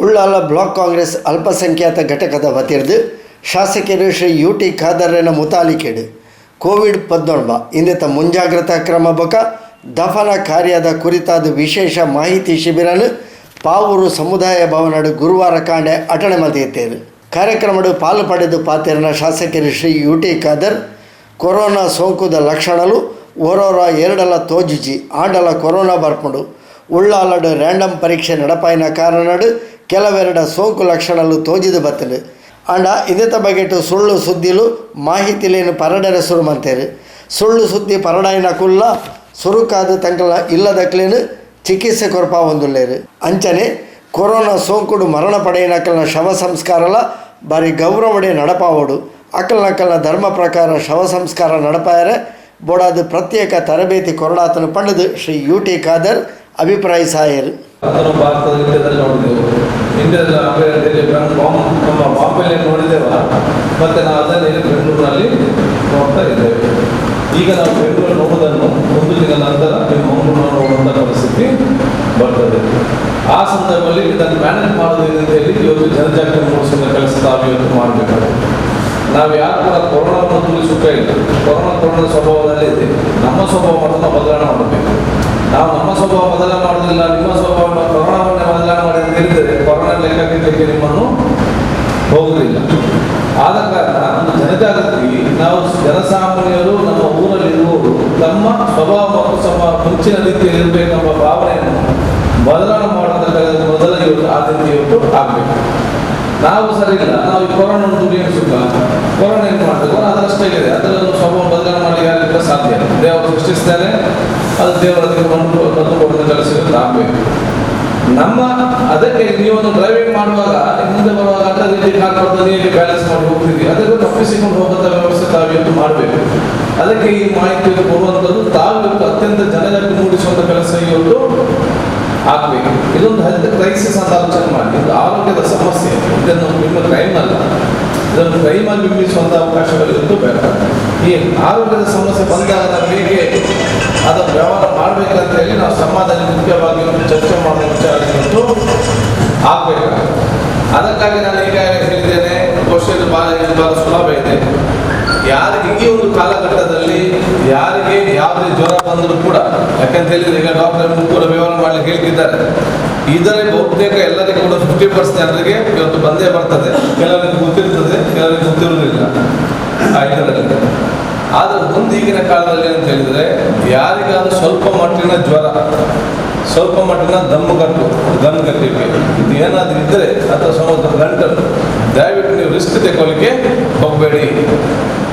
Ullal block Congress ಅಲ್ಪಸಂಖ್ಯಾತ ಘಟಕದ ವತಿರ್ದು ಶಾಸಕರು ಶ್ರೀ ಯುಟಿ ಖಾದರ್ನ ಮುತಾಲಿಕೆಡು ಕೋವಿಡ್-19 ಇಂದಿತ ಮುಂಜಾಗ್ರತಾ ಕ್ರಮ ಬಕ ದಫನ ಕಾರ್ಯದ ಕುರಿತಾದ ವಿಶೇಷ ಮಾಹಿತಿ ಶಿಬಿರನು ಪಾವೂರು ಸಮುದಾಯ ಭವನಡು ಗುರುವಾರ ಕಾಂಡೆ ಅಟಣೆ ಮಲ್ತಿದ್ದೇರು. ಕಾರ್ಯಕ್ರಮಡು ಪಾಲು ಪಡೆದು ಪಾತಿರನ ಶಾಸಕರು ಶ್ರೀ ಯುಟಿ ಖಾದರ್ ಕೊರೋನಾ ಸೋಂಕುದ ಲಕ್ಷಣಲು ಓರೋರ ಎರಡಲ ತೋಜಿಜಿ ಆಂಡಲ ಕೊರೋನಾ ಬರ್ಪುಂಡು ಉಳ್ಳಾಲಡು ರ್ಯಾಂಡಮ್ ಪರೀಕ್ಷೆ ನಡಪಾಯಿನ ಕಾರಣಡು ಕೆಲವೆರಡ ಸೋಂಕು ಲಕ್ಷಣಲು ತೋಜಿದು ಬತ್ತಲು ಅಂಡ ಇದೆತ ಬಗೆಟು ಸುಳ್ಳು ಸುದ್ದಿಲು ಮಾಹಿತಿಲೇನು ಪರಡರೆ ಸುರುಮಂತೇರು. ಸುಳ್ಳು ಸುದ್ದಿ ಪರಡಾಯಿನ ಕುಲ್ಲ ಸುರುಕಾದ ತಂಕಲ ಇಲ್ಲದಕ್ಲೇನು ಚಿಕಿತ್ಸೆ ಕೊರಪ ಹೊಂದುಲ್ಲೇರು. ಅಂಚನೆ ಕೊರೋನಾ ಸೋಂಕುಡು ಮರಣ ಪಡೆಯಿನಕಲ್ನ ಶವ ಸಂಸ್ಕಾರಲ ಬಾರಿ ಗೌರವಡೆ ನಡಪಾವೋಡು ಅಕಲ್ನಕಲ್ನ ಧರ್ಮ ಪ್ರಕಾರ ಶವ ಸಂಸ್ಕಾರ ನಡಪಾಯರೆ ಬೋಡಾದ ಪ್ರತ್ಯೇಕ ತರಬೇತಿ ಕೊರಡಾತನು ಪಡೆದು ಶ್ರೀ ಯುಟಿ ಖಾದರ್ ಅಭಿಪ್ರಾಯಿಸಾಯರು. ಭಾರತದಲ್ಲಿ ನೋಡಿದೆವು, ಇಂಡಿಯಾದ ನಮ್ಮ ಬಾಂಬೆಯಲ್ಲಿ ನೋಡಿದ್ದೇವ, ಮತ್ತು ನಾವು ಅದನ್ನೇ ಬೆಂಗಳೂರಿನಲ್ಲಿ ನೋಡ್ತಾ ಇದ್ದೇವೆ. ಈಗ ನಾವು ಬೆಂಗಳೂರು ನೋಡುವುದನ್ನು ಒಂದು ದಿನ ನಂತರ ಮಂಗಳೂರು ನೋಡುವಂಥ ಪರಿಸ್ಥಿತಿ ಬರ್ತದೆ. ಆ ಸಂದರ್ಭದಲ್ಲಿ ಇದನ್ನು ಮ್ಯಾನೇಜ್ ಮಾಡೋದು ಅಂತ ಹೇಳಿ ಇವತ್ತು ಜನಜಾಗೃತಿ ಮೂಡಿಸುವ ಕೆಲಸ ನಾವು ಇವತ್ತು ಮಾಡಬೇಕಾಗುತ್ತೆ. ನಾವು ಯಾರು ಕೂಡ ಕೊರೋನಾವನ್ನು ತುಳಿಸುತ್ತಾ ಇಲ್ಲ. ಕೊರೋನಾ ಸ್ವಭಾವದಲ್ಲಿ ಇದೆ. ನಮ್ಮ ಸ್ವಭಾವವನ್ನು ಬದಲಾವಣೆ ಮಾಡಬೇಕು. ನಾವು ನಮ್ಮ ಸ್ವಭಾವ ಬದಲಾವಣೆ ಮಾಡೋದಿಲ್ಲ, ನಿಮ್ಮ ಸ್ವಭಾವ ಕೊರೋನಾವನ್ನೇ ಬದಲಾವಣೆ ಮಾಡಿ ಅಂತ ಹೇಳಿದರೆ ಕೊರೋನಾ ಲೆಕ್ಕಕ್ಕೆ ನಿಮ್ಮನ್ನು ಹೋಗುವುದಿಲ್ಲ. ಆದ ಕಾರಣ ಒಂದು ಜನಜಾಗೃತಿ ನಾವು ಜನಸಾಮಾನ್ಯರು ನಮ್ಮ ಊರಲ್ಲಿರುವವರು ತಮ್ಮ ಸ್ವಭಾವ ಮತ್ತು ಮುಂಚಿನ ರೀತಿಯಲ್ಲಿ ಇರಬೇಕೆಂಬ ಭಾವನೆಯನ್ನು ಬದಲಾವಣೆ ಮಾಡುವಂಥ ಮೊದಲ ಇವತ್ತು ಆದ್ಯತೆ ಇವತ್ತು ಆಗಬೇಕು. ನಾವು ಸರಿ ಇಲ್ಲ, ನಾವು ಈ ಕೊರೋನಾವನ್ನು ದುಡಿಯಿಸುತ್ತ ಕೊರೋನಾ ಏನು ಮಾಡಬೇಕು ಅದರಷ್ಟೇ ಇದೆ. ಅದರನ್ನು ಸ್ವಭಾವ ಬದಲಾವಣೆ ಮಾಡಿ ಯಾರಿಗೂ ಸಾಧ್ಯ ಇಲ್ಲ. ದೇವರು ಸೃಷ್ಟಿಸ್ತಾನೆ, ಅದು ದೇವರ ತಂದುಕೊಡುವ ಕೆಲಸ ಆಗಬೇಕು. ನಮ್ಮ ಅದಕ್ಕೆ ನೀವೊಂದು ಡ್ರೈವಿಂಗ್ ಮಾಡುವಾಗ ಮುಂದೆ ಬರುವಾಗ ಅಡ್ಡ ರೀತಿ ಹಾಕಬಾರ್ದು, ನೀರಿಗೆ ಬ್ಯಾಲೆನ್ಸ್ ಮಾಡಿ ಹೋಗ್ತಿದ್ವಿ, ಅದಕ್ಕೆ ತಪ್ಪಿಸಿಕೊಂಡು ಹೋಗುವಂಥ ವ್ಯವಸ್ಥೆ ತಾವು ಇವತ್ತು ಮಾಡಬೇಕು. ಅದಕ್ಕೆ ಈ ಮಾಹಿತಿಯನ್ನು ಕೊಡುವಂಥದ್ದು ತಾವು ಇವತ್ತು ಅತ್ಯಂತ ಜನಜಾಗೃತಿ ಮೂಡಿಸುವಂಥ ಕೆಲಸ ಇವತ್ತು ಆಗಬೇಕು. ಇದೊಂದು ಹೆಲ್ತ್ ಕ್ರೈಸಿಸ್ ಅಂತ ಆಲೋಚನೆ ಮಾಡಿ. ಇದು ಆರೋಗ್ಯದ ಸಮಸ್ಯೆ, ಇದನ್ನು ನಿಮ್ಮ ಕ್ರೈಮ್ ಅಲ್ಲ, ಇದನ್ನು ಕ್ರೈಮ್ ಆಗಿ ಬಿಂಬಿಸುವಂಥ ಅವಕಾಶಗಳಿರುತ್ತೂ ಬೇಡ. ಈ ಆರೋಗ್ಯದ ಸಮಸ್ಯೆ ಬಂದಾಗ ನಾವು ಹೇಗೆ ಅದನ್ನು ವ್ಯವಹಾರ ಮಾಡಬೇಕಂತ ಹೇಳಿ ನಾವು ಸಮಾಜದಲ್ಲಿ ಮುಖ್ಯವಾಗಿ ಚರ್ಚೆ ಮಾಡುವ ವಿಚಾರಗಳು ಆಗಬೇಕಾಗುತ್ತೆ. ಅದಕ್ಕಾಗಿ ನಾನು ಈಗ ಹೇಳಿದ್ದೇನೆ, ಕ್ವಶನ್ ಭಾಳ ಸುಲಭ ಇದೆ. ಯಾರಿಗೆ ಈ ಒಂದು ಕಾಲಘಟ್ಟದಲ್ಲಿ ಯಾರಿಗೆ ಯಾವುದೇ ಜ್ವರ ಬಂದರೂ ಕೂಡ, ಯಾಕಂತ ಹೇಳಿದ್ರೆ ಈಗ ಡಾಕ್ಟರ್ ಕೂಡ ವ್ಯವಹಾರ ಮಾಡಲಿಕ್ಕೆ ಹೇಳ್ತಿದ್ದಾರೆ. ಇದರಲ್ಲಿ ಬಹುತೇಕ ಎಲ್ಲರಿಗೂ ಕೂಡ 50% ಜನರಿಗೆ ಇವತ್ತು ಬಂದೇ ಬರ್ತದೆ. ಕೆಲವರಿಗೆ ಗೊತ್ತಿರ್ತದೆ, ಕೆಲವರಿಗೆ ಗೊತ್ತಿರುವುದಿಲ್ಲ ಆ ಇದರಲ್ಲಿ. ಆದರೆ ಒಂದು ಈಗಿನ ಕಾಲದಲ್ಲಿ ಅಂತ ಹೇಳಿದರೆ ಯಾರಿಗಾದ್ರೂ ಸ್ವಲ್ಪ ಮಟ್ಟಿನ ಜ್ವರ, ಸ್ವಲ್ಪ ಮಟ್ಟಿನ ಗನ್ಗಟ್ಟಿಗೆ ಇದು ಏನಾದರೂ ಇದ್ದರೆ ಅಥವಾ ಸಮುದ್ರ ಗಂಟಲು, ದಯವಿಟ್ಟು ನೀವು ರಿಸ್ಕ್ ತೆಗೊಳ್ಳಿಕ್ಕೆ ಹೋಗಬೇಡಿ.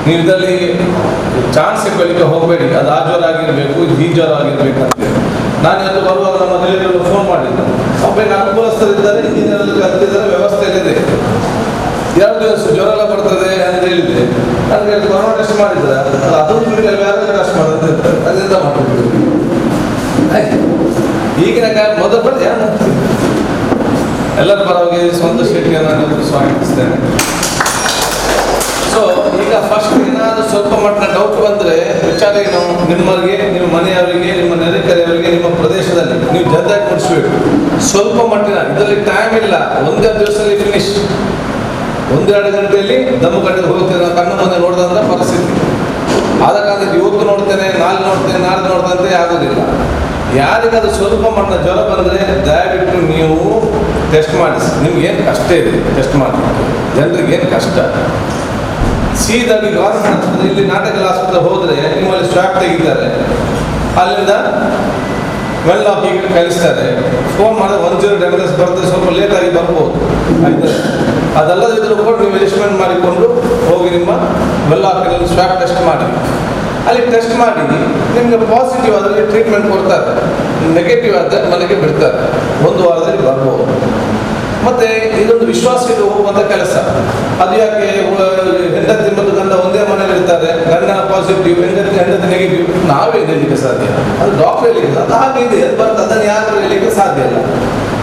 ನೀವು ಇದರಲ್ಲಿ ಚಾನ್ಸ್ ತೆಗೊಳ್ಳಿಕ್ಕೆ ಹೋಗಬೇಡಿ. ಅದು ಆ ಜ್ವರ ಆಗಿರಬೇಕು, ಇದು ಈ ಜ್ವರ ಆಗಿರಬೇಕು ಅಂತ. ನಾನು ಇವತ್ತು ಬರುವಾಗ ನಮ್ಮ ರಿಲೇಟಿವ್ ಫೋನ್ ಮಾಡಿದ್ದೆ. ಒಬ್ಬರಿಗೆ ಅನುಕೂಲಸ್ಥರಿದ್ದಾರೆ, ಇಂಜಿನಿಯರ್ ಹತ್ತಿದ್ದಾರೆ, ವ್ಯವಸ್ಥೆಯಲ್ಲಿದೆ. 2 ದಿವಸ ಜ್ವರ ಎಲ್ಲ ಬರ್ತದೆ ಅಂತ ಹೇಳಿದ್ರೆ ನನಗೆ ಕೊರೋನಾ ಟೆಸ್ಟ್ ಮಾಡಿದ್ರೆ ಅದೊಂದು ಯಾರು ಟೆಸ್ಟ್ ಮಾಡೋದು ಅದರಿಂದ ಮಾಡ್ತಿದ್ರು. ಈಗಿನ ಕಾಲ ಮೊದಲು ಯಾರು ಎಲ್ಲರ ಪರವಾಗಿ ಸ್ವಂತ ಶೆಟ್ಟಿಗೆ ನಾನು ಸ್ವಾಗತಿಸ್ತೇನೆ. ಸೊ ಈಗ ಫಸ್ಟ್ ಏನಾದರೂ ಸ್ವಲ್ಪ ಮಟ್ಟಿನ ಡೌಟ್ ಬಂದರೆ ವಿಚಾರ ಏನು, ನಿಮ್ಮವರಿಗೆ, ನಿಮ್ಮ ಮನೆಯವರಿಗೆ, ನಿಮ್ಮ ನೆರೆಕರೆಯವರಿಗೆ, ನಿಮ್ಮ ಪ್ರದೇಶದಲ್ಲಿ ನೀವು ಜನರಾಗಿ ಕೊಡಿಸ್ಬೇಕು. ಸ್ವಲ್ಪ ಮಟ್ಟಿನ ಇದರಲ್ಲಿ ಟೈಮ್ ಇಲ್ಲ, 1-2 ದಿವಸದಲ್ಲಿ ಫಿನಿಶ್. 1-2 ಗಂಟೆಯಲ್ಲಿ ದಮ್ಮು ಗಂಟೆ ಹೋಗ್ತೇನೆ, ಕಣ್ಣು ಮುಂದೆ ನೋಡಿದಂಥ ಪರಿಸ್ಥಿತಿ. ಆದ ಕಾರಣ ಇವತ್ತು ನೋಡ್ತೇನೆ, ನಾಳೆ ನೋಡ್ತೇನೆ, ನಾಳೆ ನೋಡ್ತಂತೆ ಆಗೋದಿಲ್ಲ. ಯಾರಿಗಾದ್ರೂ ಸ್ವಲ್ಪ ಮಟ್ಟಿನ ಜ್ವರ ಬಂದರೆ ದಯವಿಟ್ಟು ನೀವು ಟೆಸ್ಟ್ ಮಾಡಿಸಿ. ನಿಮ್ಗೆ ಏನು ಕಷ್ಟ ಇದೆ ಟೆಸ್ಟ್ ಮಾಡಿ, ಜನರಿಗೆ ಏನು ಕಷ್ಟ. ಸೀದಾಗಿ ಗವರ್ಮೆಂಟ್ ಇಲ್ಲಿ ನಾಟಕಲ್ ಆಸ್ಪತ್ರೆ ಹೋದರೆ ನಿಮ್ಮಲ್ಲಿ ಸ್ವಾಬ್ ತೆಗಿತಾರೆ, ಅಲ್ಲಿಂದ ವೆಲ್ಲಾಕಿಗೆ ಕಳಿಸ್ತಾರೆ. ಫೋನ್ ಮಾಡಿದ್ರೆ 10 ambulance ಬರ್ತದೆ, ಸ್ವಲ್ಪ ಲೇಟಾಗಿ ಬರ್ಬೋದು ಆಯ್ತು. ಅದಲ್ಲದಿದ್ದರೂ ಕೂಡ ನೀವು ಅಡ್ಜಸ್ಟ್ಮೆಂಟ್ ಮಾಡಿಕೊಂಡು ಹೋಗಿ ನಿಮ್ಮ ವೆಲ್ಲಾಕಿನಲ್ಲಿ ಸ್ವಾಬ್ ಟೆಸ್ಟ್ ಮಾಡಿ. ಅಲ್ಲಿ ಟೆಸ್ಟ್ ಮಾಡಿ ನಿಮಗೆ ಪಾಸಿಟಿವ್ ಆದರೆ ಟ್ರೀಟ್ಮೆಂಟ್ ಕೊಡ್ತಾರೆ, ನೆಗೆಟಿವ್ ಆದರೆ ಮನೆಗೆ ಬಿಡ್ತಾರೆ. 1 ವಾರದಲ್ಲಿ ಬರ್ಬೋದು. ಮತ್ತು ಇದೊಂದು ವಿಶ್ವಾಸಕ್ಕೆ ಹೋಗುವಂಥ ಕೆಲಸ. ಅದು ಯಾಕೆ ಹೆಂಡತಿ ಮತ್ತು ಗಂಡ ಒಂದೇ ಮನೇಲಿ ಇರ್ತಾರೆ, ಗಂಡ ಪಾಸಿಟಿವ್, ಹೆಂಡತಿ ನೆಗೆಟಿವ್, ನಾವೇ ಹೇಳಲಿಕ್ಕೆ ಸಾಧ್ಯ? ಅದು ಡಾಕ್ಟರ್ ಹೇಳಿಲ್ಲ, ಅದು ಹಾಗೆ ಇದೆ, ಅದು ಬರ್ತದೆ, ಅದನ್ನು ಯಾರು ಹೇಳಲಿಕ್ಕೆ ಸಾಧ್ಯ ಇಲ್ಲ.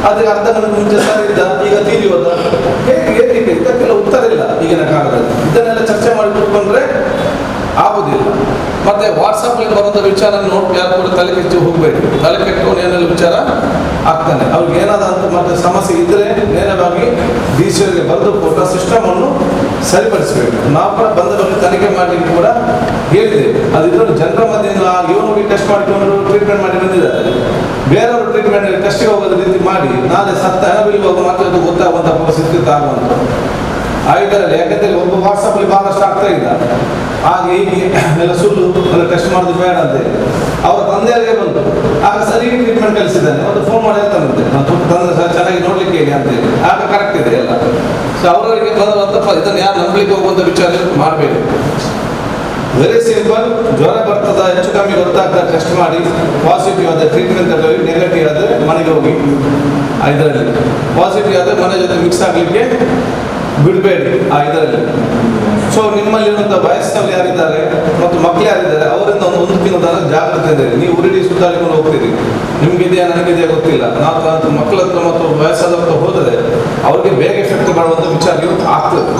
ಅದಕ್ಕೆ ಅರ್ಧ ಗಂಟೆ ಮುಂಚೆ ಸರಿ ಇದ್ದ, ಈಗ ತೀರಿ ಹೋದ, ಹೇಗೆ ಹೇಳಲಿಕ್ಕೆ ಇದಕ್ಕೆಲ್ಲ ಉತ್ತರ ಇಲ್ಲ ಈಗಿನ ಕಾಲದಲ್ಲಿ. ಇದನ್ನೆಲ್ಲ ಚರ್ಚೆ ಮಾಡಿ ಕೂತ್ಕೊಂಡ್ರೆ ಆಗುವುದಿಲ್ಲ. ಮತ್ತು ವಾಟ್ಸಪ್ಪಲ್ಲಿ ಬರುವಂಥ ವಿಚಾರ ನೋಡಿ ಯಾರು ಕೂಡ ತಲೆ ಕೆಚ್ಚಿ ಹೋಗಬೇಡಿ. ತಲೆ ಕೆಟ್ಟವನು ಏನೆಲ್ಲ ವಿಚಾರ ಆಗ್ತಾನೆ. ಅವ್ರಿಗೆ ಏನಾದ ಅಂತ ಮತ್ತೆ ಸಮಸ್ಯೆ ಇದ್ದರೆ ನೇರವಾಗಿ ಡಿ ಸಿ ಅವರಿಗೆ ಬರೆದು ಕೊಟ್ಟ ಸಿಸ್ಟಮನ್ನು ಸರಿಪಡಿಸಬೇಕು. ನಾವು ಕೂಡ ಬಂದ ಬಗ್ಗೆ ತನಿಖೆ ಮಾಡಲಿಕ್ಕೆ ಕೂಡ ಹೇಳಿದ್ದೇವೆ. ಅದು ಇದರಲ್ಲಿ ಜನರ ಮಧ್ಯೆ ಇವನಿಗೆ ಟೆಸ್ಟ್ ಮಾಡಿಕೊಂಡು ಟ್ರೀಟ್ಮೆಂಟ್ ಮಾಡಿ ಬಂದಿದ್ದಾರೆ. ಬೇರೆಯವರು ಟ್ರೀಟ್ಮೆಂಟ್ ಟೆಸ್ಟಿಗೆ ಹೋಗೋದ ರೀತಿ ಮಾಡಿ ನಾಳೆ ಸತ್ತ ಹಣಬಿಲ್ ಹೋಗೋ ಮಾತ್ರ ಗೊತ್ತಾಗುವಂಥ ಪರಿಸ್ಥಿತಿ ಆಗುವಂಥ ಆಗಿದ್ದಾರೆ. ಯಾಕಂದರೆ ಒಬ್ಬ ವಾಟ್ಸಪ್ಪಲ್ಲಿ ಭಾಳಷ್ಟು ಆಗ್ತಾ ಇಲ್ಲ. ಹಾಗೆ ಹೀಗೆ ಎಲ್ಲ ಸುಳ್ಳು ಎಲ್ಲ ಟೆಸ್ಟ್ ಮಾಡೋದು ಬೇಡ ಅಂತೇಳಿ ಅವರ ತಂದೆಯವರಿಗೆ ಬಂತು. ಆಗ ಸರಿ ಟ್ರೀಟ್ಮೆಂಟ್ ಕಲಿಸಿದ್ದಾನೆ. ಒಂದು ಫೋನ್ ಮಾಡಿ ಹೇಳ್ತಾನಂತೆ, ನಾನು ತಂದೆ ಚೆನ್ನಾಗಿ ನೋಡ್ಲಿಕ್ಕೆ ಹೇಳಿ ಅಂತೇಳಿ. ಆಗ ಕರೆಕ್ಟ್ ಇದೆ ಎಲ್ಲ. ಸೊ ಅವರವರಿಗೆ ಬಂದಂತಪ್ಪ ಇದನ್ನು ಯಾರು ನಂಬಲಿಕ್ಕೆ ಹೋಗುವಂಥ ವಿಚಾರ ಮಾಡಬೇಕು. Very simple. ಜ್ವರ ಬರ್ತದ ಹೆಚ್ಚು ಕಮ್ಮಿ ಗೊತ್ತಾಗ್ತದೆ, ಟೆಸ್ಟ್ ಮಾಡಿ ಪಾಸಿಟಿವ್ ಆದರೆ ಟ್ರೀಟ್ಮೆಂಟ್ ತಗೊಳ್ಳಿ, ನೆಗೆಟಿವ್ ಆದರೆ ಮನೆಗೆ ಹೋಗಿ. ಇದರಲ್ಲಿ ಪಾಸಿಟಿವ್ ಆದರೆ ಮನೆ ಜೊತೆ ಮಿಕ್ಸ್ ಆಗಲಿಕ್ಕೆ ಬಿಡಬೇಡಿ ಇದರಲ್ಲಿ. ಸೊ ನಿಮ್ಮಲ್ಲಿರುವಂಥ ವಯಸ್ಸಲ್ಲಿ ಯಾರಿದ್ದಾರೆ ಮತ್ತು ಮಕ್ಕಳು ಯಾರಿದ್ದಾರೆ ಅವರಿಂದ ಒಂದು ತಿಂಗಳ ಜಾಗ್ರತೆ ಇದೆ. ನೀವು ಉರುಡಿ ಸುತ್ತಾಡಿಕೊಂಡು ಹೋಗ್ತೀರಿ, ನಿಮಗಿದೆಯಾ ನನಗಿದೆಯಾ ಗೊತ್ತಿಲ್ಲ. ನಾವು ಮಕ್ಕಳ ಹತ್ರ ಮತ್ತು ವಯಸ್ಸಾದ ಹತ್ರ ಹೋದರೆ ಅವ್ರಿಗೆ ಬೇಗ ಎಫೆಕ್ಟ್ ಮಾಡುವಂಥ ವಿಚಾರ ಇವತ್ತು ಆಗ್ತದೆ.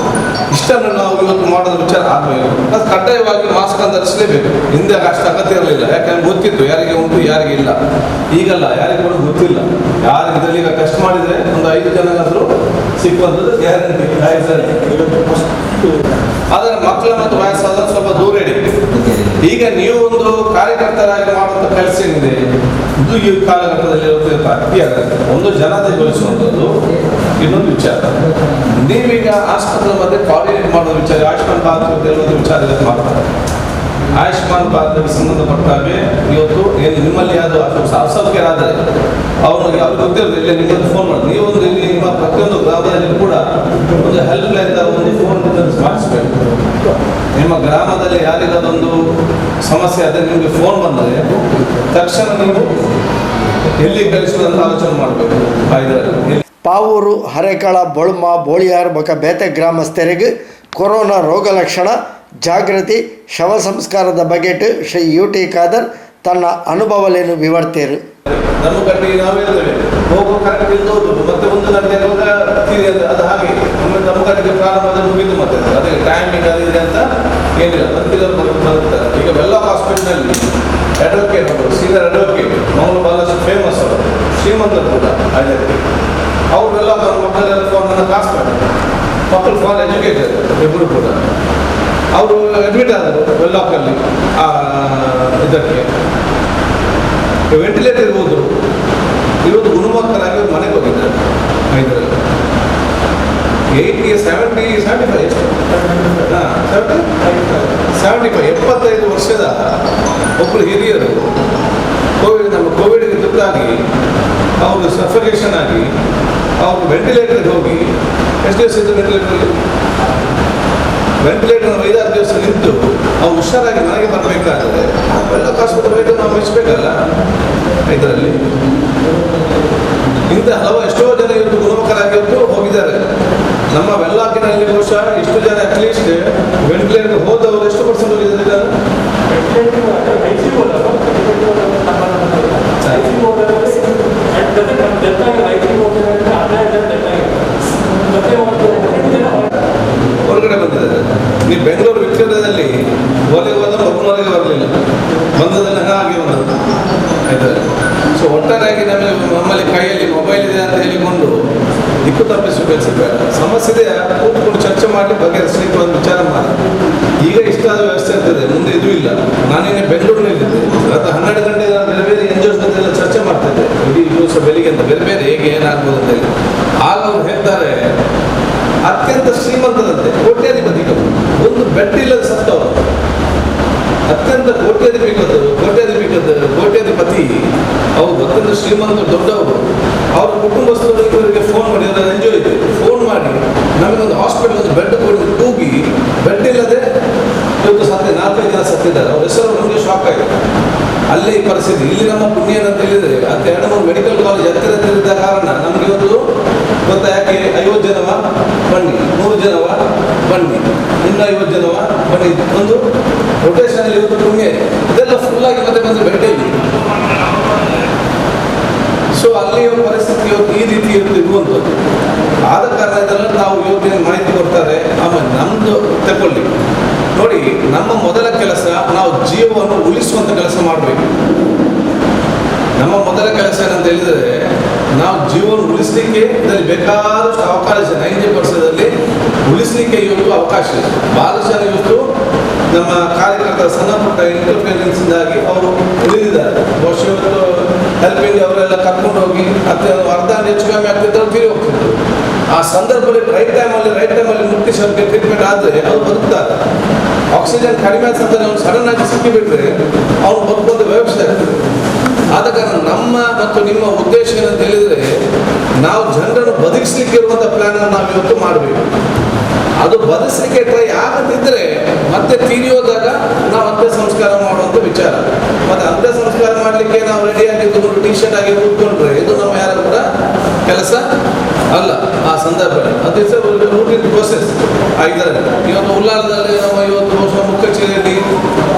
ಇಷ್ಟನ್ನು ನಾವು ಇವತ್ತು ಮಾಡೋದ ವಿಚಾರ ಆಗಬೇಕು. ಅದು ಕಡ್ಡಾಯವಾಗಿ ಮಾಸ್ಕ್ ಅಂತ ಧರಿಸಲೇಬೇಕು. ಹಿಂದೆ ಅಷ್ಟು ಅಗತ್ಯ ಇರಲಿಲ್ಲ, ಯಾಕಂದ್ರೆ ಗೊತ್ತಿತ್ತು ಯಾರಿಗೆ ಉಂಟು ಯಾರಿಗೆ ಇಲ್ಲ. ಈಗಲ್ಲ, ಯಾರಿಗೆ ಕೂಡ ಗೊತ್ತಿಲ್ಲ. ಯಾರಿಗೆ ಇದರಲ್ಲಿ ಈಗ ಟೆಸ್ಟ್ ಮಾಡಿದರೆ ಒಂದು 5 ಜನಗಾದರೂ ಸಿಕ್ಕುವಂಥದ್ದು ಗ್ಯಾರಂಟಿ. ಆದರೆ ಮಕ್ಕಳ ಮತ್ತು ವಯಸ್ಸಾದ ಸ್ವಲ್ಪ ದೂರ ಇಡಿ. ಈಗ ನೀವು ಒಂದು ಕಾರ್ಯಕರ್ತರಾಗಿ ಮಾಡುವಂಥ ಕೆಲಸ ಏನಿದೆ ಇದು ಈ ಕಾಲಘಟ್ಟದಲ್ಲಿ ಅತಿ ಆಗುತ್ತೆ. ಒಂದು ಜನತೆಗೊಳಿಸುವಂಥದ್ದು, ಇನ್ನೊಂದು ವಿಚಾರ ನೀವೀಗ ಆಸ್ಪತ್ರೆ ಮಧ್ಯೆ ಕೋಆರ್ಡಿನೇಟ್ ಮಾಡುವ ವಿಚಾರ, ಆಯುಷ್ಮಾನ್ ಭಾರತ ಹೇಳುವಂಥ ವಿಚಾರ ಮಾಡ್ತಾರೆ. ಆಯುಷ್ಮಾನ್ ಭಾರತಕ್ಕೆ ಸಂಬಂಧಪಟ್ಟಾಗೆ ಇವತ್ತು ಏನು ನಿಮ್ಮಲ್ಲಿ ಯಾವುದು ಅಸೌಖ್ಯರಾದರೆ ಅವ್ರಿಗೆ ಗೊತ್ತಿರೋದಿಲ್ಲ, ನಿಮ್ಮನ್ನು ಫೋನ್ ಮಾಡಿ. ನೀವೊಂದು ಇಲ್ಲಿ ನಿಮ್ಮ ಪ್ರತಿಯೊಂದು ಗ್ರಾಮದಲ್ಲಿ ಕೂಡ ಒಂದು ಹೆಲ್ಪ್ ಲೈನ್ ಒಂದು ಫೋನ್ ಮಾಡಿಸ್ಬೇಕು. ನಿಮ್ಮ ಗ್ರಾಮದಲ್ಲಿ ಯಾರಿಗಾದೊಂದು ಸಮಸ್ಯೆ ಆದರೆ ನಿಮಗೆ ಫೋನ್ ಬಂದರೆ ತಕ್ಷಣ ನೀವು ಎಲ್ಲಿ ಕಳಿಸುವುದಂತ ಆಲೋಚನೆ ಮಾಡಬೇಕು. ಪಾವೂರು, ಹರೇಕಳ, ಬೊಳ್ಮ, ಬೋಳಿಯಾರ್ ಬೊಕ ಬೇತೆ ಗ್ರಾಮಸ್ಥರಿಗೆ ಕೊರೋನಾ ರೋಗ ಲಕ್ಷಣ ಜಾಗೃತಿ ಶವ ಸಂಸ್ಕಾರದ ಬಗೆಟ್ ಶ್ರೀ UT ಖಾದರ್ ತನ್ನ ಅನುಭವಲೇನು ವಿವರ್ತೀರು. ನಮ್ಮ ಕಟ್ಟಿ ನಾವು ಹೇಳ್ತೇವೆ ಹೋಗೋ ಕರೆಕ್ಟ್ ಇಲ್ದೋದು ಮತ್ತೆ 1 ಗಂಟೆ ಅದು ಹಾಗೆ ನಮ್ಮ ಕಟ್ಟಿಗೆ ಪ್ರಾರಂಭ ಮುಗಿದು ಮತ್ತೆ ಅದೇ ಟೈಮಿಂಗ್ ಅದು ಇದೆ ಅಂತ ಏನಿಲ್ಲ. ಬರುತ್ತಾರೆ. ಈಗ ವೆಲ್ಲಾ ಹಾಸ್ಪಿಟಲ್ನಲ್ಲಿ ಅಡ್ವೊಕೇಟ್ ಸೀನಿಯರ್ ಅಡ್ವೊಕೇಟ್ ಮೌನ ಬಹಳಷ್ಟು ಫೇಮಸ್ ಅವರು, ಶ್ರೀಮಂತರು ಕೂಡ. ಅವರೆಲ್ಲ ಮಕ್ಕಳೆಲ್ಲ ಫಾರ್ ಹಾಸ್ಪಿಟಲ್, ಮಕ್ಕಳು ಫಾರ್ ಎಜುಕೇಟೆಡ್ ಇಬ್ಬರು ಕೂಡ. ಅವರು ಅಡ್ಮಿಟ್ ಆದರು ವೆಲ್ಲಾಕಲ್ಲಿ. ಇದಕ್ಕೆ ವೆಂಟಿಲೇಟರ್ ಹೋದರು. ಇವತ್ತು ಗುಣಮುಖರಾಗಿ ಮನೆಗೆ ಹೋಗಿದ್ದಾರೆ. ಇದರಲ್ಲಿ 75 ವರ್ಷದ ಒಬ್ಬರು ಹಿರಿಯರು ಕೋವಿಡ್ಗೆ ತುತ್ತಾಗಿ ಅವರು ಸಫೋಕೇಶನ್ ಆಗಿ ಅವರು ವೆಂಟಿಲೇಟರ್ಗೆ ಹೋಗಿ ಎಷ್ಟು ದಿವಸ ಇದ್ದು ವೆಂಟಿಲೇಟರ್ 5-6 ದಿವಸ ನಿಂತು ಅವ್ರು ಹುಷಾರಾಗಿ ಮನೆಗೆ ಬರಬೇಕಾದ್ರೆ ಎಲ್ಲ ಆಸ್ಪತ್ರೆ ನಾವು ಮೆಚ್ಚಬೇಕಲ್ಲ. ಇದರಲ್ಲಿ ಇಂಥ ಎಷ್ಟೋ ಜನ ಇವತ್ತು ಗುಣಮುಖರಾಗಿದ್ದು ಹೋಗಿದ್ದಾರೆ. ನಮ್ಮ ವೆಲ್ಲಾಕಿನಲ್ಲಿ ಬಹುಶಃ ಇಷ್ಟು ಜನ ಅಟ್ಲೀಸ್ಟ್ ವೆಂಟಿಲೇಟರ್ ಹೋದವರು ಎಷ್ಟು ಪರ್ಸೆಂಟ್ ಹೋಗಿದ್ದಾರೆ? ಹೊರಗಡೆ ಬಂದಿದ್ದಾರೆ. ನೀವು ಬೆಂಗಳೂರು ವಿಕ್ಟೋರಿಯಾದಲ್ಲಿ ಹೊರಗೆ ಬಂದರೆ ಒಬ್ಬನವರೆಗೆ ಬರಲಿಲ್ಲ, ಬಂದದಲ್ಲಿ ಹಾಗೆ ಬಂದದ್ದು. ಆಯ್ತಾ? ಸೊ ಒಟ್ಟಾರೆಯಾಗಿ ನಮ್ಮಲ್ಲಿ ಕೈಯಲ್ಲಿ ಮೊಬೈಲ್ ಇದೆ ಅಂತ ಹೇಳಿಕೊಂಡು ದಿಕ್ಕು ತಪ್ಪಿಸುವ ಕೆಲಸ ಬೇಡ. ಸಮಸ್ಯೆ ಇದೆ, ಕೂತ್ಕೊಂಡು ಚರ್ಚೆ ಮಾಡಿ ಬಗೆಹರಿಸಲಿಕ್ಕೆ ಒಂದು ವಿಚಾರ ಮಾಡಿ. ಈಗ ಇಷ್ಟಾದ ವ್ಯವಸ್ಥೆ ಇರ್ತದೆ, ಮುಂದೆ ಇದು ಇಲ್ಲ. ನಾನೇನೆ ಬೆಂಗಳೂರಿನಲ್ಲಿದ್ದೆ, ರಾತ್ರಿ 12 ಗಂಟೆ ಬೇರೆ ಬೇರೆ NGOs ಜೊತೆ ಚರ್ಚೆ ಮಾಡ್ತಿದ್ದೆ. ಇಡೀ ದಿವಸ ಬೆಳಿಗ್ಗೆ ಅಂತ ಬೇರೆ ಬೇರೆ ಹೇಗೆ ಏನಾಗ್ಬೋದು ಅಂತ ಹೇಳಿ. ಆಗ ಅವ್ರು ಹೇಳ್ತಾರೆ ಅತ್ಯಂತ ಶ್ರೀಮಂತರಂತೆ, ಕೋಟ್ಯಾಧಿಪತಿಗಳು, ಒಂದು ಬೆಡ್ ಇಲ್ಲದ ಸತ್ತವರು, ಅತ್ಯಂತ ಕೋಟ್ಯಾಧಿಪತಿ ಅವರು ಅತ್ಯಂತ ಶ್ರೀಮಂತ ದೊಡ್ಡವರು. ಅವ್ರ ಕುಟುಂಬಸ್ಥರು ಇವರಿಗೆ ಫೋನ್ ಮಾಡಿ, ಅದರ ಎಂಜಾಯ್ ಇದೆ, ಫೋನ್ ಮಾಡಿ ನಮಗೊಂದು ಹಾಸ್ಪಿಟಲ್ ಒಂದು ಬೆಡ್ ಕೊಡಿ ಕೂಗಿ ಬೆಡ್ ಇಲ್ಲದೆ ಇವತ್ತು 4-5 ಜನ ಸತ್ತಿದ್ದಾರೆ. ಅವ್ರ ಹೆಸರು ನಮಗೆ ಶಾಕ್ ಆಗಿದೆ. ಅಲ್ಲೇ ಈ ಪರಿಸ್ಥಿತಿ. ಇಲ್ಲಿ ನಮ್ಮ ಪುಣ್ಯ ಏನಂತ ಹೇಳಿದರೆ ಅಂತ 2-3 ಮೆಡಿಕಲ್ ಕಾಲೇಜ್ ಹತ್ತಿರ ಕಾರಣ ನಮ್ಗೆ ಇವತ್ತು ಗೊತ್ತಾ ಯಾಕೆ 50 ಜನವ ಬನ್ನಿ, 100 ಜನವ ಬನ್ನಿ, 150 ಜನವ ಬನ್ನಿ, ಒಂದು ರೊಟೇಷನ್ ಇವತ್ತು ಪುಣ್ಯ ಇದೆಲ್ಲ ಫುಲ್ಲಾಗಿ ಮತ್ತೆ ಬಂದು ಬೆಟ್ಟಲ್ಲಿ. ಸೊ ಅಲ್ಲಿಯ ಪರಿಸ್ಥಿತಿ ಇವತ್ತು ಈ ರೀತಿ ಇರುವಂಥದ್ದು. ಆದ ಕಾರಣ ಇದೆಲ್ಲ ನಾವು ಯೋಜನೆ ಮಾಹಿತಿ ಕೊಡ್ತಾರೆ. ಆಮೇಲೆ ನಮ್ಮದು ತಗೊಳ್ಳಿ ನೋಡಿ, ನಮ್ಮ ಮೊದಲ ಕೆಲಸ ನಾವು ಜೀವವನ್ನು ಉಳಿಸುವಂಥ ಕೆಲಸ ಮಾಡಬೇಕು. ನಮ್ಮ ಮೊದಲ ಕೆಲಸ ಏನಂತ ಹೇಳಿದರೆ ನಾವು ಜೀವನ ಉಳಿಸಲಿಕ್ಕೆ ಇದರಲ್ಲಿ ಬೇಕಾದಷ್ಟು ಅವಕಾಶ ಇದೆ. 90% ಉಳಿಸಲಿಕ್ಕೆ ಇವತ್ತು ಅವಕಾಶ ಇದೆ. ಭಾಳಷ್ಟು ಜನ ಇವತ್ತು ನಮ್ಮ ಕಾರ್ಯಕರ್ತರ ಸಣ್ಣ ಪುಟ್ಟ ಇಂಟರ್ಫಿಯರೆನ್ಸ್ದಾಗಿ ಅವರು ಉಳಿದಿದ್ದಾರೆ. ಬಹುಶಃ ಇವತ್ತು ಹೆಲ್ಪಿಂಗ್ ಅವರೆಲ್ಲ ಕರ್ಕೊಂಡು ಹೋಗಿ ಅರ್ಧ ಹೆಚ್ಚು ಕಮ್ಮಿ ಆಗ್ತಿದ್ದರು ತೀರಿ ಹೋಗ್ತಿದ್ರು. ಆ ಸಂದರ್ಭದಲ್ಲಿ ರೈಟ್ ಟೈಮಲ್ಲಿ ಮುಟ್ಟಿಸಿ ಅವ್ರಿಗೆ ಟ್ರೀಟ್ಮೆಂಟ್ ಆದರೆ ಅವ್ರು ಬದುಕ್ತಾರೆ. ಆಕ್ಸಿಜನ್ ಕಡಿಮೆ ಅಂತ ನಾವು ಸಡನ್ ಆಗಿ ಸಿಕ್ಕಿಬಿಟ್ರೆ ಅವ್ರು ಬದುಕುವಂಥ ವ್ಯವಸ್ಥೆ ಆಗ್ತದೆ. ಆದ ಕಾರಣ ನಮ್ಮ ಮತ್ತು ನಿಮ್ಮ ಉದ್ದೇಶ ಏನಂತ ಹೇಳಿದರೆ ನಾವು ಜನರನ್ನು ಬದುಕಿಸ್ಲಿಕ್ಕೆ ಇರುವಂಥ ಪ್ಲಾನನ್ನು ನಾವು ಇವತ್ತು ಮಾಡಬೇಕು. ಅದು ಬದುಕಿಸ್ಲಿಕ್ಕೆ ಟ್ರೈ ಆಗದಿದ್ದರೆ ಮತ್ತೆ ತೀರಿ ಹೋದಾಗ ನಾವು ಅಂತ್ಯ ಸಂಸ್ಕಾರ ಮಾಡುವಂಥ ವಿಚಾರ. ಮತ್ತು ಅಂತ್ಯ ಸಂಸ್ಕಾರ ಮಾಡಲಿಕ್ಕೆ ನಾವು ರೆಡಿಯಾಗಿದ್ದು ಟಿ ಶರ್ಟ್ ಆಗಿ ಕೂತ್ಕೊಂಡ್ರೆ ಇದು ನಮ್ಮ ಯಾರ ಕೂಡ ಕೆಲಸ ಅಲ್ಲ. ಆ ಸಂದರ್ಭದಲ್ಲಿ ಅದು ರೂಟೀನ್ ಪ್ರೋಸೆಸ್ ಇದರಲ್ಲಿ ಇವತ್ತು ಉಲ್ಲಾರದಲ್ಲಿ ನಮ್ಮ ಇವತ್ತು ಬಹುಶಃ ಮುಖಚಿಲೆಯಲ್ಲಿ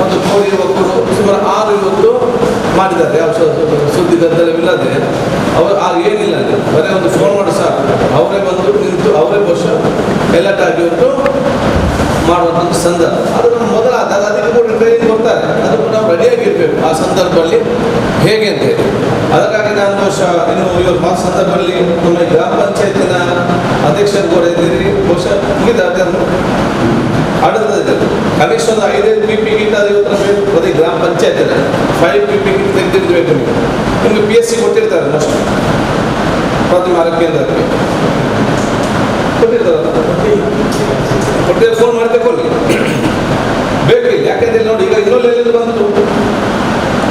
ಒಂದು ಕೋಡಿ ಯುವಕರು ಸುಮಾರು 6 ಇವತ್ತು ಮಾಡಿದ್ದಾರೆ. ಯಾವ ಸುದ್ದಿಗದ್ದಲವಿಲ್ಲದೆ ಅವರು ಏನಿಲ್ಲ, ಬರೀ ಒಂದು ಫೋನ್ ಮಾಡಿ ಸಾಕು ಅವರೇ ಬಂದು ನಿಂತು ಅವರೇ ಬಹುಶಃ ಎಲ್ಲಟಾಗಿ ಇವತ್ತು ಮಾಡುವಂಥ ಸಂದರ್ಭ. ಅದು ನಮ್ಮ ಮೊದಲ ಅದಕ್ಕೆ ಕೂಡ ಟ್ರೈನಿಂಗ್ ಕೊಡ್ತಾರೆ. ಅದು ನಾವು ರೆಡಿಯಾಗಿರ್ಬೇಕು ಆ ಸಂದರ್ಭದಲ್ಲಿ ಹೇಗೆ ಅಂತೇಳಿ. ಅದಕ್ಕಾಗಿ ನಾನು ಬಹುಶಃ ಇನ್ನು ಇವತ್ತು ಆ ಸಂದರ್ಭದಲ್ಲಿ ನಮ್ಮ ಗ್ರಾಮ ಪಂಚಾಯತಿನ ಅಧ್ಯಕ್ಷರು ಕೂಡ ಇದ್ದೀರಿ. ಬಹುಶಃ ಮುಗಿದ ಆಡಳಿತದ ಕನಿಷ್ಠ ಒಂದು 5 PP ಕಿಟ್ ಅದು ಇವತ್ತು ಬೇಕು ಪ್ರತಿ ಗ್ರಾಮ ಪಂಚಾಯತಿನ 5 PP ಕಿಟ್ ತೆಗೆದಿರ್ಬೇಕು. ನಿಮಗೆ PSC ಕೊಟ್ಟಿರ್ತಾರೆ ಮೋಸ್ಟ್ ಪ್ರತಿ ಆರೋಗ್ಯ ಕೇಂದ್ರಕ್ಕೆ ಕೊಟ್ಟಿರ್ತಾರಲ್ಲ, ಕೊಟ್ಟಿದ್ರೆ ಫೋನ್ ಮಾಡಿ ತಗೊಳ್ಳಿ ಬೇಕಿಲ್ಲ. ಯಾಕೆಂದ್ರೆ ನೋಡಿ ಈಗ ಇನ್ನೊಂದು ಬಂತು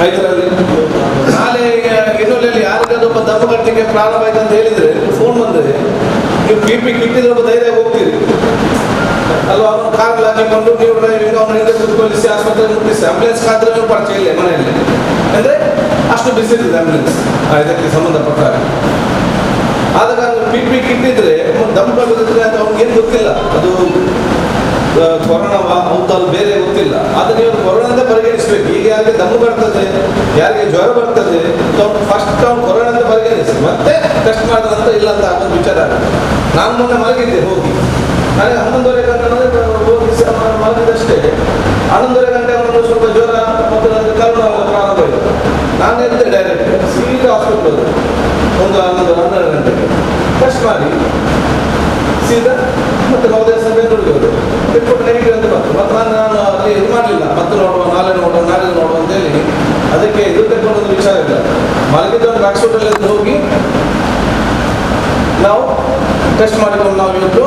5ರಲ್ಲಿ ನಾಳೆ ಇನ್ನೊಂದು ಯಾರಿಗಾದ್ರೂ ಒಬ್ಬ ದಮ್ಮ ಕಟ್ಟಲಿಕ್ಕೆ ಪ್ರಾರಂಭ ಆಯ್ತು ಅಂತ ಹೇಳಿದ್ರೆ ಫೋನ್ ಬಂದರೆ ನೀವು PP ಕಿಟ್ಟಿದ್ರೆ ಒಬ್ಬ ಧೈರ್ಯ ಹೋಗ್ತೀರಿ ಅಲ್ವಾ? ಅವನು ಕಾರ್ ಹಾಕಿಕೊಂಡು ನೀವು ಡ್ರೈವಿಂಗ್ ಅವನು ಹಿಂದೆ ಕೂತ್ಕೊಳ್ಳಿಸಿ ಆಸ್ಪತ್ರೆ ಮುಟ್ಟಿಸಿ ಆಂಬುಲೆನ್ಸ್ ಕಾದ್ರೆ ನೀವು ಪರಿಚಯ ಇಲ್ಲ ಮನೆಯಲ್ಲಿ ಅಂದರೆ ಅಷ್ಟು ಬಿಸಿ ಇರ್ತದೆ ಆಂಬುಲೆನ್ಸ್ ಇದಕ್ಕೆ ಸಂಬಂಧಪಟ್ಟ. ಆದ ಕಾರಣ PP ಕಿಟ್ಟಿದ್ರೆ ದಮ್ ಕಟ್ಟಿದ್ರೆ ಅಂತ ಅವ್ನಿಗೆ ಏನು ಗೊತ್ತಿಲ್ಲ ಅದು ಕೊರೋನಾವ ಹೌದಲ್ಲ ಬೇರೆ ಗೊತ್ತಿಲ್ಲ. ಆದರೆ ನೀವು ಕೊರೋನಾದ ಪರಿಗಣಿಸಬೇಕು. ಈಗ ಯಾರಿಗೆ ದಮ್ಮು ಬರ್ತದೆ, ಯಾರಿಗೆ ಜ್ವರ ಬರ್ತದೆ, ಫಸ್ಟ್ ಅವ್ನು ಕೊರೋನಾ ಅಂತ ಪರಿಗಣಿಸಿ ಮತ್ತೆ ಟೆಸ್ಟ್ ಮಾಡಿದ್ರಂತ ಇಲ್ಲ ಅಂತ ಆಗೋದು ವಿಚಾರ. ನಾನು ಮೊನ್ನೆ ಮಲಗಿದ್ದೆ ಹೋಗಿ, ನನಗೆ 11:30 ಗಂಟೆ ಹೋಗಿ ಮಲಗಿದಷ್ಟೇ 11:30 ಗಂಟೆ ಅವನು ಸ್ವಲ್ಪ ಜ್ವರ ಮತ್ತು ನನಗೆ ಕರೋನಾ ಪ್ರಾರಂಭ ಆಯಿತು. ನಾನು ಎದ್ದೆ ಡೈರೆಕ್ಟ್ ಸೀದಾ ಹಾಸ್ಪಿಟ್ಲ್ ಒಂದು 11-12 ಗಂಟೆಗೆ ಟೆಸ್ಟ್ ಮಾಡಿ ಸೀದಾ ಮತ್ತೆ ನವೋದಯ ಸಭೆ ನೋಡಿದ್ರು ರಿಪೋರ್ಟ್ ನೆಗೆಟಿವ್ ಅಂತ ಬಂತು. ಮತ್ತು ನಾನು ಅಲ್ಲಿ ಇದು ಮಾಡಲಿಲ್ಲ, ಮತ್ತೆ ನೋಡುವ ನಾಳೆ ನೋಡುವ ಅಂತೇಳಿ ಅದಕ್ಕೆ ಇದು ತೆಗೊಂಡೊಂದು ವಿಚಾರ ಇಲ್ಲ. ಮಲಗಿದ್ದೊಂದು ಹಾಸ್ಪಿಟಲ್ ಹೋಗಿ ನಾವು ಟೆಸ್ಟ್ ಮಾಡಿಕೊಂಡು ನಾವು ಇವತ್ತು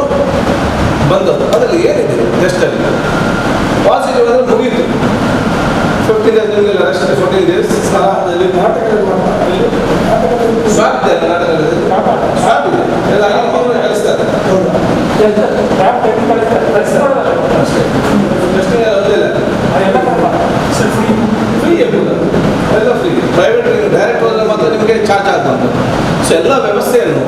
ಬಂದದ್ದು. ಅದರಲ್ಲಿ ಏನಿದೆ ಟೆಸ್ಟಲ್ಲಿ ಪಾಸಿಟಿವ್ ಅಂದರೆ ಮುಗೀತು. 15 days ರೆಸ್ಟ್, 14 days ಸ್ಥಳದಲ್ಲಿ ಸ್ವಾಪ್ ಇದೆ, ಸ್ವಾಪ್ ಇದೆ ಎಲ್ಲ ಕಳಿಸ್ತಾರೆ ಅಷ್ಟೇ. ಟೆಸ್ಟಿಂಗ್ ಫ್ರೀ ಎಲ್ಲ ಫ್ರೀ. ಪ್ರೈವೇಟ್ ಡೈರೆಕ್ಟ್ ಹೋದರೆ ಮಾತ್ರ ನಿಮಗೆ ಚಾರ್ಜ್ ಆಗ್ತದೆ. ಸೊ ಎಲ್ಲ ವ್ಯವಸ್ಥೆಯನ್ನು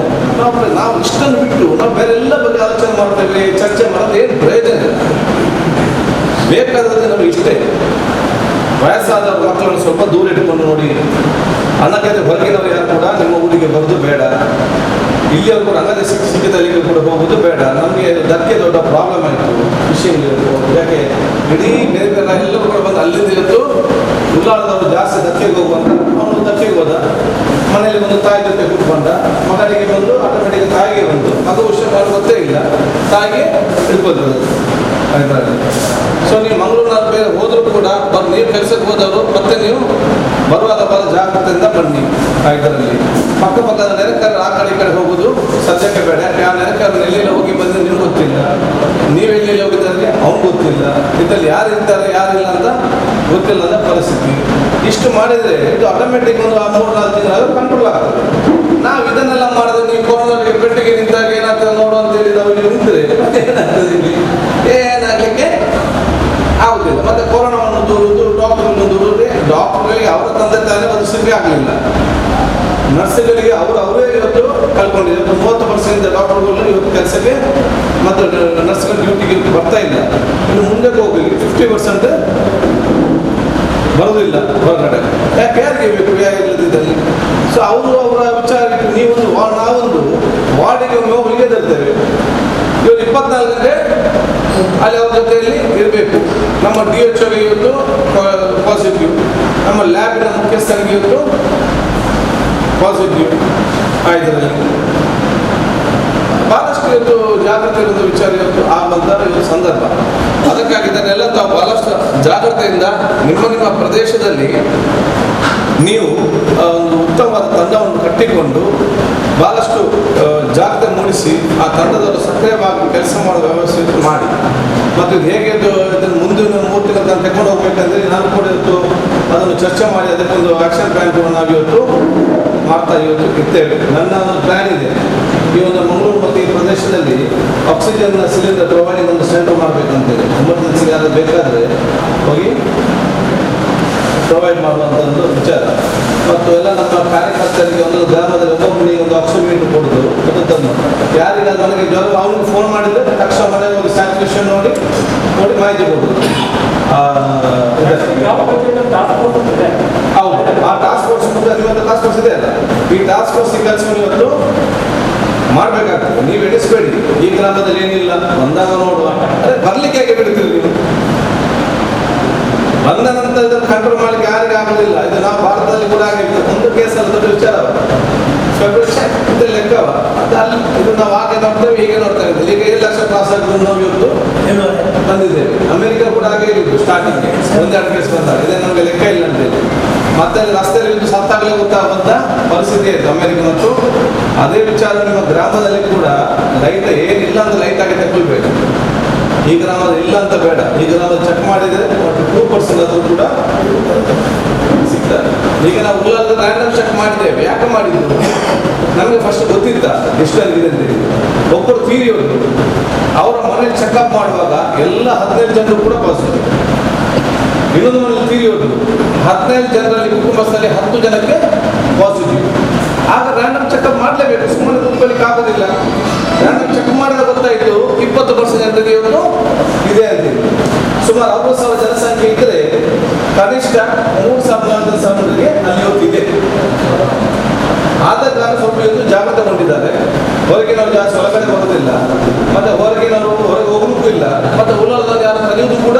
ನಾವು ಇಷ್ಟನ್ನು ಬಿಟ್ಟು ನಾವು ಬೇರೆ ಎಲ್ಲ ಬಗ್ಗೆ ಆಲೋಚನೆ ಮಾಡ್ತೇವೆ, ಚರ್ಚೆ ಮಾಡೋದು ಏನು ಪ್ರಯೋಜನ ಇಲ್ಲ. ಬೇಕಾದ್ರೆ ನಮಗೆ ಇಷ್ಟೇ ವಯಸ್ಸಾದ ಮಕ್ಕಳನ್ನು ಸ್ವಲ್ಪ ದೂರ ಇಟ್ಕೊಂಡು ನೋಡಿ. ಅನ್ನಕ್ಕೆ ಹೊರಗಿನವರು ಯಾರು ಕೂಡ ನಿಮ್ಮ ಊರಿಗೆ ಬರೋದು ಬೇಡ, ಇಲ್ಲಿಯವರು ಕೂಡ ಅನ್ನದ ಸಿಕ್ಕಿದಲ್ಲಿಗೆ ಕೂಡ ಹೋಗೋದು ಬೇಡ. ನಮಗೆ ಧಕ್ಕೆ ದೊಡ್ಡ ಪ್ರಾಬ್ಲಮ್ ಆಯಿತು ವಿಷಯ. ಯಾಕೆ ಇಡೀ ಬೇರೆ ಬೇರೆ ಎಲ್ಲರೂ ಕೂಡ ಬಂದು ಅಲ್ಲಿಂದ ಇವತ್ತು ಉಲ್ಲಾಳದವರು ಜಾಸ್ತಿ ಧಕ್ಕೆಗೆ ಹೋಗುವಂತ ಅವನು ಧಕ್ಕೆಗೆ ಹೋದ. ಮನೆಯಲ್ಲಿ ಒಂದು ತಾಯಿ ಜೊತೆ ಕೂತ್ಕೊಂಡ, ಮಗನಿಗೆ ಬಂದು ಆಟೋಮೆಟಿಕ್ ತಾಯಿಗೆ ಬಂದು ಮಗು ವಿಷಯ ಗೊತ್ತೇ ಇಲ್ಲ, ತಾಯಿಗೆ ಹಿಡ್ಕೋದು ಇದರಲ್ಲಿ. ಸೊ ನೀವು ಮಂಗಳೂರಿನ ಬೇರೆ ಹೋದರೂ ಕೂಡ ನೀವು ಕೆಲಸಕ್ಕೆ ಹೋದವರು ಮತ್ತೆ ನೀವು ಬರುವಾಗ ಜಾಗ್ರತೆಯಿಂದ ಬನ್ನಿ. ಇದರಲ್ಲಿ ಪಕ್ಕದ ನೆರೆಕರ ಆ ಕಡೆ ಈ ಕಡೆ ಹೋಗೋದು ಸದ್ಯಕ್ಕೆ ಬೇಡ. ಯಾಕೆ ಆ ನೆರೆಕರ ಎಲ್ಲೆಲ್ಲ ಹೋಗಿ ಬಂದರೆ ನಿಮ್ಗೆ ಗೊತ್ತಿಲ್ಲ, ನೀವೆಲ್ಲಿ ಹೋಗಿದ್ದಾರೆ ಅವ್ನು ಗೊತ್ತಿಲ್ಲ, ಇದರಲ್ಲಿ ಯಾರು ಇರ್ತಾರೆ ಯಾರಿಲ್ಲ ಅಂತ ಗೊತ್ತಿಲ್ಲ ಅನ್ನೋ ಪರಿಸ್ಥಿತಿ. ಇಷ್ಟು ಮಾಡಿದರೆ ಇದು ಆಟೋಮೆಟಿಕ್ ಒಂದು 3-4 ದಿನ ಕಂಟ್ರೋಲ್ ಆಗ್ತದೆ. ನಾವು ಇದನ್ನೆಲ್ಲ ಮಾಡಿದ್ರೆ ನೀವು ಕೊರೋನಾಗೆ ಪೆಟ್ಟಿಗೆ ನಿಂತಾಗ ಏನಾಗ್ತದೆ ನೋಡು ಅಂತೇಳಿ ನಾವು ಇಲ್ಲಿ ನಿಂತರೆ ಮತ್ತೆ ಏನಾಗ್ತದೆ, ಇಲ್ಲಿ ಏನಾಗಲಿಕ್ಕೆ ಆಗುದಿಲ್ಲ. ಮತ್ತೆ ಕೊರೋನಾವನ್ನು ದೂರುದು, ಡಾಕ್ಟರ್ಗಳನ್ನು ದೂರುದೇ, ಡಾಕ್ಟರ್ಗಳಿಗೆ ಅವರ ತಂದೆ ತಾನೇ ಒಂದು ಸಿಬ್ಬಿ ಆಗಲಿಲ್ಲ, ನರ್ಸ್ಗಳಿಗೆ ಅವರೇ ಇವತ್ತು ಕಳ್ಕೊಂಡಿದ್ದಾರೆ. 30% ಡಾಕ್ಟರ್ಗಳು ಇವತ್ತು ಕೆಲಸಕ್ಕೆ ಮತ್ತು ನರ್ಸ್ಗಳ ಡ್ಯೂಟಿಗೆ ಬರ್ತಾ ಇಲ್ಲ. ಇನ್ನು ಮುಂದೆ ಹೋಗಿ 50% ಬರೋದಿಲ್ಲ ಹೊರಗಡೆ. ಯಾರಿಗೆ ಬೇಕು ಯಾರಿಲ್ಲದಿದ್ದಲ್ಲಿ. ಸೊ ಅವರ ವಿಚಾರ ನೀವೊಂದು ನಾವೊಂದು ವಾರ್ಡಿಗೆ ಒಮ್ಮೆ ಹೊಲಿಗೆ ತರ್ತೇವೆ. ಇವರು 24 ಗಂಟೆ ಅಲ್ಲಿ ಅವ್ರ ಜೊತೆಯಲ್ಲಿ ಬೇಕು. ನಮ್ಮ DHO ಇವತ್ತು ಪಾಸಿಟಿವ್, ನಮ್ಮ ಲ್ಯಾಬಿನ ಮುಖ್ಯಸ್ಥರಿಗೆ ಇವತ್ತು ಪಾಸಿಟಿವ್ ಇದರಲ್ಲಿ ಬಹಳಷ್ಟು ಇವತ್ತು ಜಾಗೃತಿ ಇರೋದು ವಿಚಾರ ಇವತ್ತು ಆಗುವಂಥ ಇವತ್ತು ಸಂದರ್ಭ. ಅದಕ್ಕಾಗಿ ಇದನ್ನೆಲ್ಲ ತಾವು ಬಹಳಷ್ಟು ಜಾಗೃತೆಯಿಂದ ನಿಮ್ಮ ಪ್ರದೇಶದಲ್ಲಿ ನೀವು ಒಂದು ಉತ್ತಮವಾದ ತಂಡವನ್ನು ಕಟ್ಟಿಕೊಂಡು ಬಹಳಷ್ಟು ಜಾಗೃತಿ ಮೂಡಿಸಿ ಆ ತಂಡದವರು ಸಕ್ರಿಯವಾಗಿ ಕೆಲಸ ಮಾಡುವ ವ್ಯವಸ್ಥೆ ಮಾಡಿ. ಮತ್ತು ಇದು ಹೇಗೆ ಇದನ್ನು ಮುಂದಿನ 3 ತಿಂಗಳ ತಗೊಂಡು ಹೋಗ್ಬೇಕಂದ್ರೆ ನಾನು ಕೂಡ ಇವತ್ತು ಅದನ್ನು ಚರ್ಚೆ ಮಾಡಿ ಅದಕ್ಕೊಂದು ಆಕ್ಷನ್ ಪ್ಲಾನ್ ಕೂಡ ನಾವು ಇವತ್ತು ಮಾಡ್ತಾ ಇರ್ತೇವೆ. ನನ್ನ ಒಂದು ಪ್ಲಾನ್ ಇದೆ, ಈ ಒಂದು ಮಂಗಳೂರು ಮತ್ತು ಈ ಪ್ರದೇಶದಲ್ಲಿ ಆಕ್ಸಿಜನ್ ಸಿಲಿಂಡರ್ ಪ್ರೊವೈಡಿಂಗ್ ಒಂದು ಸೆಂಟರ್ ಮಾಡಬೇಕಂತೇಳಿ, ಎಮರ್ಜೆನ್ಸಿಗೆ ಯಾರು ಬೇಕಾದರೆ ಹೋಗಿ ಪ್ರೊವೈಡ್ ಮಾಡುವಂಥ ಒಂದು ವಿಚಾರ. ಮತ್ತು ಎಲ್ಲ ನಮ್ಮ ಕಾರ್ಯಕರ್ತರಿಗೆ ಒಂದೊಂದು ಗ್ರಾಮದಲ್ಲಿ ಒಬ್ಬೊಬ್ಬನಿಗೆ ಒಂದು ಆಕ್ಸಿಮೀಟರ್ ಕೊಡೋದು ಅದನ್ನು ಯಾರಿಗಾದ್ರು ನನಗೆ ಜ್ವರ ಅವನಿಗೆ ಫೋನ್ ಮಾಡಿದರೆ ತಕ್ಷಣ ಮನೆಗೆ ಹೋಗಿ ಸ್ಯಾಚುರೇಷನ್ ನೋಡಿ ಮಾಹಿತಿ ಕೊಡೋದು. ಹೌದು, ಆ ಟಾಸ್ಕ್ ಫೋರ್ಸ್ ಇವತ್ತು ಟಾಸ್ಕ್ ಫೋರ್ಸ್ ಇದೆ ಅಲ್ಲ, ಈ ಟಾಸ್ಕ್ ಫೋರ್ಸ್ ಕೆಲಸವನ್ನು ಇವತ್ತು ಮಾಡಬೇಕಾಗ್ತದೆ. ನೀವು ಎಣಿಸ್ಬೇಡಿ ಈ ಗ್ರಾಮದಲ್ಲಿ ಏನಿಲ್ಲ ಬಂದಾಗ ನೋಡುವ, ಅದೇ ಬರ್ಲಿಕ್ಕೆ ಹೇಗೆ ಬಿಡ್ತೀರಿ ನೀವು? ಬಂದ ನಂತರ ಇದನ್ನು ಕಂಟ್ರೋಲ್ ಮಾಡಲಿಕ್ಕೆ ಯಾರಿಗೂ ಆಗೋದಿಲ್ಲ. ಇದು ನಾವು ಭಾರತದಲ್ಲಿ ಕೂಡ ಆಗಿತ್ತು, ಒಂದು ಕೇಸಲ್ಲಿ ದೊಡ್ಡ ವಿಚಾರ ಲೆಕ್ಕವ ಅದು ಅಲ್ಲಿ ಇದು ನಾವು ಹಾಗೆ ನೋಡ್ತೇವೆ ಹೀಗೆ ನೋಡ್ತಾ ಇದ್ದೀವಿ. ಈಗ 7 ಲಕ್ಷ ಕ್ರಾಸ್ ಆಗಿದ್ದು ನಾವು ಇವತ್ತು ಬಂದಿದ್ದೇವೆ. ಅಮೆರಿಕ ಕೂಡ ಹಾಗೆ ಇತ್ತು ಸ್ಟಾರ್ಟಿಂಗ್ಗೆ 1-2 ಕೇಸ್ ಬಂದಾಗ, ಇದೇ ನಮಗೆ ಲೆಕ್ಕ ಇಲ್ಲ ಅಂತೇಳಿ ಮತ್ತೆ ರಸ್ತೆಯಲ್ಲಿ ಇದು ಸತ್ತಾಗಲೇ ಗೊತ್ತಾಗುವಂಥ ಪರಿಸ್ಥಿತಿ ಆಯಿತು ಅಮೆರಿಕ. ಮತ್ತು ಅದೇ ವಿಚಾರ ನಿಮ್ಮ ಗ್ರಾಮದಲ್ಲಿ ಕೂಡ ಲೈಟ್ ಏನಿಲ್ಲ ಅಂತ ಲೈಟ್ ಆಗಿ ತಗೊಳ್ಬೇಕು. ಈ ಗ್ರಾಮದ ಇಲ್ಲ ಅಂತ ಬೇಡ, ಈ ಗ್ರಾಮದ ಚೆಕ್ ಮಾಡಿದರೆ 2% ಅದು ಕೂಡ ಸಿಗ್ತಾರೆ. ಈಗ ನಾವು ಉಳ್ಳಾಲದ ರ್ಯಾಂಡಮ್ ಚೆಕ್ ಮಾಡಿದ್ದೇವೆ. ಯಾಕೆ ಮಾಡಿದ್ದು? ನಮಗೆ ಫಸ್ಟ್ ಗೊತ್ತಿತ್ತ ಎಷ್ಟಾಗಿದೆ ಅಂತೇಳಿ. ಒಬ್ಬರು ತೀರಿಯೋದು ಅವರ ಮನೇಲಿ ಚೆಕಪ್ ಮಾಡುವಾಗ ಎಲ್ಲ 15 ಜನರು ಕೂಡ ಪಾಸಿಟಿವ್. ಇನ್ನೊಂದು ಮನೇಲಿ ತೀರಿಯೋದು 15 ಜನರಲ್ಲಿ ಕುಟುಂಬಸ್ಥರಲ್ಲಿ 10 ಜನಕ್ಕೆ ಪಾಸಿಟಿವ್. ಆಗ ರ್ಯಾಂಡಮ್ ಚೆಕಪ್ ಮಾಡಲೇಬೇಕು, ಸುಮ್ಮನೆ ಕೂತ್ಕೊಳ್ಳಿಕ್ಕೆ ಆಗೋದಿಲ್ಲ. ರ್ಯಾಂಡಮ್ ಚೆಕ್ ಮಾಡಿದಾಗ ಗೊತ್ತಾಯಿತು 20% ಜನರಿಗೆ ಇವತ್ತು ಇದೆ ಅಂತೇಳಿ. ಸುಮಾರು 60,000 ಜನಸಂಖ್ಯೆ ಇದ್ದರೆ ಕನಿಷ್ಠ 3,000 ಜನಸಂಖ್ಯೆಗೆ ಅಲ್ಲಿ ಇವತ್ತಿದೆ. ಆದ ಕಾರಣ ಸ್ವಲ್ಪ ಇವತ್ತು ಜಾಗೃತಗೊಂಡಿದ್ದಾರೆ. ಹೊರಗಿನವರು ಜಾಸ್ತಿ ಒಳಗಡೆ ಬರೋದಿಲ್ಲ, ಮತ್ತೆ ಹೊರಗಿನವರು ಹೊರಗೆ ಹೋಗ್ಲಿಕ್ಕೂ ಇಲ್ಲ, ಮತ್ತೆ ಉಳ್ಳಾಲದಲ್ಲಿ ಯಾರು ಕಲಿಯುವುದು ಕೂಡ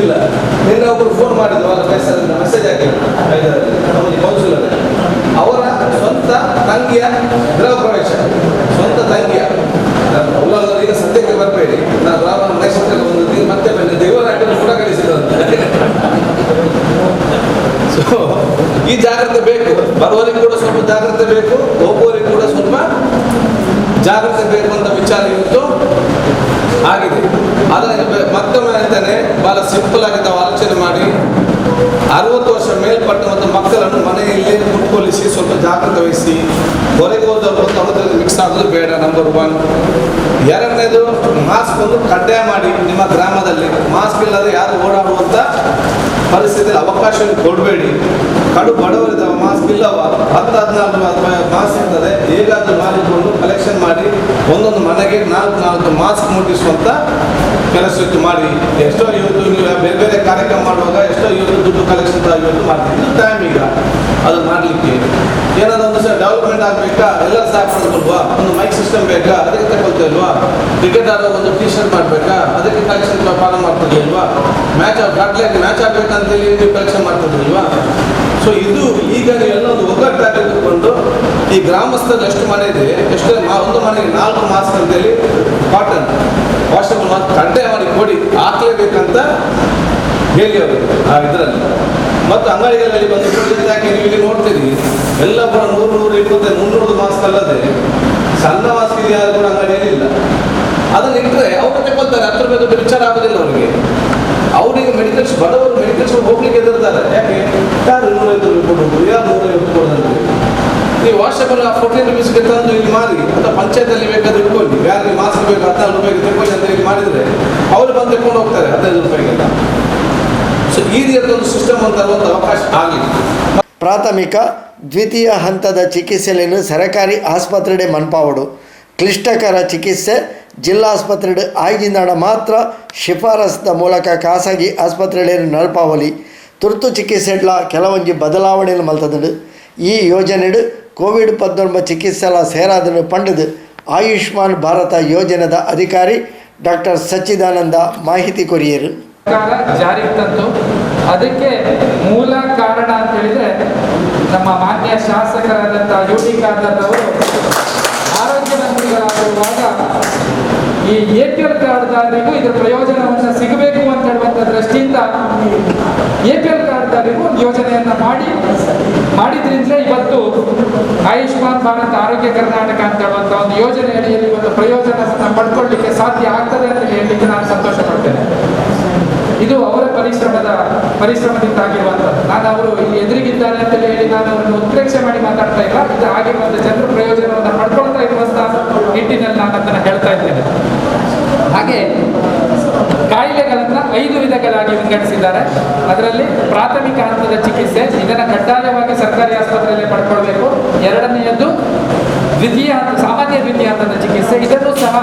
ಇಲ್ಲ. ನಿನ್ನೆ ಒಬ್ಬರು ಫೋನ್ ಮಾಡಿದ್ರು, ಅವರ ಮೆಸೇಜ್ ಹಾಕಿ ನಮಗೆ ಕೌನ್ಸಿಲರ್ ಅವರ ಸ್ವಂತ ತಂಗಿಯ ಗೃಹ ಪ್ರವೇಶ, ಸ್ವಂತ ತಂಗಿಯ ಉಳ್ಳಾಲದಲ್ಲಿ ಈಗ ಸದ್ಯಕ್ಕೆ ಬರಬೇಡಿ, ನಾನು ರಾಮನ ಮೈಸೂರಿಗೆ ಬಂದಿದ್ದೀನಿ, ಮತ್ತೆ ಬನ್ನಿ ದೇವರಾಟನ್ನು ಕೂಡ ಕಲಿಸಿದಂತೆ. ಸೊ ಈ ಜಾಗ್ರತೆ ಬೇಕು, ಬರುವವರಿಗೆ ಕೂಡ ಸ್ವಲ್ಪ ಜಾಗ್ರತೆ ಬೇಕು, ಹೋಗುವವರಿಗೆ ಕೂಡ ಸ್ವಲ್ಪ ಜಾಗ್ರತೆ ಬೇಕು ಅಂತ ವಿಚಾರ ಇವತ್ತು ಆಗಿದೆ. ಅದನ್ನು ಮತ್ತೊಮ್ಮೆ ಹೇಳ್ತಾನೆ, ಬಹಳ ಸಿಂಪಲ್ ಆಗಿ ನಾವು ಆಲೋಚನೆ ಮಾಡಿ 60 ವರ್ಷ ಮೇಲ್ಪಟ್ಟ ಮತ್ತು ಮಕ್ಕಳನ್ನು ಮನೆಯಲ್ಲೇ ಕುತ್ಕೊಳಿಸಿ ಸ್ವಲ್ಪ ಜಾಗ್ರತೆ ವಹಿಸಿ. ಹೊರಗೆ ಹೋದವರು ಅವರಲ್ಲಿ ಮಿಕ್ಸ್ ಆಗೋದು ಬೇಡ, ನಂಬರ್ 1. ಎರಡನೇದು, ಮಾಸ್ಕ್ ಒಂದು ಕಡ್ಡಾಯ ಮಾಡಿ. ನಿಮ್ಮ ಗ್ರಾಮದಲ್ಲಿ ಮಾಸ್ಕ್ ಇಲ್ಲದೆ ಯಾರು ಓಡಾಡುವಂಥ ಪರಿಸ್ಥಿತಿಯಲ್ಲಿ ಅವಕಾಶ ಕೊಡಬೇಡಿ. ಕಡು ಬಡವರಿದ್ದಾವೆ, ಮಾಸ್ಕ್ ಇಲ್ಲವ 10-14 ಮಾಸ್ಕ್ ಇರ್ತದೆ, ಹೇಗಾದರೂ ಮಾಡಿಕೊಂಡು ಕಲೆಕ್ಷನ್ ಮಾಡಿ ಒಂದೊಂದು ಮನೆಗೆ 4 ಮಾಸ್ಕ್ ಮುಟ್ಟಿಸುವಂಥ ಕೆಲಸ ಇವತ್ತು ಮಾಡಿ. ಎಷ್ಟೋ ಇವತ್ತು ನೀವು ಬೇರೆ ಬೇರೆ ಕಾರ್ಯಕ್ರಮ ಮಾಡುವಾಗ ಎಷ್ಟೋ ಇವತ್ತು ದುಡ್ಡು ಕಲೆಕ್ಷನ್ ಇವತ್ತು ಮಾಡ್ತೀವಿ. ಇದು ಟೈಮ್ ಈಗ ಅದು ಮಾಡಲಿಕ್ಕೆ. ಏನಾದ್ರು ಒಂದು ಸಹ ಡೆವಲಪ್ಮೆಂಟ್ ಆಗಬೇಕಾ, ಎಲ್ಲ ಸಾಕಲ್ವಾ, ಒಂದು ಮೈಕ್ ಸಿಸ್ಟಮ್ ಬೇಕಾ, ಅದಕ್ಕೆ ತಗೊಳ್ತೇಲ್ವಾ, ಕ್ರಿಕೆಟ್ ಆಡೋ ಒಂದು ಟೀ-ಶರ್ಟ್ ಮಾಡಬೇಕಾ, ಅದಕ್ಕೆ ಕಲೆಕ್ಷನ್ ಫಾಲೋ ಮಾಡ್ತಿರ್ಲಿಲ್ವಾ, ಮ್ಯಾಚ್ ಆಗಬೇಕಂತೇಳಿ ನೀವು ಕಲೆಕ್ಷನ್ ಮಾಡ್ತಿರ್ಲಿಲ್ವಾ. ಸೊ ಇದು ಈಗ ನೀವೆಲ್ಲ ಒಂದು ಒಗ್ಗಟ್ಟಾಗಿ ಇಟ್ಟುಕೊಂಡು ಈ ಗ್ರಾಮಸ್ಥರಲ್ಲಿ ಎಷ್ಟು ಮನೆ ಇದೆ, ಎಷ್ಟು ಒಂದು ಮನೆಗೆ 4 ಮಾಸ್ಕ್ ಅಂತೇಳಿ ಕಾಟನ್ ವಾಷಬಲ್ ಮಾಸ್ಕ್ ಕಡ್ಡಾಯ ಮಾಡಿ ಕೊಡಿ, ಹಾಕಲೇಬೇಕಂತ ಹೇಳಿ ಅವರು ಆ ಇದರಲ್ಲಿ. ಮತ್ತು ಅಂಗಡಿಗಳಲ್ಲಿ ಬಂದು ಯಾಕೆ ನೀವು ಇಲ್ಲಿ ನೋಡ್ತೀರಿ ಎಲ್ಲ ಕೂಡ 100-120-300 ಮಾಸ್ಕ್ ಅಲ್ಲದೆ ಸಣ್ಣ ಮಾಸ್ಕ್ ಇದೆ, ಯಾರು ಕೂಡ ಅಂಗಡಿಯಲ್ಲಿ ಇಲ್ಲ. ಅದನ್ನು ಇಟ್ಟರೆ ಅವರು ತಗೊಳ್ತಾರೆ, 10 ರೂಪಾಯಿ ದೊಡ್ಡ ವಿಚಾರ ಆಗೋದಿಲ್ಲ ಅವರಿಗೆ. ಅವರಿಗೆ ಮೆಡಿಕಲ್ಸ್ ಬಡವರು ಮೆಡಿಕಲ್ಸ್ ಹೋಗ್ಲಿಕ್ಕೆ ಎದುರ್ತಾರೆ. ಯಾಕೆ? ಯಾರು 250 ರೂಪಾಯಿ ಕೊಡೋದು, ಯಾರು 150 ಕೊಡೋದು. ನೀವು ವಾಷಬಲ್ 14 ರೂಪೀಸ್ಗೆ ತಂದು ಇಲ್ಲಿ ಮಾರಿ, ಅಥವಾ ಪಂಚಾಯತಲ್ಲಿ ಬೇಕಾದ್ರೆ ಇಟ್ಕೊಳ್ಳಿ, ಯಾರಿಗೆ ಮಾಸ್ಕ್ ಬೇಕು 14 ರೂಪಾಯಿಗೆ ತಗೊಳ್ಳಿ ಅಂತ ಇಲ್ಲಿ ಮಾಡಿದರೆ ಅವರು ಬಂದು ತಗೊಂಡು ಹೋಗ್ತಾರೆ 15 ರೂಪಾಯಿಗೆಲ್ಲ. ಸೊ ಈ ರೀತಿಯ ಒಂದು ಸಿಸ್ಟಮ್ ಅಂತ ಒಂದು ಅವಕಾಶ ಆಗಲಿ. ಪ್ರಾಥಮಿಕ ದ್ವಿತೀಯ ಹಂತದ ಚಿಕಿತ್ಸೆಯನ್ನು ಸರಕಾರಿ ಆಸ್ಪತ್ರೆ ಮನ್ಪಾವಡು, ಕ್ಲಿಷ್ಟಕರ ಚಿಕಿತ್ಸೆ ಜಿಲ್ಲಾ ಆಸ್ಪತ್ರೆ ಆಯ್ಜಿಂದಾಡ ಮಾತ್ರ ಶಿಫಾರಸ್ದ ಮೂಲಕ ಖಾಸಗಿ ಆಸ್ಪತ್ರೆಯಲ್ಲಿ ನಡಪಾವಲಿ. ತುರ್ತು ಚಿಕಿತ್ಸೆಡ್ಲ ಕೆಲವೊಂಜಿ ಬದಲಾವಣೆಯನ್ನು ಮಲ್ತದು. ಈ ಯೋಜನೆಡು ಕೋವಿಡ್-19 ಚಿಕಿತ್ಸೆಲ ಸೇರಾದನ್ನು ಪಂಡದು ಆಯುಷ್ಮಾನ್ ಭಾರತ ಯೋಜನೆದ ಅಧಿಕಾರಿ ಡಾಕ್ಟರ್ ಸಚ್ಚಿದಾನಂದ ಮಾಹಿತಿ ಕೊರಿಯರು. ಸರ್ಕಾರ ಜಾರಿಗೆ ತಂದು ಅದಕ್ಕೆ ಮೂಲ ಕಾರಣ ಅಂತ ಹೇಳಿದ್ರೆ ನಮ್ಮ ಮಾನ್ಯ ಶಾಸಕರಾದಂಥ UT ಖಾದರ್ ಅವರು ಆರೋಗ್ಯ ಮಂತ್ರಿಗಳಾಗಿರುವಾಗ ಈ APL ಕಾರ್ಡ್ದಾರರಿಗೂ ಇದರ ಪ್ರಯೋಜನವನ್ನು ಸಿಗಬೇಕು ಅಂತ ಹೇಳುವಂಥ ದೃಷ್ಟಿಯಿಂದ APL ಕಾರ್ಡ್ದಾರರಿಗೂ ಯೋಜನೆಯನ್ನು ಮಾಡಿದ್ರಿಂದಲೇ ಇವತ್ತು ಆಯುಷ್ಮಾನ್ ಭಾರತ್ ಆರೋಗ್ಯ ಕರ್ನಾಟಕ ಅಂತ ಹೇಳುವಂಥ ಒಂದು ಯೋಜನೆ ಅಡಿಯಲ್ಲಿ ಇವತ್ತು ಪ್ರಯೋಜನವನ್ನು ಪಡ್ಕೊಳ್ಳಿಕ್ಕೆ ಸಾಧ್ಯ ಆಗ್ತದೆ ಅಂತ ಹೇಳಲಿಕ್ಕೆ ನಾನು ಸಂತೋಷ ಪಡ್ತೇನೆ. ಇದು ಅವರ ಪರಿಶ್ರಮದಿಂದ ಆಗಿರುವಂಥದ್ದು. ನಾನು ಅವರು ಇಲ್ಲಿ ಎದುರಿಗಿದ್ದಾರೆ ಅಂತ ಹೇಳಿ ನಾನು ಅವರನ್ನು ಉತ್ಪ್ರೇಕ್ಷೆ ಮಾಡಿ ಮಾತಾಡ್ತಾ ಇಲ್ಲ. ಇದು ಆಗಿರುವಂಥ ಜನರ ಪ್ರಯೋಜನವನ್ನು ಪಡ್ಕೊಳ್ತಾ ಇರುವಂಥ ನಿಟ್ಟಿನಲ್ಲಿ ನಾನು ಅದನ್ನು ಹೇಳ್ತಾ ಇದ್ದೇನೆ. ಹಾಗೆ ಕಾಯಿಲೆಗಳನ್ನು 5 ವಿಧಗಳಾಗಿ ವಿಂಗಡಿಸಿದ್ದಾರೆ. ಅದರಲ್ಲಿ ಪ್ರಾಥಮಿಕ ಹಂತದ ಚಿಕಿತ್ಸೆ, ಇದನ್ನು ಕಡ್ಡಾಯವಾಗಿ ಸರ್ಕಾರಿ ಆಸ್ಪತ್ರೆಯಲ್ಲಿ ಪಡ್ಕೊಳ್ಬೇಕು. ಎರಡನೆಯದ್ದು ಸಾಮಾನ್ಯ ದ್ವಿತೀಯ ಹಂತದ ಚಿಕಿತ್ಸೆ, ಇದನ್ನು ಸಹ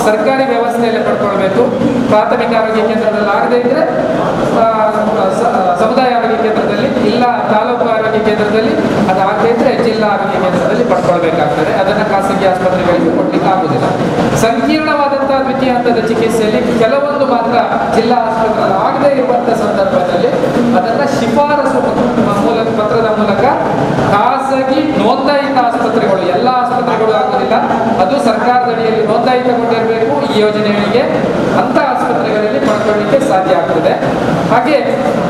ಸರ್ಕಾರಿ ವ್ಯವಸ್ಥೆಯಲ್ಲಿ ಪಡ್ಕೊಳ್ಬೇಕು. ಪ್ರಾಥಮಿಕ ಆರೋಗ್ಯ ಕೇಂದ್ರದಲ್ಲಿ ಆಗದೇ ಇದ್ರೆ ಸಮುದಾಯ ಆರೋಗ್ಯ ಕೇಂದ್ರದಲ್ಲಿ, ಇಲ್ಲ ತಾಲೂಕು ಆರೋಗ್ಯ ಕೇಂದ್ರದಲ್ಲಿ, ಅದು ಆಗದೇ ಇದ್ರೆ ಜಿಲ್ಲಾ ಆರೋಗ್ಯ ಕೇಂದ್ರದಲ್ಲಿ ಪಡ್ಕೊಳ್ಬೇಕಾಗ್ತದೆ. ಅದನ್ನು ಖಾಸಗಿ ಆಸ್ಪತ್ರೆಗಳಿಗೆ ಕೊಡ್ಲಿಕ್ಕೆ ಆಗುವುದಿಲ್ಲ. ಸಂಕೀರ್ಣವಾದಂತಹ ದ್ವಿತೀಯ ಹಂತದ ಚಿಕಿತ್ಸೆಯಲ್ಲಿ ಕೆಲವೊಂದು ಮಾತ್ರ ಜಿಲ್ಲಾ ಆಸ್ಪತ್ರೆ ಆಗದೇ ಇರುವಂತಹ ಸಂದರ್ಭದಲ್ಲಿ ಅದನ್ನು ಶಿಫಾರಸು ಪತ್ರದ ಮೂಲಕ ಖಾಸಗಿ ನೋಂದಾಯಿತ ಆಸ್ಪತ್ರೆಗಳು, ಎಲ್ಲ ಆಸ್ಪತ್ರೆಗಳು ಆಗುವುದಿಲ್ಲ, ಅದು ಸರ್ಕಾರದ ಅಡಿಯಲ್ಲಿ ನೋಂದಾಯಿತಗೊಂಡಿರಬೇಕು ಈ ಯೋಜನೆಗಳಿಗೆ, ಅಂತ ಆಸ್ಪತ್ರೆಗಳಲ್ಲಿ ಪಡ್ಕೊಳ್ಳಿಕ್ಕೆ ಸಾಧ್ಯ ಆಗ್ತದೆ. ಹಾಗೆ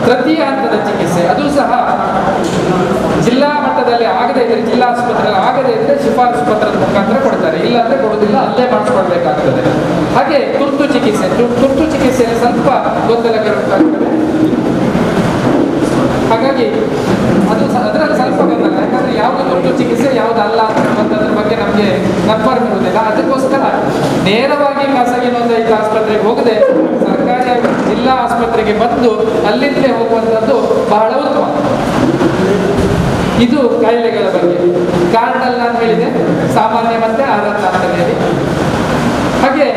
ತೃತೀಯ ಹಂತದ ಚಿಕಿತ್ಸೆ, ಅದು ಸಹ ಜಿಲ್ಲಾ ಮಟ್ಟದಲ್ಲಿ ಆಗದೇ ಇದ್ರೆ, ಜಿಲ್ಲಾ ಆಸ್ಪತ್ರೆಯಲ್ಲಿ ಆಗದೇ ಇದ್ರೆ ಶಿಫಾರಸು ಪತ್ರದ ಮುಖಾಂತರ ಕೊಡ್ತಾರೆ, ಇಲ್ಲಾಂದ್ರೆ ಕೊಡುವುದಿಲ್ಲ, ಅಲ್ಲೇ ಮಾಡಿಸ್ಕೊಳ್ಬೇಕಾಗ್ತದೆ. ಹಾಗೆ ತುರ್ತು ಚಿಕಿತ್ಸೆಯಲ್ಲಿ ಸ್ವಲ್ಪ ಗೊಂದಲಗಳುಂಟಾಗ್ತದೆ. ಹಾಗಾಗಿ ಅದರಲ್ಲಿ ಸ್ವಲ್ಪ ಗೊಂದಲ, ಯಾಕಂದ್ರೆ ಯಾವುದು ತುರ್ತು ಚಿಕಿತ್ಸೆ ಯಾವುದು ಅಲ್ಲ ಅನ್ನೋದ್ರ ಬಗ್ಗೆ ನಮಗೆ ಕನ್ಫರ್ಮ್ ಇರುವುದಿಲ್ಲ. ಅದಕ್ಕೋಸ್ಕರ ನೇರವಾಗಿ ಖಾಸಗಿ ನೋಂದಾಯಿತ ಆಸ್ಪತ್ರೆಗೆ ಹೋಗದೆ ಸರ್ಕಾರಿ ಜಿಲ್ಲಾ ಆಸ್ಪತ್ರೆಗೆ ಬಂದು ಅಲ್ಲಿಂದಲೇ ಹೋಗುವಂಥದ್ದು ಬಹಳ ಉತ್ತಮ. ಇದು ಕಾಯಿಲೆಗಳ ಬಗ್ಗೆ. ಕಾರ್ಡಲ್ಲಿ ನಾನು ಹೇಳಿದೆ ಸಾಮಾನ್ಯ ಮತ್ತೆ ಆಧಾರ್ ಹಂತದಲ್ಲಿ. ಹಾಗೆ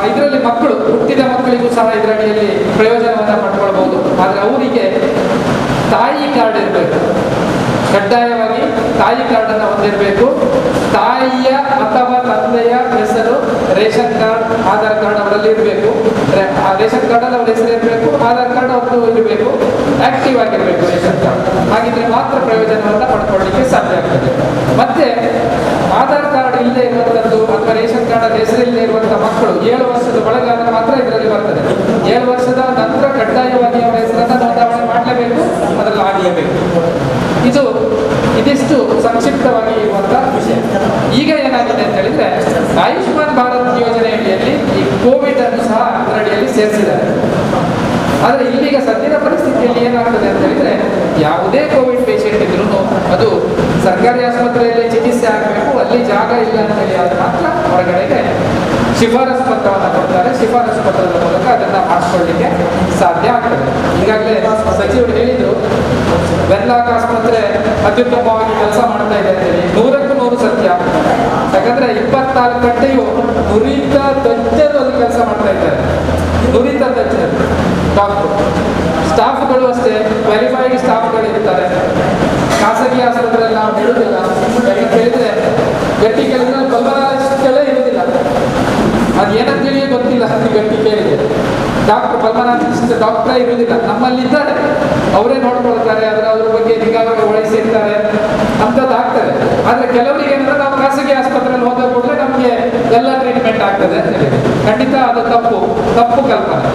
ಇದರಲ್ಲಿ ಮಕ್ಕಳು, ಹುಟ್ಟಿದ ಮಕ್ಕಳಿಗೂ ಸಹ ಇದರಡಿಯಲ್ಲಿ ಪ್ರಯೋಜನವನ್ನು ಪಡ್ಕೊಳ್ಬಹುದು. ಆದರೆ ಅವರಿಗೆ ತಾಯಿ ಕಾರ್ಡ್ ಇರಬೇಕು, ಕಡ್ಡಾಯವಾಗಿ ತಾಯಿ ಕಾರ್ಡನ್ನು ಹೊಂದಿರಬೇಕು. ತಾಯಿಯ ಅಥವಾ ತಂದೆಯ ಹೆಸರು ರೇಷನ್ ಕಾರ್ಡ್, ಆಧಾರ್ ಕಾರ್ಡ್ ಅವರಲ್ಲಿ ಇರಬೇಕು. ರೇಷನ್ ಕಾರ್ಡಲ್ಲಿ ಅವರ ಹೆಸರು ಇರಬೇಕು, ಆಧಾರ್ ಕಾರ್ಡ್ ಅವ್ರದ್ದು ಇರಬೇಕು, ಆಕ್ಟಿವ್ ಆಗಿರಬೇಕು ರೇಷನ್ ಕಾರ್ಡ್. ಹಾಗಿದ್ರೆ ಮಾತ್ರ ಪ್ರಯೋಜನವನ್ನು ಪಡ್ಕೊಳ್ಳಿಕ್ಕೆ ಸಾಧ್ಯ ಆಗ್ತದೆ. ಮತ್ತೆ ಆಧಾರ್ ಕಾರ್ಡ್ ಇಲ್ಲದೆ ಇರುವಂಥದ್ದು ಅಥವಾ ರೇಷನ್ ಕಾರ್ಡ್ ಹೆಸರಿಲ್ಲದೆ ಇರುವಂಥ ಮಕ್ಕಳು 7 ವರ್ಷದ ಒಳಗಾದರೆ ಮಾತ್ರ ಇದರಲ್ಲಿ ಬರ್ತದೆ. 7 ವರ್ಷದ ನಂತರ ಕಡ್ಡಾಯವಾಗಿ ಅವರ ಹೆಸರನ್ನು ನೋಂದಣಿ ಮಾಡಲೇಬೇಕು, ಅದರಲ್ಲಿ ಆಗಲೇಬೇಕು. ಇದಿಷ್ಟು ಸಂಕ್ಷಿಪ್ತವಾಗಿ ಇರುವಂಥ ವಿಷಯ. ಈಗ ಏನಾಗಿದೆ ಅಂತ ಹೇಳಿದ್ರೆ, ಆಯುಷ್ಮಾನ್ ಭಾರತ್ ಯೋಜನೆಯಲ್ಲಿ ಈ ಕೋವಿಡ್ ಅನ್ನು ಸಹ ಅದರಡಿಯಲ್ಲಿ ಸೇರಿಸಿದ್ದಾರೆ. ಆದರೆ ಇಲ್ಲಿಗ ಸದ್ಯದ ಪರಿಸ್ಥಿತಿಯಲ್ಲಿ ಏನಾಗ್ತದೆ ಅಂತ ಹೇಳಿದ್ರೆ, ಯಾವುದೇ ಕೋವಿಡ್ ಪೇಷಂಟ್ ಇದ್ರೂ ಅದು ಸರ್ಕಾರಿ ಆಸ್ಪತ್ರೆಯಲ್ಲಿ ಚಿಕಿತ್ಸೆ ಆಗಬೇಕು, ಅಲ್ಲಿ ಜಾಗ ಇಲ್ಲ ಅಂತ ಹೇಳಿ ಆದ ಮಾತ್ರ ಹೊರಗಡೆಗೆ ಶಿಫಾರಸು ಪತ್ರವನ್ನು ಕೊಡ್ತಾರೆ. ಶಿಫಾರಸು ಪತ್ರದ ಮೂಲಕ ಅದನ್ನು ಮಾಡಿಸ್ಕೊಳ್ಳಿಕ್ಕೆ ಸಾಧ್ಯ ಆಗ್ತದೆ. ಈಗಾಗಲೇ ಸಚಿವರು ಹೇಳಿದ್ರು, ವೆನ್ಲಾಕ್ ಆಸ್ಪತ್ರೆ ಅತ್ಯುತ್ತಮವಾಗಿ ಕೆಲಸ ಮಾಡ್ತಾ ಇದೆ ಅಂತೇಳಿ. 100ಕ್ಕೆ 100 ಸತ್ಯ. ಯಾಕಂದ್ರೆ 24 ಗಂಟೆಯೂ ನುರಿತ ತಜ್ಞರು ಅಲ್ಲಿ ಕೆಲಸ ಮಾಡ್ತಾ ಇದ್ದಾರೆ. ನುರಿತ ತಜ್ಞರು, ಡಾಕ್ಟರ್, ಸ್ಟಾಫ್ಗಳು ಅಷ್ಟೇ ವೆರಿಫೈಡ್ ಸ್ಟಾಫ್ಗಳು ಇರ್ತಾರೆ. ಖಾಸಗಿ ಆಸ್ಪತ್ರೆಯಲ್ಲಿ ನಾವು ಹೇಳುವುದಿಲ್ಲ. ಯಾಕಂತ ಹೇಳಿದ್ರೆ ಗಟ್ಟಿ ಕೆಲಸ ಪಲ್ಮನಾಲಜಿಸ್ಟ್ಗಳೇ ಇರುವುದಿಲ್ಲ. ಅದೇನಂತೇಳಿ ಗೊತ್ತಿಲ್ಲ. ಅತಿ ಗಟ್ಟಿ ಕೇಳಿದೆ ಡಾಕ್ಟರ್ ಪಲ್ಮನಾಲಜಿಸ್ಟ್ ಡಾಕ್ಟರೇ ಇರುವುದಿಲ್ಲ. ನಮ್ಮಲ್ಲಿದ್ದಾರೆ, ಅವರೇ ನೋಡ್ಕೊಳ್ತಾರೆ, ಅದ್ರ ಬಗ್ಗೆ ನಿಗಾ ವಹಿಸಿರ್ತಾರೆ, ಅಂಥದ್ದಾಗ್ತದೆ. ಆದರೆ ಕೆಲವರಿಗೆ ಏನಂದ್ರೆ ನಾವು ಖಾಸಗಿ ಆಸ್ಪತ್ರೆಯಲ್ಲಿ ಹೋದ ಕೂಡಲೇ ನಮಗೆ ಎಲ್ಲ ಟ್ರೀಟ್ಮೆಂಟ್ ಆಗ್ತದೆ ಅಂತ ಹೇಳಿ. ಖಂಡಿತ ಅದು ತಪ್ಪು ಕಲ್ಪನೆ.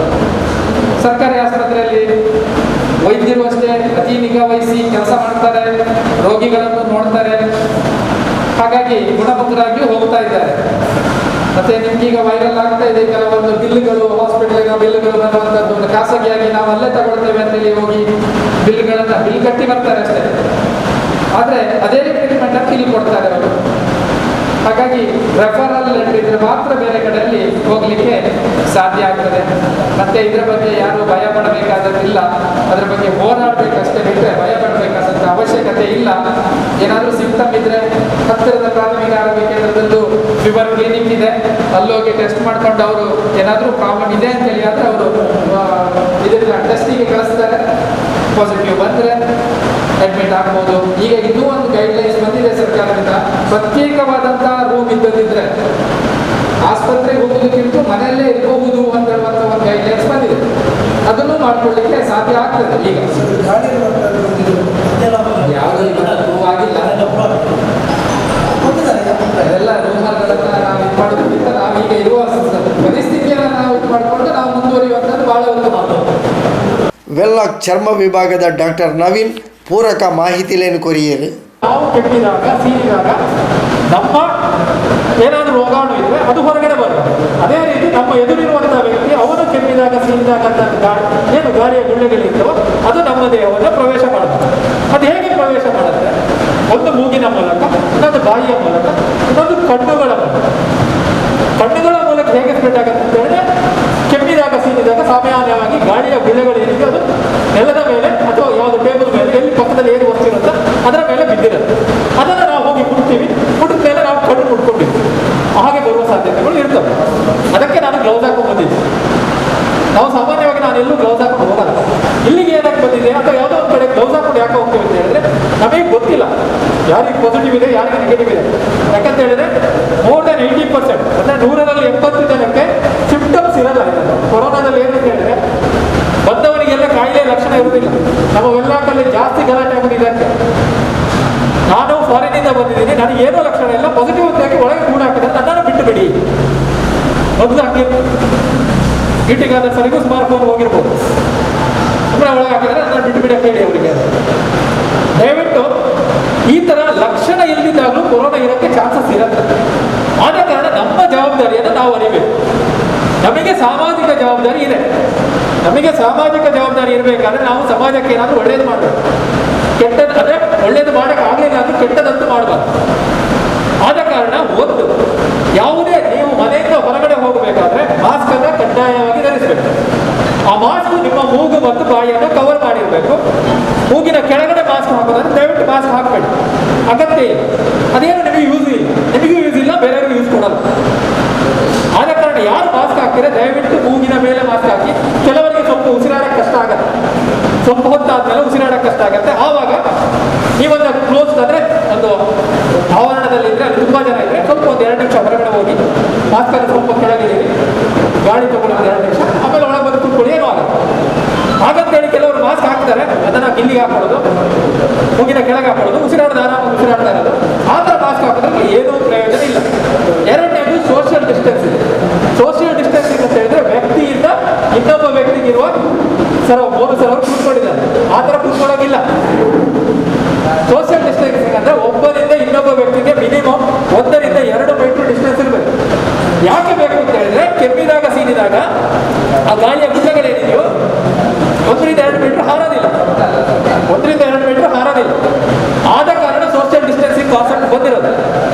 ಸರ್ಕಾರಿ ಆಸ್ಪತ್ರೆಯಲ್ಲಿ ವೈದ್ಯರು ಅಷ್ಟೇ ಅತಿ ನಿಗಾ ವಹಿಸಿ ಕೆಲಸ ಮಾಡ್ತಾರೆ, ರೋಗಿಗಳನ್ನು ನೋಡ್ತಾರೆ. ಹಾಗಾಗಿ ಗುಣಮುಖರಾಗಿ ಹೋಗ್ತಾ ಇದ್ದಾರೆ. ಮತ್ತೆ ನಿಮ್ಗೀಗ ವೈರಲ್ ಆಗ್ತಾ ಇದೆ ಕೆಲವೊಂದು ಬಿಲ್ಗಳು, ಹಾಸ್ಪಿಟಲ್ನ ಬಿಲ್ಗಳು ಬರುವಂಥದ್ದು. ಖಾಸಗಿಯಾಗಿ ನಾವು ಅಲ್ಲೇ ತಗೊಳ್ತೇವೆ ಅಂತೇಳಿ ಹೋಗಿ ಬಿಲ್ ಕಟ್ಟಿ ಬರ್ತಾರೆ ಅಷ್ಟೇ. ಆದರೆ ಅದೇ ಟ್ರೀಟ್ಮೆಂಟ್ ಅಂತ ಇಲ್ಲಿ ಕೊಡ್ತಾರೆ ಅವರು. ಹಾಗಾಗಿ ರೆಫರಲ್ ಲೆಟರ್ ಇದ್ರೆ ಮಾತ್ರ ಬೇರೆ ಕಡೆಯಲ್ಲಿ ಹೋಗ್ಲಿಕ್ಕೆ ಸಾಧ್ಯ ಆಗ್ತದೆ. ಮತ್ತೆ ಇದರ ಬಗ್ಗೆ ಯಾರು ಭಯ ಪಡಬೇಕಾದದ್ದಿಲ್ಲ. ಅದರ ಬಗ್ಗೆ ಹೋರಾಡಬೇಕಷ್ಟೇ ಬಿಟ್ಟರೆ ಭಯ ಪಡಬೇಕಾದಂಥ ಅವಶ್ಯಕತೆ ಇಲ್ಲ. ಏನಾದರೂ ಸಿಂಪ್ಟಮ್ ಇದ್ರೆ ಹತ್ತಿರದ ಪ್ರಾಥಮಿಕ ಆರೋಗ್ಯ ಕೇಂದ್ರದಲ್ಲೂ ಫೀವರ್ ಕ್ಲಿನಿಕ್ ಇದೆ, ಅಲ್ಲೋಗಿ ಟೆಸ್ಟ್ ಮಾಡ್ಕೊಂಡು ಅವರು ಏನಾದರೂ ಪ್ರಾಬ್ಲಮ್ ಇದೆ ಅಂತೇಳಿ ಆದರೆ ಅವರು ಇದನ್ನ ಟೆಸ್ಟಿಗೆ ಕಳಿಸ್ತಾರೆ. ಪಾಸಿಟಿವ್ ಬಂದರೆ ಅಡ್ಮಿಟ್ ಆಗ್ಬೋದು. ಈಗ ಇನ್ನೂ ಒಂದು ಗೈಡ್ಲೈನ್ಸ್ ಬಂದಿದೆ ಸರ್ಕಾರದಿಂದ. ಪ್ರತ್ಯೇಕವಾದಂತಹ ರೂಮ್ ಇದ್ದದಿದ್ರೆ ಆಸ್ಪತ್ರೆಗೆ ಹೋಗೋದಕ್ಕಿಂತ ಮನೆಯಲ್ಲೇ ಇರಬಹುದು ಅಂತ ಹೇಳುವಂಥ ಒಂದು ಗೈಡ್ಲೈನ್ಸ್ ಬಂದಿದೆ. ಅದನ್ನು ಮಾಡ್ಕೊಳ್ಳಿಕ್ಕೆ ಸಾಧ್ಯ ಆಗ್ತದೆ. ಈಗ ಯಾವುದೂ ಪ್ರೂವ್ ಆಗಿಲ್ಲ. ಅದೆಲ್ಲ ರೂಮರ್ಗಳನ್ನ ನಾವು ಇದು ಮಾಡೋದಕ್ಕಿಂತ ನಾವೀಗ ಇರುವ ಪರಿಸ್ಥಿತಿಯನ್ನು ನಾವು ಇದು ಮಾಡಿಕೊಂಡು ನಾವು ಮುಂದುವರಿಯುವಂಥದ್ದು ಬಹಳ ಉತ್ತಮ. ವೆಲ್ಲಾಕ್ ಚರ್ಮ ವಿಭಾಗದ ಡಾಕ್ಟರ್ ನವೀನ್ ಪೂರಕ ಮಾಹಿತಿ ಲೇನು ಕೊರಿಯರು. ನಾವು ಕೆಟ್ಟಿದಾಗ ಸೀನಿದಾಗ ನಮ್ಮ ಏನಾದರೂ ರೋಗಾಣು ಇದ್ರೆ ಅದು ಹೊರಗಡೆ ಬರ್ತದೆ. ಅದೇ ರೀತಿ ನಮ್ಮ ಎದುರಿರುವಂತಹ ವ್ಯಕ್ತಿ ಅವನು ಕೆಮ್ಮಿದಾಗ ಸೀನಿದಾಗ ಏನು ಗಾಳಿಯ ಗುಳ್ಳೆಗಳಿರ್ತವೋ ಅದು ನಮ್ಮ ದೇಹವನ್ನು ಪ್ರವೇಶ ಮಾಡುತ್ತೆ. ಅದು ಹೇಗೆ ಪ್ರವೇಶ ಮಾಡುತ್ತೆ? ಒಂದು ಮೂಗಿನ ಮೂಲಕ, ಇನ್ನೊಂದು ಬಾಯಿಯ ಮೂಲಕ, ಇನ್ನೊಂದು ಕಣ್ಣುಗಳ ಮೂಲಕ ಹೇಗೆ ಸ್ಪ್ರೆಡ್ ಆಗುತ್ತೆ ಅಂತ ಹೇಳಿದ್ರೆ, ಕೆಮ್ಮಿದಾಗ ಸೀನಿದಾಗ ಸಾಮಾನ್ಯವಾಗಿ ಗಾಳಿಯ ಗುಳ್ಳೆಗಳೇನಿದೆ ಅದು ನೆಲದ ಮೇಲೆ ಅಥವಾ ಯಾವುದು ಟೇಬಲ್ ಮೇಲೆ ಎಲ್ಲಿ ಪಕ್ಕದಲ್ಲಿ ಏನು ವಸ್ತಿರುತ್ತೋ ಅದರ ಮೇಲೆ ಬಿದ್ದಿರುತ್ತೆ. ಅದನ್ನು ನಾವು ಹೋಗಿ ಮುಟ್ತೀವಿ, ಮುಟ್ಟಿದ ಮೇಲೆ ನಾವು ಕಣ್ಣು ಮುಟ್ಕೊಂಡಿರ್ತೀವಿ. ಹಾಗೆ ಬರುವ ಸಾಧ್ಯತೆಗಳು ಇರ್ತವೆ. ಅದಕ್ಕೆ ನಾನು ಗ್ಲೌಸ್ ಹಾಕೊಂಡು ಬಂದಿದ್ದೆ. ನಾವು ಸಾಮಾನ್ಯವಾಗಿ ನಾನು ಎಲ್ಲೂ ಗ್ಲೌಸ್ ಹಾಕೊಂಡು ಹೋಗಲ್ಲ. ಇಲ್ಲಿಗೆ ಏನಕ್ಕೆ ಬಂದಿದೆ ಅಥವಾ ಯಾವುದೋ ಒಂದು ಕಡೆ ಗ್ಲೌಸ್ ಹಾಕೊಂಡು ಯಾಕೆ ಹೋಗ್ತೀವಿ ಅಂತ ಹೇಳಿದ್ರೆ ನಮಗೆ ಗೊತ್ತಿಲ್ಲ ಯಾರಿಗೆ ಪಾಸಿಟಿವ್ ಇದೆ ಯಾರಿಗೆ ನೆಗೆಟಿವ್ ಇದೆ. ಯಾಕಂತ ಹೇಳಿದ್ರೆ ಮೋರ್ ದನ್ 80% ಅಂದರೆ 100ರಲ್ಲಿ 70 ಜನಕ್ಕೆ ಸಿಂಪ್ಟಮ್ಸ್ ಇರಲ್ಲ. ಕೊರೋನಾದಲ್ಲಿ ಏನು ಅಂತ ಹೇಳಿದ್ರೆ ಬಂದವನಿಗೆಲ್ಲ ಕಾಯಿಲೆ ಲಕ್ಷಣ ಇರುವುದಿಲ್ಲ. ನಮ್ಮ ವೆಲ್ಲಾಕಲ್ಲಿ ಜಾಸ್ತಿ ಗಲಾಟೆ ಆಗೋದಿದೆ ಅಂತ. ನಾನು ಫಾರಿನಿಂದ ಬಂದಿದ್ದೀನಿ, ನನಗೆ ಏನೋ ಲಕ್ಷಣ ಇಲ್ಲ, ಪಾಸಿಟಿವ್ ಅಂತಾಗಿ ಒಳಗೆ ಕೂಡ ಹಾಕಿದ್ರೆ ನನ್ನನ್ನು ಬಿಟ್ಟು ಬಿಡಿ. ಮೊದಲು ಹಾಕಿ ಗೀಟಿಗಾದ ಸರಿಗೂ ಸ್ಮಾರ್ಟ್ ಫೋನ್ ಹೋಗಿರ್ಬೋದು. ಸುಮ್ಮನೆ ಒಳಗೆ ಹಾಕಿದ್ರೆ ನನ್ನನ್ನು ಬಿಟ್ಟು ಬಿಡಿ ಹೇಳಿ ಅವರಿಗೆ. ದಯವಿಟ್ಟು ಈ ಥರ ಲಕ್ಷಣ ಇಲ್ಲದಿದ್ದಾಗಲೂ ಕೊರೋನಾ ಇರೋಕ್ಕೆ ಚಾನ್ಸಸ್ ಇರುತ್ತೆ. ಆದ ಕಾರಣ ನಮ್ಮ ಜವಾಬ್ದಾರಿಯನ್ನು ನಾವು ಅರಿಬೇಕು. ನಮಗೆ ಸಾಮಾಜಿಕ ಜವಾಬ್ದಾರಿ ಇದೆ. ನಮಗೆ ಸಾಮಾಜಿಕ ಜವಾಬ್ದಾರಿ ಇರಬೇಕಾದ್ರೆ ನಾವು ಸಮಾಜಕ್ಕೆ ಏನಾದರೂ ಒಳ್ಳೇದು ಮಾಡಬೇಕು. ಕೆಟ್ಟದ್ದು ಅಂದರೆ ಒಳ್ಳೇದು ಮಾಡೋಕ್ಕಾಗಲಿಲ್ಲ ಅಂದರೆ ಕೆಟ್ಟದಂತೂ ಮಾಡಬಾರ್ದು. ಆದ ಕಾರಣ ಒಂದು ಯಾವುದೇ ನೀವು ಮನೆಯಿಂದ ಹೊರಗಡೆ ಹೋಗಬೇಕಾದ್ರೆ ಮಾಸ್ಕನ್ನು ಕಡ್ಡಾಯವಾಗಿ ಧರಿಸಬೇಕು. ಆ ಮಾಸ್ಕ್ ನಿಮ್ಮ ಮೂಗು ಮತ್ತು ಬಾಯಿಯನ್ನು ಕವರ್ ಮಾಡಿರಬೇಕು. ಮೂಗಿನ ಕೆಳಗಡೆ ಮಾಸ್ಕ್ ಹಾಕೋದಾದ್ರೆ ದಯವಿಟ್ಟು ಮಾಸ್ಕ್ ಹಾಕಬೇಡಿ, ಅಗತ್ಯ ಇಲ್ಲ. ಅದೇನು ನಿಮಗೆ ಯೂಸ್ ಇಲ್ಲ, ನಿಮಗೂ ಯೂಸ್ ಇಲ್ಲ, ಬೇರೆಯವ್ರಿಗೂ ಯೂಸ್ ಕೊಡಲ್ಲ. ಆದ ಕಾರಣ ಯಾರು ಮಾಸ್ಕ್ ಹಾಕಿದ್ರೆ ದಯವಿಟ್ಟು ಮೂಗಿನ ಮೇಲೆ ಮಾಸ್ಕ್ ಹಾಕಿ. ಕೆಲವರಿಗೆ ಸ್ವಲ್ಪ ಉಸಿರಾಡಕ್ಕೆ ಕಷ್ಟ ಆಗುತ್ತೆ, ಸ್ವಲ್ಪ ಹೊತ್ತಾದ್ಮೇಲೆ ಉಸಿರಾಡಕ್ಕೆ ಕಷ್ಟ ಆಗುತ್ತೆ. ಆವಾಗ ನೀವೊಂದು ಕ್ಲೋಸ್ ಅಂದರೆ ಒಂದು ಆವರಣದಲ್ಲಿ ಇದ್ರೆ ಅಲ್ಲಿ ತುಂಬ ಜನ ಇದ್ರೆ ಸ್ವಲ್ಪ ಒಂದು 2 ನಿಮಿಷ ಹೊರಗಡೆ ಹೋಗಿ ಮಾಸ್ಕನ್ನು ಸ್ವಲ್ಪ ಕೆಳಗಿದ್ದೀವಿ, ಗಾಳಿ ತಗೊಳ್ಳೋದು 2 ನಿಮಿಷ, ಆಮೇಲೆ ಒಳಗೆ ಬಂದು ಕೂತ್ಕೊಳ್ಳಿ, ಏನೂ ಆಗಲ್ಲ. ಹಾಗಂತೇಳಿ ಕೆಲವರು ಮಾಸ್ಕ್ ಹಾಕ್ತಾರೆ, ಅದನ್ನು ಗಿಲ್ಲಿಗೆ ಹಾಕೊಳ್ಳೋದು, ಮೂಗಿನ ಕೆಳಗೆ ಹಾಕೊಳ್ಳೋದು, ಉಸಿರಾಡೋದು ಆರಾಮಾಗಿ ಉಸಿರಾಡ್ತಾ ಇರೋದು. ಆ ಥರ ಮಾಸ್ಕ್ ಹಾಕೋದ್ರಲ್ಲಿ ಏನೂ ಪ್ರಯೋಜನ ಇಲ್ಲ. ಎರಡನೇದು ಸೋಷಿಯಲ್ ಡಿಸ್ಟೆನ್ಸ್ ಇದೆ. ಸೋಷಿಯಲ್ ಡಿಸ್ಟೆನ್ಸಿಂಗ್ ಅಂತ ಹೇಳಿದ್ರೆ ವ್ಯಕ್ತಿಯಿಂದ ಇನ್ನೊಬ್ಬ ವ್ಯಕ್ತಿಗಿರುವ ಸರ್ 3 ಸಲ ಕೂತ್ಕೊಂಡಿದ್ದಾರೆ, ಆ ಥರ ಕೂತ್ಕೊಳ್ಳೋಗಿಲ್ಲ. ಸೋಷಿಯಲ್ ಡಿಸ್ಟೆನ್ಸಿಂಗ್ ಅಂದರೆ ಒಬ್ಬರಿಂದ ಇನ್ನೊಬ್ಬ ವ್ಯಕ್ತಿಗೆ ಮಿನಿಮಮ್ 1 ರಿಂದ 2 ಮೀಟರ್ ಡಿಸ್ಟೆನ್ಸ್ ಇರಬೇಕು. ಯಾಕೆ ಬೇಕು ಅಂತ ಹೇಳಿದ್ರೆ ಕೆಮ್ಮಿದಾಗ ಸೀನಿದಾಗ ಆ ಗಾಳಿಯ ಗುಡ್ಡಗಳೇನಿದೆಯೋ 1 ರಿಂದ 2 ಮೀಟರ್ ಹಾರೋದಿಲ್ಲ. 1 ರಿಂದ 2 ಮೀಟರ್ ಹಾರೋದಿಲ್ಲ. ಆದ ಕಾರಣ ಸೋಷಿಯಲ್ ಡಿಸ್ಟೆನ್ಸಿಂಗ್ ಕಾನ್ಸೆಪ್ಟ್ ಬಂದಿರೋದು.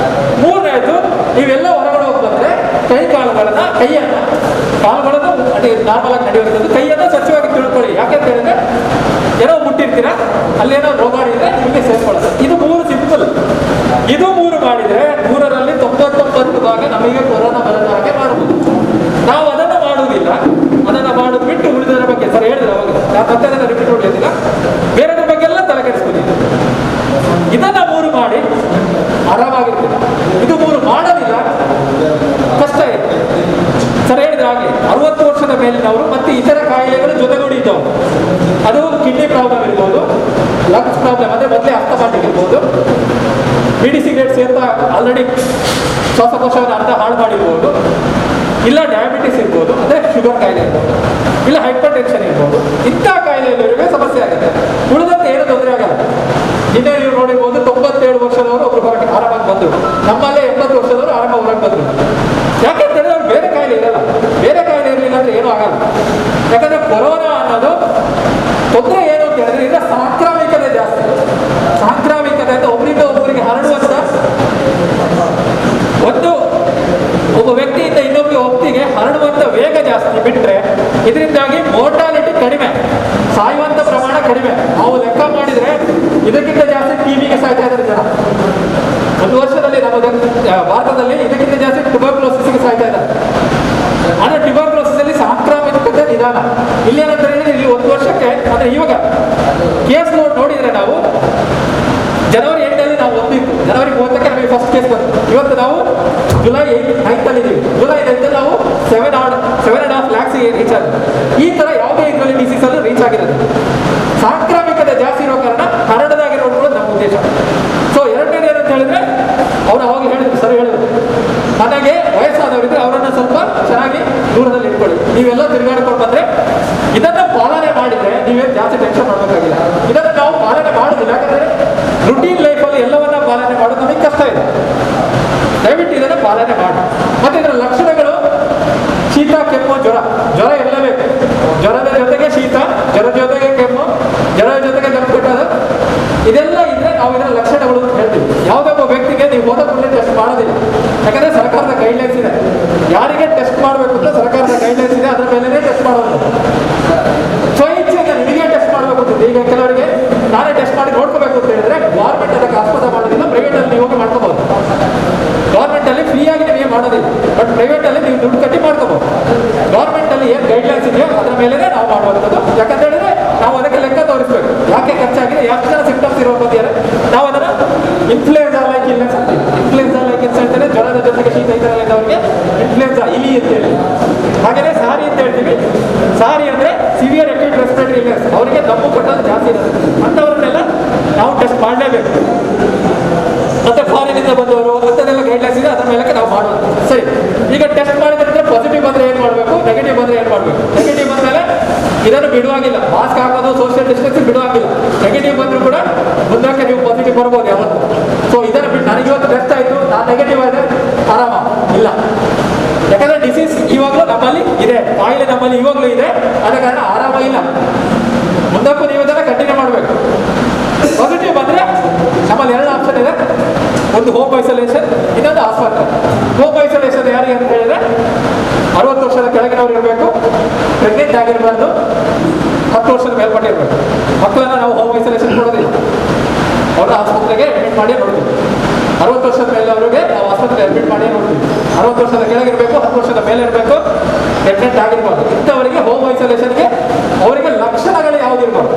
ಮೂರನೇದು, ನೀವೆಲ್ಲ ಹೊರಗಡೆ ಹೋಗಿ ಬಂದರೆ ಕೈಯನ್ನು ಕಾಲುಗಳನ್ನು ನಾರ್ಮಲ್ ಆಗಿ ನಡೆಯುವಂಥದ್ದು, ಕೈಯನ್ನು ಸ್ವಚ್ಛವಾಗಿ ತಿಳ್ಕೊಳ್ಳಿ. ಯಾಕೆಂತ ಹೇಳಿದ್ರೆ ಏನೋ ಮುಟ್ಟಿರ್ತೀರಾ, ಅಲ್ಲೇನೋ ರೋಗಾಣು ಇದ್ರೆ ನಿಮಗೆ ಸೇರ್ಕೊಳ್ಳೋದು. ಇದು 3 ಸಿಂಪಲ್. ಇದು 3 ಮಾಡಿದರೆ 100ರಲ್ಲಿ 99 ಭಾಗ ನಮಗೆ ಕೊರೋನಾ ಬರದ ಹಾಗೆ ಮಾಡಬಹುದು. ನಾವು ಅದನ್ನು ಮಾಡುವುದಿಲ್ಲ. ಅದನ್ನು ಮಾಡೋದು ಬಿಟ್ಟು ಉಳಿದರ ಬಗ್ಗೆ ಸರ್ ಹೇಳಿದ್ರೆ ಅವಾಗ ನಾನು ಮತ್ತೆ ಅದನ್ನು ರಿಪೀಟ್ ಮಾಡಲಿಲ್ಲ, ಬೇರೆದ್ರ ಬಗ್ಗೆ ಎಲ್ಲ ತಲೆ ಕೆಡಿಸ್ಕೊಂಡಿದ್ದೆ. ಇದನ್ನು 3 ಮಾಡಿ ಆರಾಮಾಗಿರ್ತೀವಿ. ಇದು 3 ಮಾಡೋದಿಲ್ಲ, ಕಷ್ಟ ಇದೆ. ಸರ್ ಹೇಳಿದ್ರೆ ಆಗಲಿ 60 ವರ್ಷದ ಮೇಲಿನವರು ಮತ್ತು ಇತರ ಕಾಯಿಲೆಗಳು ಜೊತೆಗೂಡಿ ಇದ್ದವು. ಅದು ಕಿಡ್ನಿ ಪ್ರಾಬ್ಲಮ್ ಇರ್ಬೋದು, ಲಂಗ್ಸ್ ಪ್ರಾಬ್ಲಮ್ ಅಂದರೆ ಮೊದಲೇ ಅರ್ಥಮಾಟಿಕ್ ಇರ್ಬೋದು, ಬಿಡಿ ಸಿಗರೇಟ್ ಸೇರ್ತಾ ಆಲ್ರೆಡಿ ಶ್ವಾಸಕೋಶವನ್ನು ಅರ್ಧ ಹಾಳು ಮಾಡಿರ್ಬೋದು, ಇಲ್ಲ ಡಯಾಬಿಟಿಸ್ ಇರ್ಬೋದು, ಅಂದರೆ ಶುಗರ್ ಕಾಯಿಲೆ ಇರ್ಬೋದು, ಇಲ್ಲ ಹೈಪರ್ ಟೆನ್ಷನ್ ಇರ್ಬೋದು. ಇಂಥ ಕಾಯಿಲೆಯವರಿಗೆ ಸಮಸ್ಯೆ ಆಗುತ್ತೆ. ಉಳಿದಂತೆ ಏನು ತೊಂದರೆ ಆಗಲ್ಲ. ನಿನ್ನೆ ನೀವು ನೋಡಿರ್ಬೋದು 97 ವರ್ಷದವರು ಒಬ್ಬರು ಹೊರಗೆ ಆರಾಮಾಗಿ ಬಂದರು. ನಮ್ಮಲ್ಲೇ 80 ವರ್ಷದವರು ಆರಾಮಾಗಿ ಹೊರಗೆ ಬಂದರು. ಯಾಕೆಂತ ಹೇಳಿದ್ರೆ ಅವ್ರು ಬೇರೆ ಕಾಯಿಲೆ ಇರಲ್ಲ. ಬೇರೆ ಕಾಯಿಲೆ ಇರಲಿಲ್ಲ ಅಂದರೆ ಏನೂ ಆಗಲ್ಲ. ಯಾಕಂದರೆ ಕೊರೋನಾ ಅನ್ನೋದು ತೊಂದರೆ ಏನು ಅಂತ ಹೇಳಿದ್ರೆ ಇದರ ಸಾಂಕ್ರಾಮಿಕತೆ ಜಾಸ್ತಿ. ಸಾಂಕ್ರಾಮಿಕತೆ ಅಂತ ಒಬ್ಬರಿಂದ ಒಬ್ಬರಿಗೆ ಹರಡುವಂಥ ಒಬ್ಬ ವ್ಯಕ್ತಿಯಿಂದ ಇನ್ನೊಬ್ಬ ವ್ಯಕ್ತಿಗೆ ಹರಡುವಂಥ ವೇಗ ಜಾಸ್ತಿ ಬಿಟ್ಟರೆ ಇದರಿಂದಾಗಿ ಮೋರ್ಟಾಲಿಟಿ ಕಡಿಮೆ, ಸಾಯುವಂಥ ಪ್ರಮಾಣ ಕಡಿಮೆ. ನಾವು ಲೆಕ್ಕ ಮಾಡಿದರೆ ಇದಕ್ಕಿಂತ ಜಾಸ್ತಿ ಟಿವಿಗೆ ಸಾಯ್ತಾ ಇದ್ದಾರೆ ಜನ. 1 ವರ್ಷದಲ್ಲಿ ನಮ್ಮ ಭಾರತದಲ್ಲಿ ಇದಕ್ಕಿಂತ ಜಾಸ್ತಿ ಟ್ಯುಬರ್ಕ್ಯುಲೋಸಿಸ್ಗೆ ಸಾಯ್ತಾ ಇದ್ದಾರೆ. ಆದರೆ ಟ್ಯುಬರ್ಕ್ಯುಲೋಸಿಸಲ್ಲಿ ಸಾಂಕ್ರಾಮಿಕತೆ ನಿಧಾನ. ಇಲ್ಲೇನಂತ ಹೇಳಿದ್ರೆ ಇಲ್ಲಿ 1 ವರ್ಷಕ್ಕೆ ಅಂದರೆ ಇವಾಗ ಕೇಸ್ ನೋಡಿದರೆ ನಾವು ಜನವರಿ 8ರಲ್ಲಿ ನಾವು 1 ಜನವರಿ 30ಕ್ಕೆ ನಮಗೆ ಫಸ್ಟ್ ಕೇಸ್ ಬಂತು. ಇವತ್ತು ನಾವು ಜುಲೈ 9 ಇದ್ದೀವಿ. ಜುಲೈ 9 ನಾವು 7.5 ಲ್ಯಾಕ್ಸಿಗೆ ರೀಚ್ ಆಗಿದೆ. ಈ ಥರ ಯಾವುದೇ ಇದರಲ್ಲಿ ಡಿಸೀಸಲ್ಲಿ ರೀಚ್ ಆಗಿರೋದು. ಸಾಂಕ್ರಾಮಿಕತೆ ಜಾಸ್ತಿ ಇರೋ ಕಾರಣ ಹರಡದಾಗಿರೋದು ನಮ್ಮ ಉದ್ದೇಶ. ಸೊ ಎರಡನೇದು ಏನಂತ ಹೇಳಿದ್ರೆ ಅವ್ರು ಅವಾಗ ಹೇಳಿದ್ರು, ಸರಿ ಹೇಳಿದ್ರು, ನನಗೆ ವಯಸ್ಸಾದವರಿದ್ರೆ ಅವರನ್ನು ಸ್ವಲ್ಪ ಚೆನ್ನಾಗಿ ದೂರದಲ್ಲಿ ಇಟ್ಕೊಳ್ಳಿ. ನೀವೆಲ್ಲ ತಿರುಗಾಡ್ಕೊಂಡು ಬಂದ್ರೆ ಇದನ್ನು ಪಾಲನೆ ಮಾಡಿದ್ರೆ ನೀವೇನು ಜಾಸ್ತಿ ಟೆನ್ಷನ್ ಮಾಡಬೇಕಾಗಿಲ್ಲ. ಇದನ್ನು ನಾವು ಪಾಲನೆ ಮಾಡೋದಿಲ್ಲ, ಯಾಕಂದ್ರೆ ರುಟೀನ್ ಲೈಫಲ್ಲಿ ಎಲ್ಲವನ್ನ ಪಾಲನೆ ಮಾಡೋದು ನಮಗೆ ಕಷ್ಟ ಇದೆ. ದಯವಿಟ್ಟು ಇದನ್ನು ಪಾಲನೆ ಮಾಡಿ. ಮತ್ತೆ ಇದರ ಲಕ್ಷಣಗಳು ಶೀತ, ಕೆಮ್ಮು, ಜ್ವರ ಇರಲೇಬೇಕು. ಜ್ವರದ ಜೊತೆಗೆ ಶೀತ, ಜ್ವರದ ಜೊತೆಗೆ ಕೆಮ್ಮು, ಜ್ವರದ ಜೊತೆಗೆ ಗಂಟುಕಟ್ಟೋದು, ಇದೆಲ್ಲ ಇದ್ರೆ ನಾವು ಇದರ ಲಕ್ಷಣಗಳು ಅಂತ ಹೇಳ್ತೀವಿ. ಯಾವುದೊಬ್ಬ ವ್ಯಕ್ತಿಗೆ ನೀವು ಹೋದ ಕೂಡಲೇ ಟೆಸ್ಟ್ ಮಾಡೋದಿಲ್ಲ, ಯಾಕಂದ್ರೆ ಸರ್ಕಾರದ ಗೈಡ್ಲೈನ್ಸ್ ಇದೆ. ಯಾರಿಗೆ ಟೆಸ್ಟ್ ಮಾಡಬೇಕು ಅಂತ ಸರ್ಕಾರದ ಗೈಡ್ಲೈನ್ಸ್ ಇದೆ, ಅದರ ಮೇಲೆನೇ ಟೆಸ್ಟ್ ಮಾಡೋದು. ಸ್ವಇಚ್ಛೆಗೆ ನಿಮಗೆ ಟೆಸ್ಟ್ ಮಾಡಬೇಕು ಅಂತ. ಈಗ ಕೆಲವರಿಗೆ ನಾನೇ ಟೆಸ್ಟ್ ಮಾಡಿ ನೋಡ್ಕೋಬೇಕು ಅಂತ ಹೇಳಿದ್ರೆ ಗೌರ್ಮೆಂಟ್ ಅದಕ್ಕೆ ಆಸ್ಪದ ಮಾಡೋದಿಲ್ಲ, ಪ್ರೈವೇಟಲ್ಲಿ ನೀವು ಹೋಗಿ ಮಾಡ್ಕೋಬಹುದು. ಗೌರ್ಮೆಂಟಲ್ಲಿ ಫ್ರೀಯಾಗಿ ನೀವು ಮಾಡೋದಿಲ್ಲ, ಬಟ್ ಪ್ರೈವೇಟಲ್ಲಿ ನೀವು ದುಡ್ಡು ಕಟ್ಟಿ ಮಾಡ್ಕೋಬಹುದು. ಗೌರ್ಮೆಂಟಲ್ಲಿ ಏನು ಗೈಡ್ಲೈನ್ಸ್ ಇದೆಯೋ ಅದರ ಮೇಲೇ ನಾವು ಮಾಡುವಂಥದ್ದು. ಯಾಕಂತ ಹೇಳಿದ್ರೆ ನಾವು ಅದಕ್ಕೆ ಲೆಕ್ಕ ತೋರಿಸ್ಬೇಕು, ಯಾಕೆ ಖರ್ಚಾಗಿದೆ, ಎಷ್ಟು ಜನ ಸಿಂಪ್ಟಮ್ಸ್ ಇರೋ ಬಂದಿದ್ದಾರೆ. ನಾವು ಅದನ್ನು ಇನ್ಫ್ಲೂಯೆನ್ಸಾ ಲೈಕ್ ಇಲ್ನೆಸ್ ಅಂತೀವಿ. ಇನ್ಫ್ಲೂಯೆನ್ಸಾ ಲೈಕ್ ಇಲ್ನೆಸ್ ಅಂತಂದ್ರೆ ಜ್ವರದ ಜೊತೆಗೆ ಶೀತ ಈ ಥರ ಇದ್ದವರಿಗೆ ಇನ್ಫ್ಲೂಯೆನ್ಸಾ ಇಲಿ ಅಂತ ಹೇಳಿ. ಹಾಗೆಯೇ ಸಾರಿ ಅಂತ ಹೇಳ್ತೀವಿ. ಸಾರಿ ಅಂದರೆ ಸಿವಿಯರ್ ಅಕ್ಯೂಟ್ ರೆಸ್ಪಿರೇಟರಿ ಇಲ್ನೆಸ್, ಅವರಿಗೆ ದಮ್ಮು ಕಟ್ಟೋದು ಜಾಸ್ತಿ ಇರುತ್ತೆ. ಅಂಥವ್ರನ್ನೆಲ್ಲ ನಾವು ಟೆಸ್ಟ್ ಮಾಡಲೇಬೇಕು. ಮತ್ತೆ ಫಾರಿನಿಂದ ಬಂದವರು ಅಂಥದ್ದೆಲ್ಲ ಗೈಡ್ಲೈನ್ಸ್ ಇದೆ, ಅದರ ಮೇಲೆ ನಾವು ಮಾಡೋದು. ಸರಿ, ಈಗ ಟೆಸ್ಟ್ ಮಾಡಿದ್ರೆ ಪಾಸಿಟಿವ್ ಬಂದರೆ ಏನು ಮಾಡಬೇಕು, ನೆಗೆಟಿವ್ ಬಂದರೆ ಏನು ಮಾಡಬೇಕು. ನೆಗೆಟಿವ್ ಬಂದಮೇಲೆ ಇದನ್ನು ಬಿಡುವಾಗಿಲ್ಲ, ಮಾಸ್ಕ್ ಹಾಕೋದು, ಸೋಷಿಯಲ್ ಡಿಸ್ಟೆನ್ಸ್ ಬಿಡುವಾಗಿಲ್ಲ. ನೆಗೆಟಿವ್ ಬಂದರೂ ಕೂಡ ಮುಂದಕ್ಕೆ ನೀವು ಪಾಸಿಟಿವ್ ಬರ್ಬೋದು ಯಾವತ್ತು. ಸೊ ಇದನ್ನು ಬಿಟ್ಟು ನನಗೆ ಇವತ್ತು ಟೆಸ್ಟ್ ಆಯಿತು, ನಾನು ನೆಗೆಟಿವ್ ಆದರೆ ಆರಾಮ ಇಲ್ಲ. ಯಾಕಂದರೆ ಡಿಸೀಸ್ ಇವಾಗಲೂ ನಮ್ಮಲ್ಲಿ ಇದೆ, ಕಾಯಿಲೆ ನಮ್ಮಲ್ಲಿ ಇವಾಗಲೂ ಇದೆ, ಆದ ಕಾರಣ ಆರಾಮ ಇಲ್ಲ. ಮುಂದಕ್ಕೂ ನೀವು ಇದನ್ನು ಕಂಟಿನ್ಯೂ ಮಾಡಬೇಕು. ಪಾಸಿಟಿವ್ ಬಂದರೆ ನಮ್ಮಲ್ಲಿ 2 ಆಪ್ಷನ್ ಇದೆ, ಒಂದು ಹೋಮ್ ಐಸೋಲೇಷನ್, ಇನ್ನೊಂದು ಆಸ್ಪತ್ರೆ. ಹೋಮ್ ಐಸೋಲೇಷನ್ ಯಾರಿಗೆ ಅಂತ ಹೇಳಿದ್ರೆ 60 ವರ್ಷದ ಕೆಳಗಿನವ್ರು ಇರಬೇಕು, ಪ್ರೆಗ್ನೆಂಟ್ ಆಗಿರಬಾರ್ದು, 10 ವರ್ಷದ ಮೇಲ್ಪಟ್ಟೆ ಇರಬೇಕು. ಮಕ್ಕಳನ್ನ ನಾವು ಹೋಮ್ ಐಸೋಲೇಷನ್ ಕೊಡೋದಿಲ್ಲ, ಅವ್ರನ್ನ ಆಸ್ಪತ್ರೆಗೆ ಅಡ್ಮಿಟ್ ಮಾಡಿ ನೋಡ್ತೀವಿ. 60 ವರ್ಷದ ಮೇಲೆ ಅವರಿಗೆ ನಾವು ಆಸ್ಪತ್ರೆ ಅಡ್ಮಿಟ್ ಮಾಡಿ ನೋಡ್ತೀವಿ. 60 ವರ್ಷದ ಕೆಳಗಿರಬೇಕು, 10 ವರ್ಷದ ಮೇಲೆ ಇರಬೇಕು, ಪ್ರೆಗ್ನೆಂಟ್ ಆಗಿರ್ಬಾರ್ದು. ಇಂಥವರಿಗೆ ಹೋಮ್ ಐಸೋಲೇಷನ್ಗೆ ಅವರಿಗೆ ಲಕ್ಷಣಗಳು ಯಾವುದಿರ್ಬಾರ್ದು.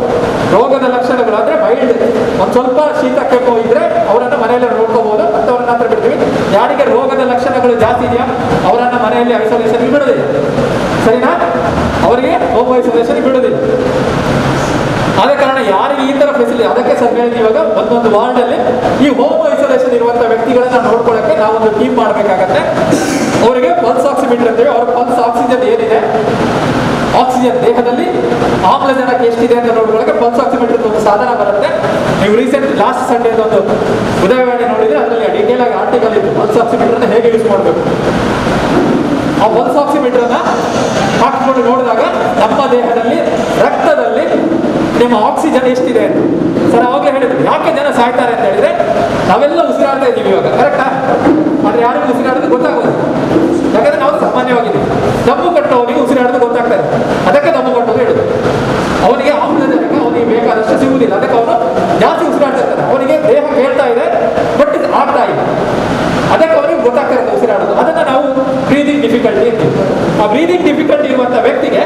ರೋಗದ ಲಕ್ಷಣಗಳು ಅಂದರೆ ಮೈಲ್ಡ್, ಒಂದು ಸ್ವಲ್ಪ ಶೀತ ಕೆಮ್ಮು ಇದ್ರೆ ಅವರನ್ನು ಮನೆಯಲ್ಲಿ ನೋಡ್ಕೋಬಹುದು, ಅಂಥವ್ರನ್ನ ಹತ್ರ ಬಿಡ್ತೀವಿ. ಯಾರಿಗೆ ರೋಗದ ಲಕ್ಷಣಗಳು ಜಾಸ್ತಿ ಇದೆಯಾ ಅವರನ್ನು ಮನೆಯಲ್ಲಿ ಐಸೋಲೇಷನ್ಗೆ ಬಿಡೋದಿಲ್ಲ. ಸರಿನಾ? ಅವರಿಗೆ ಹೋಮ್ ಐಸೋಲೇಷನ್ಗೆ ಬಿಡೋದಿಲ್ಲ. ಆದ ಕಾರಣ ಯಾರಿಗೆ ಈ ಥರ ಫೆಸಿಲಿಟಿ, ಅದಕ್ಕೆ ಸರ್ ಹೇಳಿದ್ವಿ ಇವಾಗ ಒಂದೊಂದು ವಾರ್ಡಲ್ಲಿ ಈ ಹೋಮ್ ಐಸೋಲೇಷನ್ ಇರುವಂಥ ವ್ಯಕ್ತಿಗಳನ್ನ ನೋಡ್ಕೊಳ್ಳೋಕ್ಕೆ ನಾವೊಂದು ಟೀಮ್ ಮಾಡಬೇಕಾಗತ್ತೆ. ಅವರಿಗೆ ಪಲ್ಸ್ ಆಕ್ಸಿಮೀಟರ್ ಅಂತೀವಿ. ಅವ್ರ ಪಲ್ಸ್ ಆಕ್ಸಿಜನ್ ಏನಿದೆ, ಆಕ್ಸಿಜನ್ ದೇಹದಲ್ಲಿ ಆಮ್ಲಜನಕ ಎಷ್ಟಿದೆ ಅಂತ ನೋಡ್ಕೊಳ್ಳೋಕೆ ಪಲ್ಸ್ ಆಕ್ಸಿಮೀಟರ್ ಒಂದು ಸಾಧನ ಬರುತ್ತೆ. ನೀವು ರೀಸೆಂಟ್ ಲಾಸ್ಟ್ ಸಂಡೇ ಒಂದು ಉದಯವಾಣಿ ನೋಡಿದ್ರೆ ಅದರಲ್ಲಿ ಡೀಟೇಲ್ ಆಗಿ ಆರ್ಟಿಕಲ್ ಇತ್ತು, ಪಲ್ಸ್ ಆಕ್ಸಿಮೀಟರ್ನ ಹೇಗೆ ಯೂಸ್ ಮಾಡಬೇಕು. ಆ ಪಲ್ಸ್ ಆಕ್ಸಿಮೀಟರ್ನ ಹಾಕಿಕೊಂಡು ನೋಡಿದಾಗ ನಮ್ಮ ದೇಹದಲ್ಲಿ ರಕ್ತದಲ್ಲಿ ನಿಮ್ಮ ಆಕ್ಸಿಜನ್ ಎಷ್ಟಿದೆ ಅಂತ. ಸರ್ ಅವಾಗಲೇ ಹೇಳಿದ್ರು ಯಾಕೆ ಜನ ಸಾಯ್ತಾರೆ ಅಂತ ಹೇಳಿದ್ರೆ ನಾವೆಲ್ಲ ಉಸಿರಾಡ್ತಾ ಇದ್ದೀವಿ ಇವಾಗ, ಕರೆಕ್ಟಾ? ಆದರೆ ಯಾರಿಗೂ ಉಸಿರಾಡೋದು ಗೊತ್ತಾಗೋದು, ಯಾಕಂದ್ರೆ ನಾವು ಸಾಮಾನ್ಯವಾಗಿದ್ದೀವಿ. ದಮ್ಮು ಕಟ್ಟೋವನಿಗೆ ಉಸಿರಾಡೋದು ಗೊತ್ತಾಗ್ತಾ ಇದೆ, ಅದಕ್ಕೆ ದಮ್ಮು ಕಟ್ಟೋದು ಹೇಳುದು. ಅವನಿಗೆ ಆಮ್ಲಜನಕ ಅವನಿಗೆ ಬೇಕಾದಷ್ಟು ಸಿಗುವುದಿಲ್ಲ, ಅದಕ್ಕೆ ಅವನು ಜಾಸ್ತಿ ಉಸಿರಾಡ್ತಾ ಇರ್ತಾನೆ. ಅವನಿಗೆ ದೇಹ ಕೇಳ್ತಾ ಇದೆ ಬಟ್ ಆಗ್ತಾ ಇಲ್ಲ, ಅದಕ್ಕೆ ಅವನಿಗೆ ಗೊತ್ತಾಗ್ತಾ ಇರುತ್ತೆ ಉಸಿರಾಡೋದು. ಅದನ್ನು ನಾವು ಬ್ರೀದಿಂಗ್ ಡಿಫಿಕಲ್ಟಿ ಅಂತೀವಿ. ಆ ಬ್ರೀದಿಂಗ್ ಡಿಫಿಕಲ್ಟಿ ಇರುವಂಥ ವ್ಯಕ್ತಿಗೆ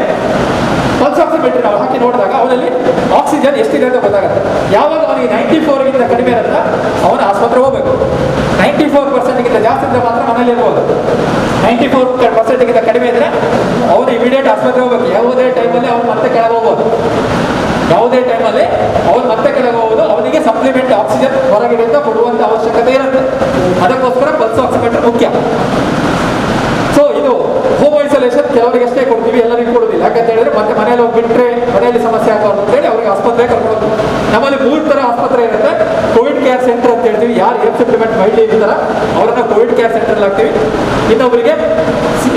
ಪಲ್ಸ್ ಆಕ್ಸಿಮೀಟರ್ ನಾವು ಹಾಕಿ ನೋಡಿದಾಗ ಅವನಲ್ಲಿ ಆಕ್ಸಿಜನ್ ಎಷ್ಟಿದೆ ಅಂತ ಗೊತ್ತಾಗುತ್ತೆ. ಯಾವಾಗ ಅವನಿಗೆ 94ಗಿಂತ ಕಡಿಮೆ ಇರುತ್ತೆ ಅವನು ಆಸ್ಪತ್ರೆಗೆ ಹೋಗಬೇಕು. 94% ಜಾಸ್ತಿ ಇದ್ದರೆ ಮಾತ್ರ ಮನೇಲಿ ಇರ್ಬೋದು. 94% ಕಡಿಮೆ ಇದ್ದರೆ ಅವನು ಇಮಿಡಿಯೇಟ್ ಆಸ್ಪತ್ರೆಗೆ ಹೋಗಬೇಕು. ಯಾವುದೇ ಟೈಮಲ್ಲಿ ಅವನು ಮತ್ತೆ ಕೆಳಗೆ ಹೋಗ್ಬೋದು, ಯಾವುದೇ ಟೈಮಲ್ಲಿ ಅವನು ಮತ್ತೆ ಕೆಳಗೆ ಹೋಗೋದು. ಅವನಿಗೆ ಸಪ್ಲಿಮೆಂಟ್ ಆಕ್ಸಿಜನ್ ಹೊರಗಡೆಯಿಂದ ಕೊಡುವಂಥ ಅವಶ್ಯಕತೆ ಇರುತ್ತೆ. ಅದಕ್ಕೋಸ್ಕರ ಪಲ್ಸ್ ಆಕ್ಸಿಮೀಟರ್ ಮುಖ್ಯ. ಸೊ ಇದು ಹೋಮ್ ಐಸೋಲೇಷನ್ ಕೆಲವರಿಗೆ ಅಷ್ಟೇ ಕೊಡ್ತೀವಿ, ಎಲ್ಲರಿಗೂ ಕೊಡೋದಿಲ್ಲ. ಯಾಕಂತ ಹೇಳಿದ್ರೆ ಮತ್ತೆ ಮನೇಲಿ ಹೋಗ್ಬಿಟ್ರೆ ಮನೆಯಲ್ಲಿ ಸಮಸ್ಯೆ ಆಗಬಾರ್ದು ಅಂತೇಳಿ ಅವ್ರಿಗೆ ಆಸ್ಪತ್ರೆ ಕರ್ಕೊಂಡು. ನಮ್ಮಲ್ಲಿ 3 ಥರ ಆಸ್ಪತ್ರೆ ಇರುತ್ತೆ. ಕೋವಿಡ್ ಕೇರ್ ಸೆಂಟರ್ ಅಂತ ಹೇಳ್ತೀವಿ. ಯಾರು ಎಕ್ಸೆಪ್ಟಿಮೆಂಟ್ ಮೈಲ್ಡ್ ಇರ್ತಾರ ಅವರನ್ನ ಕೋವಿಡ್ ಕೇರ್ ಸೆಂಟರ್ ಹಾಕ್ತೀವಿ. ಇನ್ನೊಬ್ಬರಿಗೆ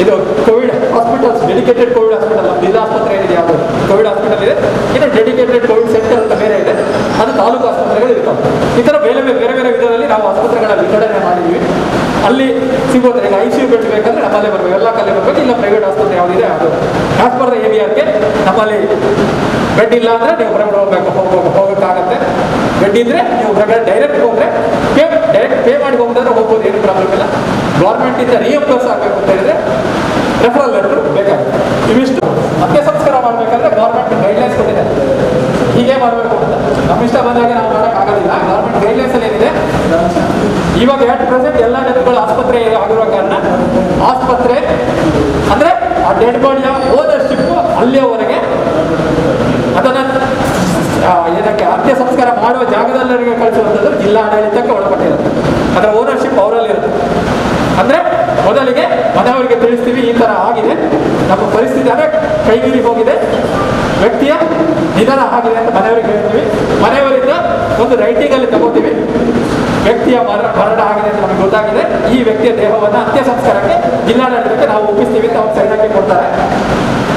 ಇದು Covid hospitals, dedicated Covid hospital, ಜಿಲ್ಲಾ ಆಸ್ಪತ್ರೆ ಏನಿದೆ ಯಾವುದು ಕೋವಿಡ್ ಹಾಸ್ಪಿಟಲ್ ಇದೆ. ಇನ್ನು ಡೆಡಿಕೇಟೆಡ್ ಕೋವಿಡ್ ಸೆಂಟರ್ ಅಂತ ಬೇರೆ ಇದೆ, ಅದು ತಾಲೂಕು ಆಸ್ಪತ್ರೆಗಳು ಇರ್ತವೆ. ಈ ಥರ ಬೇರೆ ಬೇರೆ ವಿಧದಲ್ಲಿ ನಾವು ಆಸ್ಪತ್ರೆಗಳ ವಿಂಗಡಣೆ ಮಾಡಿದ್ದೀವಿ. ಅಲ್ಲಿ ಸಿಗೋದ್ರೆ ಈಗ ICU ಬೆಡ್ ಬೇಕಂದ್ರೆ ನಮ್ಮಲ್ಲೇ ಬರಬೇಕು, ಎಲ್ಲ ಕಲ್ಲೇ ಬರಬೇಕು. ಇಲ್ಲ ಪ್ರೈವೇಟ್ ಆಸ್ಪತ್ರೆ ಯಾವುದಿದೆ ಅದು ಆಸ್ ಪರ್ ದ ABRಗೆ ನಮ್ಮಲ್ಲಿ ಬೆಡ್ ಇಲ್ಲ ಅಂದರೆ ನೀವು ಹೊರಗಡೆ ಹೋಗೋಕ್ಕಾಗತ್ತೆ. ಬೆಡ್ ಇದ್ದರೆ ನೀವು ಹೊರಗಡೆ ಡೈರೆಕ್ಟ್ ಹೋದರೆ ಡೈರೆಕ್ಟ್ ಪೇ ಮಾಡಿ ಹೋಗೋದಾದ್ರೆ ಹೋಗ್ಬೋದು, ಏನು ಪ್ರಾಬ್ಲಮ್ ಇಲ್ಲ. ಗೌರ್ಮೆಂಟಿಂದ ರಿಯಂಬರ್ಸ್ ಆಗಬೇಕು ಅಂತ ಹೇಳಿದ್ರೆ ರೆಫರಲ್ ಲೆಟರ್ ಬೇಕಾಗುತ್ತೆ. ಇವಿಷ್ಟು ಅಂತ್ಯ ಸಂಸ್ಕಾರ ಮಾಡಬೇಕಂದ್ರೆ ಗೌರ್ಮೆಂಟ್ ಗೈಡ್ಲೈನ್ಸ್ ಕೊಟ್ಟಿದೆ. ಹೀಗೆ ಮಾಡಬೇಕು ಅಂತ ನಮ್ಮ ಇಷ್ಟ ಬಂದಾಗ ನಾವು ಮಾಡೋಕ್ಕಾಗೋದಿಲ್ಲ. ಗೌರ್ಮೆಂಟ್ ಗೈಡ್ಲೈನ್ಸಲ್ಲಿ ಏನಿದೆ, ಇವಾಗ ಎಟ್ ಪ್ರೆಸೆಂಟ್ ಎಲ್ಲ ಜನಗಳು ಆಸ್ಪತ್ರೆ ಆಗಿರುವ ಕಾರಣ ಆಸ್ಪತ್ರೆ ಅಂದರೆ ಆ ಡೆಡ್ ಬಾಡಿಯ ಓನರ್ಶಿಪ್ ಅಲ್ಲಿಯವರೆಗೆ ಅದನ್ನು ಏನಕ್ಕೆ ಅಂತ್ಯ ಸಂಸ್ಕಾರ ಮಾಡುವ ಜಾಗದಲ್ಲರಿಗೆ ಕಳಿಸುವಂಥದ್ದು ಜಿಲ್ಲಾಡಳಿತಕ್ಕೆ ಒಳಪಟ್ಟಿರುತ್ತೆ. ಅದರ ಓನರ್ಶಿಪ್ ಅವರಲ್ಲಿರುತ್ತೆ. ಅಂದರೆ ಮೊದಲಿಗೆ ಮನೆಯವರಿಗೆ ತಿಳಿಸ್ತೀವಿ, ಈ ಥರ ಆಗಿದೆ, ನಮ್ಮ ಪರಿಸ್ಥಿತಿ ಅಂದರೆ ಕೈಮೀರಿ ಹೋಗಿದೆ, ವ್ಯಕ್ತಿಯ ನಿಧನ ಆಗಿದೆ ಅಂತ ಮನೆಯವರಿಗೆ ಹೇಳ್ತೀವಿ. ಮನೆಯವರಿಂದ ಒಂದು ರೈಟಿಂಗಲ್ಲಿ ತಗೋತೀವಿ, ವ್ಯಕ್ತಿಯ ಮರಣ ಆಗಿದೆ ಅಂತ ನಮಗೆ ಗೊತ್ತಾಗಿದೆ, ಈ ವ್ಯಕ್ತಿಯ ದೇಹವನ್ನು ಅಂತ್ಯ ಸಂಸ್ಕಾರಕ್ಕೆ ಜಿಲ್ಲಾಡಳಿತಕ್ಕೆ ನಾವು ಒಪ್ಪಿಸ್ತೀವಿ ಅಂತ ಅವ್ರು ಸೈನ್ ಹಾಕಿ ಕೊಡ್ತಾರೆ.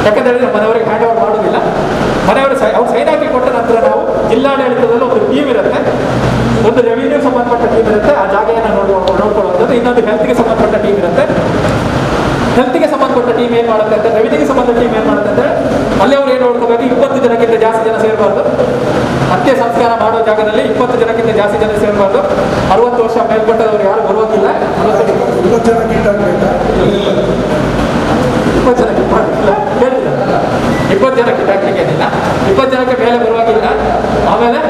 ಯಾಕಂದರೆ ನಮ್ಮ ಮನೆಯವರಿಗೆ ಹ್ಯಾಂಡ್ ಓವರ್ ಮಾಡೋದಿಲ್ಲ. ಮನೆಯವರು ಅವ್ರು ಸೈನ್ ಹಾಕಿ ಕೊಟ್ಟ ನಂತರ ನಾವು ಜಿಲ್ಲಾಡಳಿತದಲ್ಲಿ ಒಂದು ಟೀಮ್ ಇರುತ್ತೆ, ಒಂದು ರೆವಿನ್ಯೂ ಸಂಬಂಧಪಟ್ಟ ಟೀಮ್ ಇರುತ್ತೆ, ಆ ಜಾಗೆಯನ್ನು ನೋಡ್ಕೊಳ್ಳುವಂಥದ್ದು. ಇನ್ನೊಂದು ಹೆಲ್ತ್ಗೆ ಸಂಬಂಧಪಟ್ಟ ಟೀಮ್ ಇರುತ್ತೆ. ಹೆಲ್ತ್ಗೆ ಸಂಬಂಧಪಟ್ಟ ಟೀಮ್ ಏನು ಮಾಡುತ್ತೆ ಅಂತ, ರೆವಿನ್ಯೂಗೆ ಸಂಬಂಧ ಟೀಮ್ ಏನು ಮಾಡುತ್ತೆ ಅಂದರೆ ಅಲ್ಲಿ ಅವ್ರು ಏನು ನೋಡ್ಕೋಬೇಕು, 20 ಜನಕ್ಕಿಂತ ಜಾಸ್ತಿ ಜನ ಸೇರಬಾರ್ದು. ಅಂತ್ಯ ಸಂಸ್ಕಾರ ಮಾಡೋ ಜಾಗದಲ್ಲಿ 20 ಜನಕ್ಕಿಂತ ಜಾಸ್ತಿ ಜನ ಸೇರಬಾರ್ದು. 60 ವರ್ಷ ಮೇಲ್ಪಟ್ಟದವ್ರು ಯಾರು ಬರುವಾಗಿಲ್ಲ. 20 ಜನ ಕಿಟ್ ಹಾಕ್ಬೇಕಾ? 20 ಜನಕ್ಕೆ ಮಾಡಿಲ್ಲ, ಹೇಳಿಲ್ಲ. 20 ಜನ ಕಿಟ್ ಹಾಕ್ಲಿಕ್ಕೆ ಏನಿಲ್ಲ, 20 ಜನಕ್ಕೆ ಮೇಲೆ ಬರುವಾಗಿಲ್ಲ. ಆಮೇಲೆ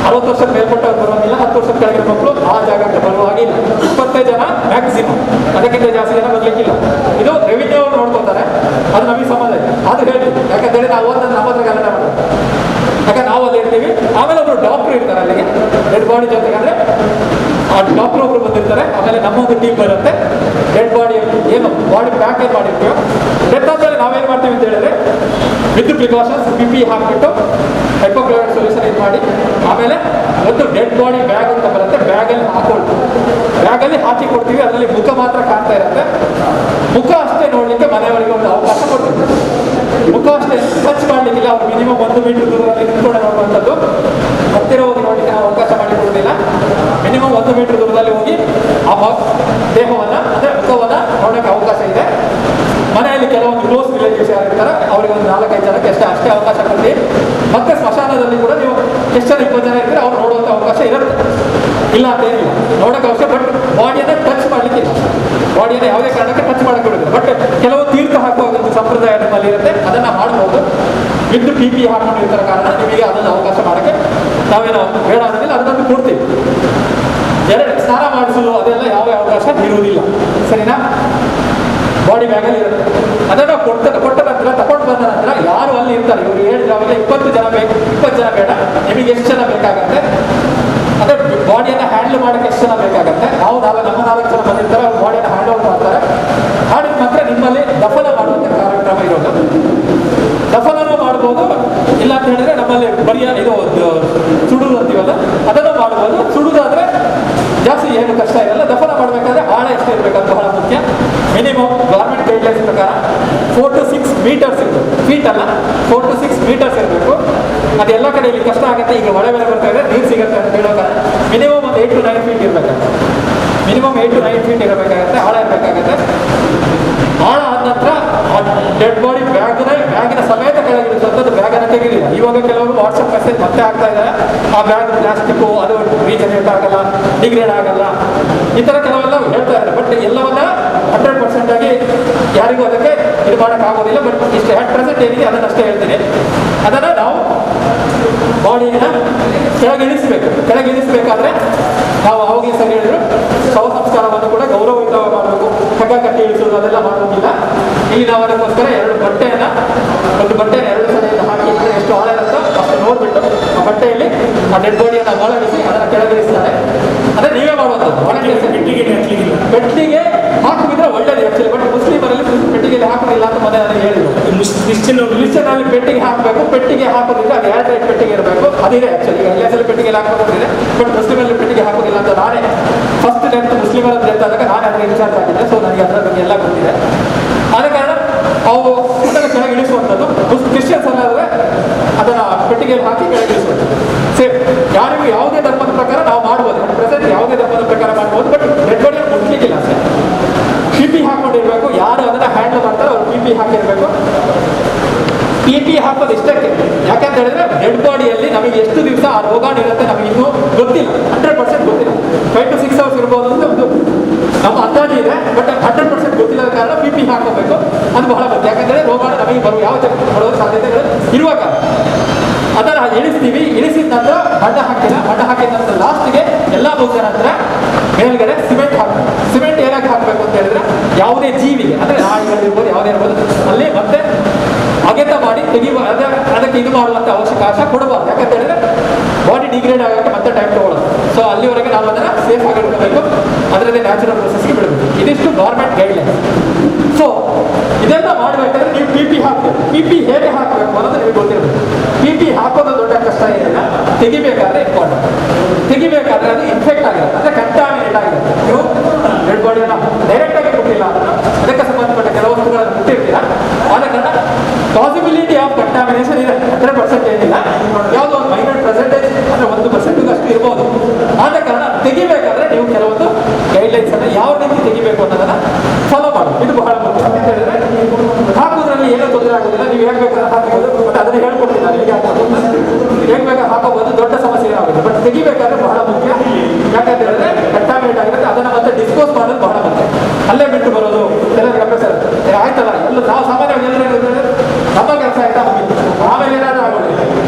60 ವರ್ಷದ ಮೇಲ್ಪಟ್ಟವ್ರು ಬರುವಾಗಿಲ್ಲ, 10 ವರ್ಷದ ಕೆಳಗಿನ ಮಕ್ಕಳು ಆ ಜಾಗಕ್ಕೆ ಬರುವಾಗಿಲ್ಲ. 25 ಜನ ಮ್ಯಾಕ್ಸಿಮಮ್, ಅದಕ್ಕಿಂತ ಜಾಸ್ತಿ ಜನ ಬರಲಿಕ್ಕಿಲ್ಲ. ಇದು ರೆವಿನ್ಯೂ ಅವ್ರು ನೋಡ್ಕೊತಾರೆ, ಅದು ನಮಗೆ ಸಂಬಂಧ ಇದೆ. ಅದು ಹೇಳಿ, ಯಾಕಂತೇಳಿ ನಾವು ಓದೋದು ನಮ್ಮ ಹತ್ರ ಗಲಾಟೆ ಮಾಡೋದು, ಯಾಕಂದ್ರೆ ನಾವು ಅಲ್ಲಿ ಇರ್ತೀವಿ. ಆಮೇಲೆ ಒಬ್ಬರು ಡಾಕ್ಟ್ರು ಇರ್ತಾರೆ ಅಲ್ಲಿಗೆ ಡೆಡ್ ಬಾಡಿ ಜೊತೆಗೆ, ಅಂದರೆ ಆ ಡಾಕ್ಟ್ರು ಒಬ್ರು ಬಂದಿರ್ತಾರೆ. ಆಮೇಲೆ ನಮ್ಮೊಂದು ಟೀಮ್ ಬರುತ್ತೆ, ಡೆಡ್ ಬಾಡಿ ಏನು ಬಾಡಿ ಪ್ಯಾಕ್ ಏನು ಮಾಡಿರ್ತೀವೋ, ಡೆತ್ ಆದಮೇಲೆ ನಾವೇನು ಮಾಡ್ತೀವಿ ಅಂತ ಹೇಳಿದ್ರೆ ವಿತ್ ಪ್ರಿಕಾಷನ್ಸ್ PP ಹಾಕಿಬಿಟ್ಟು ಹೈಪೋಕ್ಲೋರೈಡ್ ಸೊಲ್ಯೂಷನ್ ಇದು ಮಾಡಿ, ಆಮೇಲೆ ಒಂದು ಡೆಡ್ ಬಾಡಿ ಬ್ಯಾಗ್ ಅಂತ ಬರುತ್ತೆ, ಬ್ಯಾಗಲ್ಲಿ ಹಾಕೊಳ್ತೀವಿ, ಬ್ಯಾಗಲ್ಲಿ ಹಾಕಿ ಕೊಡ್ತೀವಿ. ಅದರಲ್ಲಿ ಮುಖ ಮಾತ್ರ ಕಾಣ್ತಾ ಇರುತ್ತೆ. ಮುಖ ಅಷ್ಟೇ ನೋಡಲಿಕ್ಕೆ ಮನೆಯವರಿಗೆ ಒಂದು ಅವಕಾಶ ಕೊಡ್ತೀವಿ. ಮುಖ ಅಷ್ಟೇ ಟಚ್ ಮಾಡಲಿಕ್ಕಿಲ್ಲ, ಅವ್ರು ಮಿನಿಮಮ್ 1 ಮೀಟರ್ ದೂರದಲ್ಲಿ ನಿಂತ್ಕೊಂಡು ನೋಡುವಂಥದ್ದು. ಹತ್ತಿರ ಹೋಗಿ ನೋಡಲಿಕ್ಕೆ ನಾವು ಅವಕಾಶ ಮಾಡಿಕೊಡೋದಿಲ್ಲ. ಮಿನಿಮಮ್ 1 ಮೀಟರ್ ದೂರದಲ್ಲಿ ಹೋಗಿ ಆ ದೇಹವನ್ನು ಅಂದರೆ ಮುಖವನ್ನು ನೋಡೋಕ್ಕೆ ಅವಕಾಶ ಇದೆ. ಮನೆಯಲ್ಲಿ ಕೆಲವೊಂದು ಕ್ಲೋಸ್ ರಿಲೇಟಿವ್ಸ್ ಯಾರು ಇರ್ತಾರೆ ಅವರಿಗೆ ಒಂದು 4-5 ಜನಕ್ಕೆ ಅಷ್ಟೇ ಅವಕಾಶ ಕೊಡ್ತೀವಿ. ಮತ್ತೆ ಸ್ಮಶಾನದಲ್ಲಿ ಕೂಡ ನೀವು ಎಷ್ಟು ಜನ 20 ಜನ ಇರ್ತೀರ ಅವ್ರು ನೋಡುವಂಥ ಅವಕಾಶ ಇರುತ್ತೆ, ಇಲ್ಲ ಅಂತ ಏನಿಲ್ಲ, ನೋಡೋಕೆ ಅವಶ್ಯ. ಬಟ್ ಬಾಡಿಯನ್ನು ಟಚ್ ಮಾಡಲಿಕ್ಕಿಲ್ಲ, ಬಾಡಿಯನ್ನು ಯಾವುದೇ ಕಾರಣಕ್ಕೆ ಟಚ್ ಮಾಡೋಕ್ಕೆ ಬಿಡೋದು. ಬಟ್ ಕೆಲವು ತೀರ್ಥ ಹಾಕುವ ಒಂದು ಸಂಪ್ರದಾಯ ನಮ್ಮಲ್ಲಿ ಇರುತ್ತೆ, ಅದನ್ನು ಮಾಡ್ಬೋದು. ವಿತ್ PP ಹಾಕೊಂಡಿರ್ತಾರ ಕಾರಣ ನಿಮಗೆ ಅದನ್ನು ಅವಕಾಶ ಮಾಡೋಕ್ಕೆ ನಾವೇನೋ ಬೇಡ ಅನ್ನೋದಿಲ್ಲ, ಅದನ್ನು ಕೊಡ್ತೀವಿ. ಸ್ನಾನ ಮಾಡಿಸಲು ಅದೆಲ್ಲ ಯಾವ ಅವಕಾಶ ಇರುವುದಿಲ್ಲ, ಸರಿನಾ? ಬಾಡಿ ಬ್ಯಾಗಲ್ಲಿ ಇರುತ್ತೆ. ಅದನ್ನು ಕೊಟ್ಟ ನಂತರ ತಗೊಂಡು ಬಂದ ನಂತರ ಯಾರು ಅಲ್ಲಿ ಇರ್ತಾರೆ, ಇವರು ಹೇಳಿದ್ರೆ ಅವಾಗ 20 ಜನ ಬೇಕು, 20 ಜನ ಬೇಡ, ನಿಮಗೆ ಎಷ್ಟು ಜನ ಬೇಕಾಗತ್ತೆ, ಅಂದರೆ ಬಾಡಿಯನ್ನು ಹ್ಯಾಂಡಲ್ ಮಾಡೋಕ್ಕೆ ಎಷ್ಟು ಜನ ಬೇಕಾಗತ್ತೆ. ನಾವು ನಮ್ಮ 4 ಜನ ಬಂದಿರ್ತಾರೆ, ಅವ್ರು ಬಾಡಿಯನ್ನು ಹ್ಯಾಂಡ್ ಓವರ್ ಮಾಡ್ತಾರೆ. ಮಾಡಿದ ನಂತರ ನಿಮ್ಮಲ್ಲಿ ದಫನ ಮಾಡುವಂಥ ಕಾರ್ಯಕ್ರಮ ಇರೋದು. ದಫನನೂ ಮಾಡ್ಬೋದು, ಇಲ್ಲ ಅಂತ ಹೇಳಿದ್ರೆ ನಮ್ಮಲ್ಲಿ ಬರಿಯ ಇದು ಸುಡುದು ಅಂತೀವಲ್ಲ ಅದನ್ನು ಮಾಡ್ಬೋದು. ಸುಡುದಾದರೆ ಜಾಸ್ತಿ ಏನು ಕಷ್ಟ ಇರಲ್ಲ. ದಫನ ಮಾಡಬೇಕಾದ್ರೆ ಆಳ ಎಷ್ಟು ಇರಬೇಕಂತ ಬಹಳ ಮುಖ್ಯ. ಮಿನಿಮಮ್ ಗೌರ್ಮೆಂಟ್ ಗೈಡ್ಲೈನ್ಸ್ ಪ್ರಕಾರ 4 to 6 ಮೀಟರ್ಸ್ ಇರಬೇಕು, ಫೀಟ್ ಅಲ್ಲ, 4 to 6 ಮೀಟರ್ಸ್ ಇರಬೇಕು. ಅದೆಲ್ಲ ಕಡೆ ಇಲ್ಲಿ ಕಷ್ಟ ಆಗುತ್ತೆ. ಈಗ ಮಳೆ ಬೆಳೆ ಬರ್ತಾ ಇದೆ, ನೀರು ಸಿಗುತ್ತೆ ಅಂತ ಹೇಳೋ ಕಾರಣ ಮಿನಿಮಮ್ ಒಂದು 8 to 9 ಫೀಟ್ ಇರಬೇಕಾಗುತ್ತೆ. ಮಿನಿಮಮ್ 8 to 9 ಫೀಟ್ ಇರಬೇಕಾಗತ್ತೆ, ಆಳ ಇರಬೇಕಾಗತ್ತೆ. ಆಳ ಆದ ನಂತರ ಆ ಡೆಡ್ ಬಾಡಿ ಬ್ಯಾಗಿನ ಸಮೇತ ಕೆಳಗಿಳಿಸುವಂಥದ್ದು, ಬ್ಯಾಗನ್ನು ತೆಗಿಲಿಲ್ಲ. ಇವಾಗ ಕೆಲವರು ವಾಟ್ಸಪ್ ಮೆಸೇಜ್ ಮತ್ತೆ ಆಗ್ತಾ ಇದ್ದಾರೆ, ಆ ಬ್ಯಾಗ್ ಪ್ಲಾಸ್ಟಿಕ್ಕು, ಅದು ರೀಜನರೇಟ್ ಆಗಲ್ಲ, ಡಿಗ್ರೇಡ್ ಆಗಲ್ಲ, ಈ ಥರ ಕೆಲವೆಲ್ಲ ಹೇಳ್ತಾ ಇದ್ದಾರೆ. ಬಟ್ ಎಲ್ಲವನ್ನ 100% ಆಗಿ ಯಾರಿಗೂ ಅದಕ್ಕೆ ಇದು ಮಾಡೋಕ್ಕಾಗೋದಿಲ್ಲ. ಬಟ್ ಇಷ್ಟು ಅಟ್ ಪ್ರೆಸೆಂಟ್ ಏನಿದೆ ಅದನ್ನು ಅಷ್ಟೇ ಹೇಳ್ತೀನಿ. ಅದನ್ನು ನಾವು ಬಾಡಿಯನ್ನು ಕೆಳಗಿಳಿಸಬೇಕಾದ್ರೆ ನಾವು ಅವಾಗಲೇ ಸರಿ ಹೇಳಿದ್ರು, ಶವ ಸಂಸ್ಕಾರವನ್ನು ಕೂಡ ಗೌರವಯುತವಾಗಿ ಮಾಡಬೇಕು. ಹಗ್ಗ ಕಟ್ಟಿ ಇಳಿಸೋದು ಅದೆಲ್ಲ ಮಾಡೋದಿಲ್ಲ. ಇಲ್ಲಿ ನಾವು ಅದಕ್ಕೋಸ್ಕರ ಒಂದು ಬಟ್ಟೆಯನ್ನು 2 ಸರಿಯಿಂದ ಹಾಕಿ ಎಷ್ಟು ಆಳ ಇರುತ್ತೋ ಅಷ್ಟು ನೋಡ್ಬಿಟ್ಟು ಆ ಬಟ್ಟೆಯಲ್ಲಿ ಆ ಡೆಡ್ ಬಾಡಿಯನ್ನು ಒಳಗಿಸಿ ಅದನ್ನು ಕೆಳಗಿಳಿಸ್ತಾರೆ. ಅದೇ ನೀವೇ ಮಾಡುವಂಥದ್ದು. ಪೆಟ್ಟಿಗೆ ಹಾಕಿದ್ರೆ ಒಳ್ಳೆಯದು ಆ್ಯಕ್ಚುಲಿ. ಬಟ್ ಮುಸ್ಲಿಮರಲ್ಲಿ ಪೆಟ್ಟಿಗೆಯಲ್ಲಿ ಹಾಕೋದಿಲ್ಲ ಅಂತ ಮನೆ ನನಗೆ ಹೇಳಿದ್ರು. ಕ್ರಿಶ್ಚಿಯನ್ನಲ್ಲಿ ಪೆಟ್ಟಿಗೆ ಹಾಕಬೇಕು, ಪೆಟ್ಟಿಗೆ ಹಾಕೋದಿಲ್ಲ, ಅದು ಎರಡು ಟೈಪ್ ಪೆಟ್ಟಿಗೆ ಇರಬೇಕು. ಅದಿದೆ ಆ್ಯಕ್ಚುಲಿ, ಎಲ್ಲೆಸಲ್ಲಿ ಪೆಟ್ಟಿಗೆಯಲ್ಲಿ ಹಾಕೋದಿದೆ. ಬಟ್ ಮುಸ್ಲಿಮಲ್ಲಿ ಪೆಟ್ಟಿಗೆ ಹಾಕೋದಿಲ್ಲ ಅಂತ ನಾನೇ ಫಸ್ಟ್ ಡೆತ್ ಮುಸ್ಲಿಮರ ಡೆತ್ ಆದಾಗ ನಾನೇ ಅದಕ್ಕೆ ಇನ್ಚಾರ್ಜ್ ಆಗಿದ್ದೆ. ಸೊ ನನಗೆ ಅದರ ಬಗ್ಗೆ ಎಲ್ಲ ಗೊತ್ತಿದೆ. ಆದ ಕಾರಣ ಅವು ಅದನ್ನು ಕೆಳಗಿಳಿಸುವಂಥದ್ದು. ಕ್ರಿಶ್ಚಿಯನ್ಸ್ ಅಲ್ಲಾದರೆ ಅದನ್ನು ಪೆಟ್ಟಿಗೆಯಲ್ಲಿ ಹಾಕಿ ಕೆಳಗಿಳಿಸುವಂಥದ್ದು ಸೇಮ್. ಯಾರಿಗೂ ಯಾವುದೇ ಧರ್ಮದ ಪ್ರಕಾರ ನಾವು ಮಾಡ್ಬೋದು, ಪ್ರೆಸೆಂಟ್ ಯಾವುದೇ ಧರ್ಮದ ಪ್ರಕಾರ ಮಾಡ್ಬೋದು. ಬಟ್ ಡೆಡ್ ಬಾಡಿ ಮುಟ್ಲಿಕ್ಕಿಲ್ಲ ಅಷ್ಟೇ. PP ಹಾಕೊಂಡಿರ್ಬೇಕು. ಯಾರು ಅದನ್ನು ಹ್ಯಾಂಡಲ್ ಮಾಡ್ತಾರೆ ಅವ್ರು PP ಹಾಕಿರ್ಬೇಕು. PP ಹಾಕೋದು ಇಷ್ಟಕ್ಕೆ, ಯಾಕಂತ ಹೇಳಿದ್ರೆ ಡೆಡ್ ಬಾಡಿಯಲ್ಲಿ ನಮಗೆ ಎಷ್ಟು ದಿವಸ ಆ ರೋಗಾಣು ಇರುತ್ತೆ ನಮಗೆ ಇನ್ನೂ ಗೊತ್ತಿಲ್ಲ, 100% ಗೊತ್ತಿಲ್ಲ. 5 to 6 hours ಇರ್ಬೋದು ಅಂತ ಒಂದು ನಮ್ಮ ಅಂದಾಜು ಇದೆ. ಬಟ್ 100% ಗೊತ್ತಿಲ್ಲದ ಕಾರಣ PP ಹಾಕೋಬೇಕು. ಅದು ಬಹಳ ಮುಖ್ಯ. ಯಾಕಂದರೆ ರೋಗಾಣು ನಮಗೆ ಯಾವ ಬರುವ ಸಾಧ್ಯತೆಗಳು ಇರುವ ಕಾರಣ ಅದನ್ನು ಇಳಿಸ್ತೀವಿ. ಇಳಿಸಿದ ನಂತರ ಬಣ್ಣ ಹಾಕಿದ ನಂತರ ಲಾಸ್ಟ್ಗೆ ಎಲ್ಲ ಮುಗಿದ ನಂತರ ಮೇಲ್ಗಡೆ ಸಿಮೆಂಟ್ ಹಾಕಬೇಕು. ಸಿಮೆಂಟ್ ಏನಕ್ಕೆ ಹಾಕಬೇಕು ಅಂತ ಹೇಳಿದ್ರೆ ಯಾವುದೇ ಜೀವಿಗೆ ಅಂದರೆ ನಾಯಿಗಳಿರ್ಬೋದು ಯಾವುದೇ ಇರ್ಬೋದು ಅಲ್ಲಿ ಮತ್ತೆ ಅಗೆತ ಮಾಡಿ ಅದಕ್ಕೆ ಇದು ಮಾಡುವಂಥ ಅವಕಾಶ ಕೊಡಬಾರ್ದು. ಯಾಕಂತ ಹೇಳಿದ್ರೆ ಬಾಡಿ ಡಿಗ್ರೇಡ್ ಆಗೋಕ್ಕೆ ಮತ್ತೆ ಟೈಮ್ ತಗೊಳ್ಳೋದು. ಸೊ ಅಲ್ಲಿವರೆಗೆ ನಾವು ಅದನ್ನು ಸೇಫ್ ಆಗಿ ಇಡಬೇಕು, ಅದರದ್ದೇ ನ್ಯಾಚುರಲ್ ಪ್ರೊಸೆಸ್ಗೆ ಬಿಡಬೇಕು. ಇದಿಷ್ಟು ಗೌರ್ಮೆಂಟ್ ಗೈಡ್ಲೈನ್ಸ್. ಸೊ ಇದೆಲ್ಲ ಮಾಡಬೇಕಾದ್ರೆ ನೀವು PP ಹಾಕಬೇಕು. PP ಹೇಗೆ ಹಾಕಬೇಕು ಅನ್ನೋದು ನಿಮಗೆ ಗೊತ್ತಿರಬೇಕು. PP ಹಾಕೋದು ದೊಡ್ಡ ಕಷ್ಟ ಏನಿಲ್ಲ, ತೆಗಿಬೇಕಾದ್ರೆ ಇಂಪಾರ್ಟೆಂಟ್. ತೆಗಿಬೇಕಾದ್ರೆ ಅದು ಇನ್ಫೆಕ್ಟ್ ಆಗಿರುತ್ತೆ, ಅಂದರೆ ಕಂಟಾಮಿನೇಟ್ ಆಗಿರುತ್ತೆ. ನೀವು ಡೆಡ್ ಬಾಡಿಯನ್ನು ಡೈರೆಕ್ಟಾಗಿ ಕೊಟ್ಟಿಲ್ಲ ಅಂದ್ರೆ ಅದಕ್ಕೆ ಸಂಬಂಧಪಟ್ಟ ಕೆಲವು ವಸ್ತುಗಳನ್ನು ಕೊಟ್ಟಿರ್ತೀರ, ಆದ ಕಾರಣ ಪಾಸಿಬಿಲಿಟಿ ಆಫ್ ಕಂಟಾಮಿನೇಷನ್ ಇದೆ. 100% ಏನಿಲ್ಲ, ಯಾವುದೋ ಒಂದು -% ಅಂದರೆ 1% ಅಷ್ಟು ಇರ್ಬೋದು. ಆದ ಕಾರಣ ತೆಗಿಬೇಕಾದ್ರೆ ನೀವು ಕೆಲವೊಂದು ಗೈಡ್ಲೈನ್ಸ್ ಅನ್ನು ಯಾವ ರೀತಿ ತೆಗಿಬೇಕು ಅನ್ನೋದನ್ನ ಫಾಲೋ ಮಾಡಿ. ಇದು ಬಹಳ ಮುಖ್ಯ. ಅಂತ ಹೇಳಿದ್ರೆ ಹಾಕೋದ್ರಲ್ಲಿ ಏನೂ ತೊಂದರೆ ಆಗೋದಿಲ್ಲ, ನೀವು ಹೇಗೆ ಬೇಕಾದ್ರೆ ಹಾಕಬಹುದು. ಬಟ್ ಅದನ್ನು ಹೇಳ್ಕೊಡ್ತೀನಿ ನಾನು ಹೇಗೆ ಹಾಕೋದು, ಹೇಗೆ ಬೇಕಾದ್ರೆ ಹಾಕೋಬಹುದು, ದೊಡ್ಡ ಸಮಸ್ಯೆ ಏನಾಗುತ್ತೆ. ಬಟ್ ತೆಗಿಬೇಕಾದ್ರೆ ಬಹಳ ಮುಖ್ಯ. ಯಾಕಂತ ಹೇಳಿದ್ರೆ ಕಂಟಾಮಿನೇಟ್ ಆಗಿರುತ್ತೆ, ಅದನ್ನು ಮತ್ತೆ ಡಿಸ್ಪೋಸ್ ಮಾಡೋದು ಬಹಳ ಮುಖ್ಯ. ಅಲ್ಲೇ ಬಿಟ್ಟು ಬರೋದು ಎಲ್ಲರಿಗೂ ಅಭ್ಯಾಸ ಇರುತ್ತೆ. ಆಯ್ತಲ್ಲ, ಎಲ್ಲ ನಾವು ಸಾಮಾನ್ಯವಾಗಿ ಎಲ್ಲರೂ ನಮ್ಮ ಕೆಲಸ ಆಯ್ತಾ ಹೋಗಿತ್ತು, ಆಮೇಲೆ ಏನಾದರೂ ಆಗೋದಿಲ್ಲ,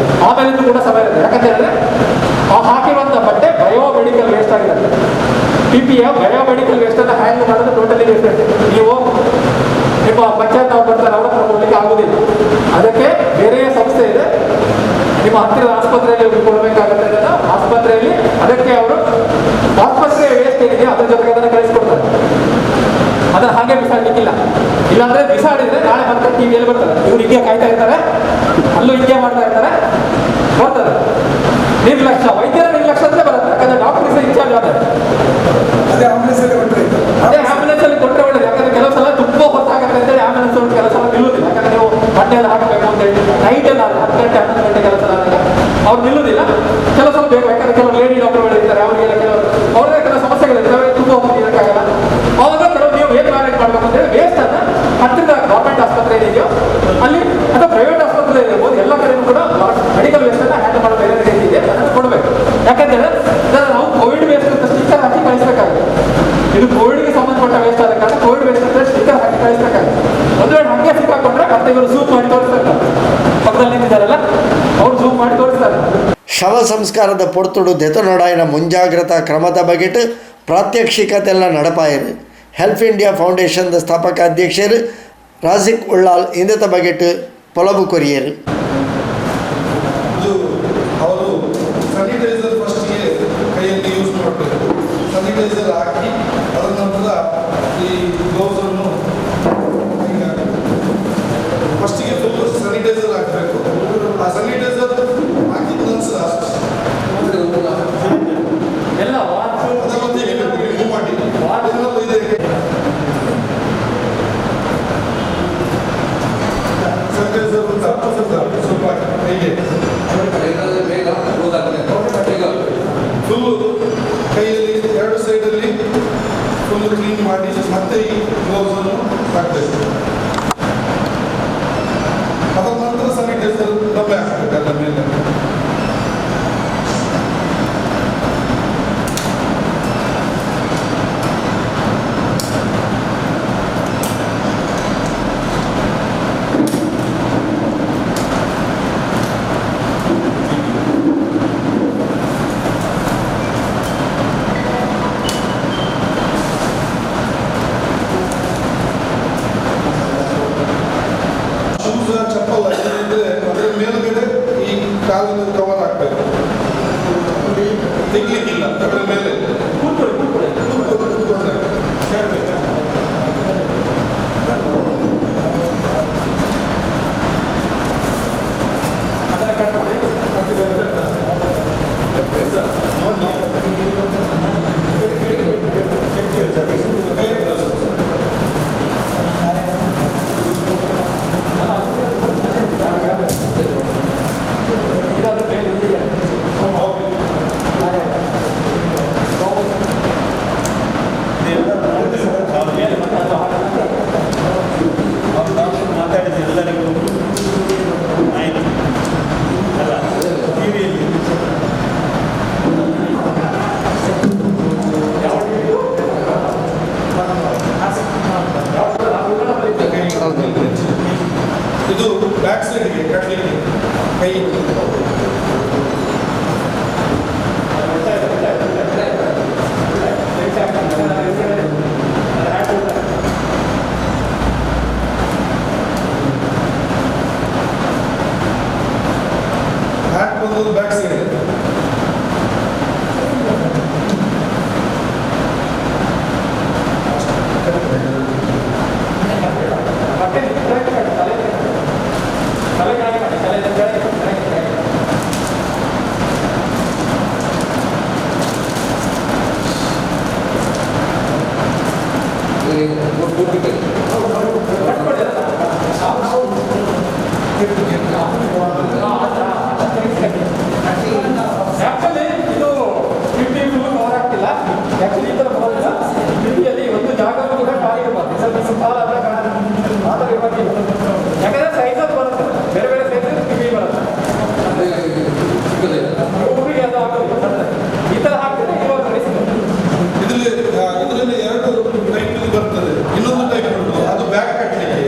ಆಮೇಲಿಂದ ಕೂಡ ಸಮಯ ಇರುತ್ತೆ. ಯಾಕಂತ ಹೇಳಿದ್ರೆ ಆ ಹಾಕಿರುವಂಥ ಬಟ್ಟೆ ಬಯೋಮೆಡಿಕಲ್ ವೇಸ್ಟ್ ಆಗಿರುತ್ತೆ. PPಯ ಬಯೋಮೆಡಿಕಲ್ ವೇಸ್ಟನ್ನು ಹ್ಯಾಂಡಲ್ ಮಾಡೋದು ಟೋಟಲಿ ಡಿಫ್ರೆಂಟ್. ನೀವು ನಿಮ್ಮ ಪಂಚಾಯತ್ ನಾವು ಬರ್ತಾರೆ, ಅವ್ರ ಹತ್ರ ಕೊಡಲಿಕ್ಕೆ ಆಗೋದಿಲ್ಲ. ಅದಕ್ಕೆ ಬೇರೆಯೇ ಸಂಸ್ಥೆ ಇದೆ, ನಿಮ್ಮ ಹತ್ತಿರದ ಆಸ್ಪತ್ರೆಯಲ್ಲಿ ಕೊಡಬೇಕಾಗುತ್ತೆ. ಅದನ್ನು ಆಸ್ಪತ್ರೆಯಲ್ಲಿ ಅದಕ್ಕೆ ಅವರು ಆಸ್ಪತ್ರೆಯ ವೇಸ್ಟ್ ಏನಿದೆ ಅದ್ರ ಜೊತೆಗೆ ಅದನ್ನು ಕಳಿಸ್ಕೊಡ್ತಾರೆ. ಅದನ್ನು ಹಾಗೆ ಬಿಸಾಡಲಿಕ್ಕಿಲ್ಲ. ಇಲ್ಲಾಂದ್ರೆ ಬಿಸಾಡಿದ್ರೆ ನಾಳೆ ಮತ್ತೆ ಟಿವಿಯಲ್ಲಿ ಬರ್ತಾರೆ, ಇವ್ರು ಹಿಂಗೆ ಕಾಯ್ತಾ ಇರ್ತಾರೆ, ಅಲ್ಲೂ ಹಿಂಗೆ ಮಾಡ್ತಾ ಇರ್ತಾರೆ, ಬರ್ತಾರೆ. ನಿರ್ಲಕ್ಷ್ಯ, ವೈದ್ಯರ ನಿರ್ಲಕ್ಷ್ಯ ಅಂದ್ರೆ ಬರುತ್ತೆ. ಯಾಕಂದ್ರೆ ಡಾಕ್ಟರ್ ಇಸ್ ಇನ್ಚಾರ್ಜ್ ಆದ್ರೆ ಅದೇ ಆಂಬುಲೆನ್ಸ್ ಅಲ್ಲಿ ಕೊಟ್ಟರೆ ಅದೇ ಆಂಬುಲೆನ್ಸ್ ಅಲ್ಲಿ ಕೊಟ್ಟರೆ ಒಳ್ಳೇದು. ಯಾಕಂದ್ರೆ ಕೆಲವು ಸಲ ತುಂಬ ಹೊತ್ತಾಗುತ್ತೆ ಅಂತೇಳಿ ಆಂಬುಲೆನ್ಸ್ ಕೆಲವು ಸಲ ನಿಲ್ಲುವುದಿಲ್ಲ. ಯಾಕಂದ್ರೆ ನೀವು ಬಟ್ಟೆ ಎಲ್ಲ ಹಾಕಬೇಕು ಅಂತ ಹೇಳಿ ನೈಟ್ ಎಲ್ಲ 10 ಗಂಟೆ 11 ಗಂಟೆ ಕೆಲಸ ಅವ್ರು ನಿಲ್ಲುವುದಿಲ್ಲ. ಕೆಲವು ಸಲ ಬೇಕು, ಯಾಕಂದ್ರೆ ಕೆಲವು ಲೇಡಿ ಡಾಕ್ಟರ್ಗಳು ಇರ್ತಾರೆ, ಅವರಿಗೆಲ್ಲ ಅವ್ರಿಗೆ ಕೆಲವು ಸಮಸ್ಯೆಗಳಿರ್ತವೆ, ತುಂಬ ಹೊತ್ತು ಇರೋಕ್ಕಾಗಲ್ಲ. ಅವಾಗ ಕೆಲವು ನೀವು ಏನು ಮ್ಯಾನೇಜ್ ಮಾಡಬೇಕು ಅಂತೇಳಿ ವೇಸ್ಟ್ ಅನ್ನ ಹತ್ತಿರದ ಗೌರ್ಮೆಂಟ್ ಆಸ್ಪತ್ರೆ ಇದೆಯೋ ಅಲ್ಲಿ ಅಥವಾ ಪ್ರೈವೇಟ್ ಆಸ್ಪತ್ರೆ ಇರ್ಬೋದು, ಎಲ್ಲ ಕಡೆಯೂ ಕೂಡ ಮೆಡಿಕಲ್ ವೇಸ್ಟ್ ಅನ್ನ ಹ್ಯಾಂಡಲ್ ಮಾಡೋ ಬೇರೆ ರೀತಿ ಇದೆ, ಅದನ್ನು ಕೊಡಬೇಕು. ಯಾಕಂತೇಳಿದ್ರೆ ನಾವು ಕೋವಿಡ್ ವೇಸ್ಟ್ ಅಂತ ಸ್ಟಿಕ್ಕರ್ ಹಾಕಿ ಕಳಿಸ್ಬೇಕಾಗುತ್ತೆ. ಇದು ಕೋವಿಡ್ಗೆ ಸಂಬಂಧಪಟ್ಟ ವೇಸ್ಟ್ ಆದ ಕಾರಣ ಕೋವಿಡ್ ವೇಸ್ಟ್ ಅಂತ ಸ್ಟಿಕ್ಕರ್ ಹಾಕಿ ಕಳಿಸ್ಬೇಕಾಗುತ್ತೆ. ಒಂದು ವೇಳೆ ಹಾಗೆ ಸಿಕ್ಕಾಕೊಂಡ್ರೆ ಮತ್ತೆ ಇವರು ಝೂಮ್ ಮಾಡಿ ತೋರಿಸ್ತಾರೆ, ಪಕ್ಕದಲ್ಲಿ ನಿಂತಿದ್ದಾರಲ್ಲ ಅವ್ರು ಝೂಮ್ ಮಾಡಿ ತೋರಿಸ್ತಾರೆ. ಶವ ಸಂಸ್ಕಾರದ ಪೊರ್ತುಡು ದೆತನೊಡಾಯಿನ ಮುಂಜಾಗ್ರತಾ ಕ್ರಮದ ಬಗೆಟ್ ಪ್ರಾತ್ಯಕ್ಷಿಕತೆಲ್ಲ ನಡಪಾಯರು. ಹೆಲ್ಪ್ ಇಂಡಿಯಾ ಫೌಂಡೇಶನ್ದ ಸ್ಥಾಪಕ ಅಧ್ಯಕ್ಷರು ರಾಜಿಕ್ ಉಳ್ಳಾಲ್ ಇಂದತ ಬಗೆಟ್ ಪೊಲಬು ಕೊರಿಯರು. ಇದು ಅವರು ಸ್ಯಾನಿಟೈಸರ್ ಫಸ್ಟ್ಗೆ ಕೈಯಲ್ಲಿ ಯೂಸ್ ಮಾಡಬೇಕು. ಸ್ಯಾನಿಟೈಸರ್ ಹಾಕಿ ಅದರ ನಂತರ ಈ ಗ್ಲೌಸನ್ನು ಫಸ್ಟಿಗೆ ಫುಲ್ ಸ್ಯಾನಿಟೈಸರ್ ಹಾಕಬೇಕು. ಆ ಸ್ಯಾನಿಟೈಸರ್ ಹಾಕಿದ ನಂತರ ಎಲ್ಲ ಅದನ್ನು ತೆಗಿಬೇಕು, ರಿಮೂವ್ ಮಾಡಿ. ಇದನ್ನೆಲ್ಲ ಇದೆ ಸ್ಯಾನಿಟೈಸರ್ ಸ್ವಲ್ಪ ಕೈಗೆ ಫುಲ್ಲು ಕೈಯಲ್ಲಿ 2 ಸೈಡಲ್ಲಿ ಫುಲ್ಲು ಕ್ಲೀನ್ ಮಾಡಿ ಮತ್ತೆ ಈ ಗ್ಲೌಸನ್ನು ಹಾಕಬೇಕು. ಅದರ ನಂತರ ಸ್ಯಾನಿಟೈಸರ್ ಡಬ್ಬೆ ಹಾಕಬೇಕು ಅದರ ಮೇಲೆ. ಚಪ್ಪಲ್ ಇದ್ರೆ ಅದರ ಮೇಲ್ಗಡೆ ಈ ಕಾಲಿನ ಕವರ್ ಹಾಕಬೇಕು, ತೆಗಿಲಿಕ್ಕಿಲ್ಲ. ಅದರ ಮೇಲೆ ಇದು ಬ್ಯಾಕ್ ಸೈಡ್ಗೆ ಕಟ್ಟಲಿಕ್ಕೆ ಕೈ ಆ್ಯಕ್ಚುಲಿ ಇದು 50 ಫುಲ್ ಕವರ್ ಆಗ್ತಿಲ್ಲ. ಆ್ಯಕ್ಚುಲಿ ಈ ಥರ ಬರೋದಿಲ್ಲ. 50ಯಲ್ಲಿ ಒಂದು ಜಾಗ ಕೂಡ ಖಾಲಿ ಇರಬಾರ್ದು. ಸ್ವಲ್ಪ ಸಾಲ ಆ ಥರ ಇರಬೇಕು. ಯಾಕಂದರೆ ಸೈಜಲ್ಲಿ ಬರುತ್ತೆ, ಬೇರೆ ಬೇರೆ ಸೈಜ್ 50 ಬರುತ್ತೆ. ಒಬ್ಬರಿಗೆ ಅದು ಆಗೋದು ಈ ಥರ ಹಾಕ್ತಾರೆ. ಇವಾಗ ಇದರಲ್ಲಿ ಎರಡು ಟೈಪ್ ಬರ್ತದೆ. ಇನ್ನೊಂದು ಟೈಪ್ ಉಂಟು, ಅದು ಬ್ಯಾಕ್ ಕಟ್ಟಲಿಕ್ಕೆ,